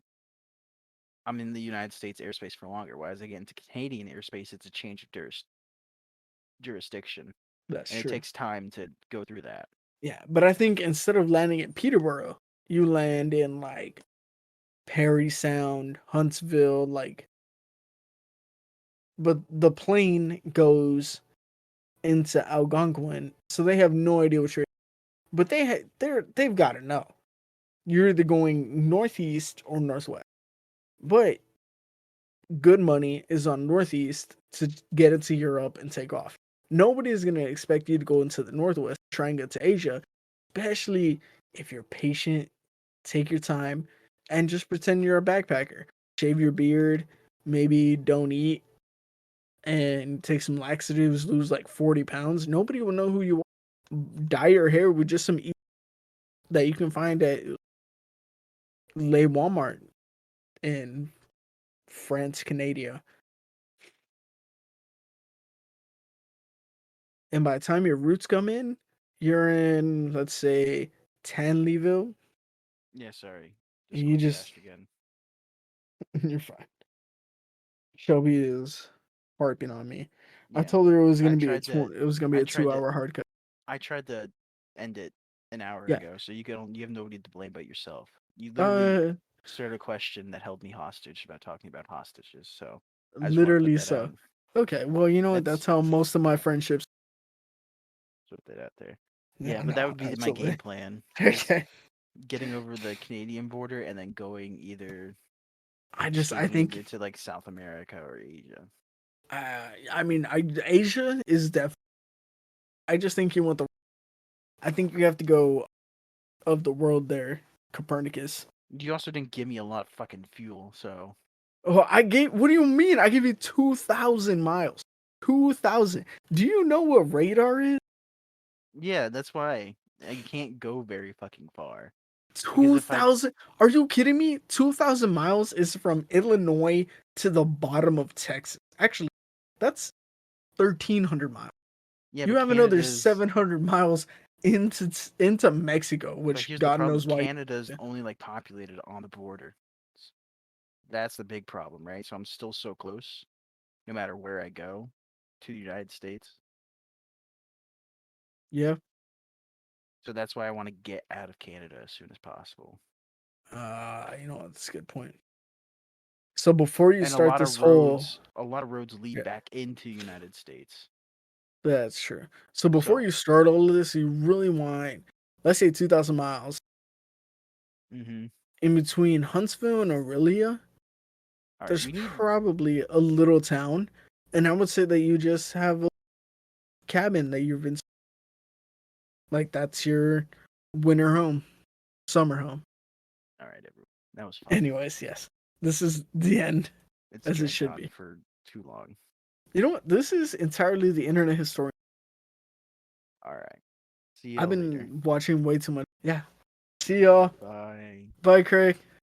I'm in the United States airspace for longer. Whereas I get into Canadian airspace, it's a change of jurisdiction, that's and it true. takes time to go through that. Yeah, but I think instead of landing at Peterborough, you land in like Perry Sound, Huntsville, like but the plane goes into Algonquin, so they have no idea what you're. But they've got to know you're either going northeast or northwest. But good money is on northeast to get into Europe and take off. Nobody is going to expect you to go into the northwest, try and get to Asia, especially if you're patient, take your time, and just pretend you're a backpacker. Shave your beard, maybe don't eat, and take some laxatives, lose like 40 pounds. Nobody will know who you are. Dye your hair with just some that you can find at Lay Walmart in France, Canada. And by the time your roots come in, you're in, let's say, Tanleyville. Yeah, sorry. And Just you going just, fast again. you're fine. Shelby is harping on me. I Yeah. told her it was I gonna be tried to it was gonna be I a tried two to hour hard cut. I tried to end it an hour Yeah. ago, so you have nobody to blame but yourself. You literally Uh, started a question that held me hostage about talking about hostages, so I just want to put literally that out. so. Okay, well, you know what? That's That's how most of my friendships. put that out there. Yeah, Yeah, but that no, would be my absolutely. game plan is Okay. getting over the Canadian border and then going either I escaping think, either to like South America or Asia. I mean, Asia is definitely. I just think you want the. I think you have to go of the world there, Copernicus. You also didn't give me a lot of fucking fuel, so Oh, I gave. What do you mean? I gave you 2,000 miles. 2,000. Do you know what radar is? yeah, that's why I can't go very fucking far. Because if I 2,000. Are you kidding me? 2,000 miles is from Illinois to the bottom of Texas. Actually, that's 1,300 miles. yeah, You but have another Canada's 700 miles into Mexico, but which here's the God problem: knows why. Canada's only like populated on the border. That's the big problem, right? So I'm still so close, no matter where I go, to the United States. Yeah. So that's why I want to get out of Canada as soon as possible. You know what? That's a good point. So before you And start this whole, a lot of roads lead yeah, back into United States. that's true. So before So, you start all of this, you really want, let's say, 2,000 miles mm-hmm. in between Huntsville and Aurelia. All right, There's we need probably a little town, and I would say that you just have a cabin that you've been like that's your winter home, summer home. all right, everyone. That was fun. Anyways, yes, this is the end It's as it dragged should on be. for too long. You know what? This is entirely the internet historian. All right. See I've y'all later. been watching way too much. Yeah. See y'all. Bye. Bye, Craig.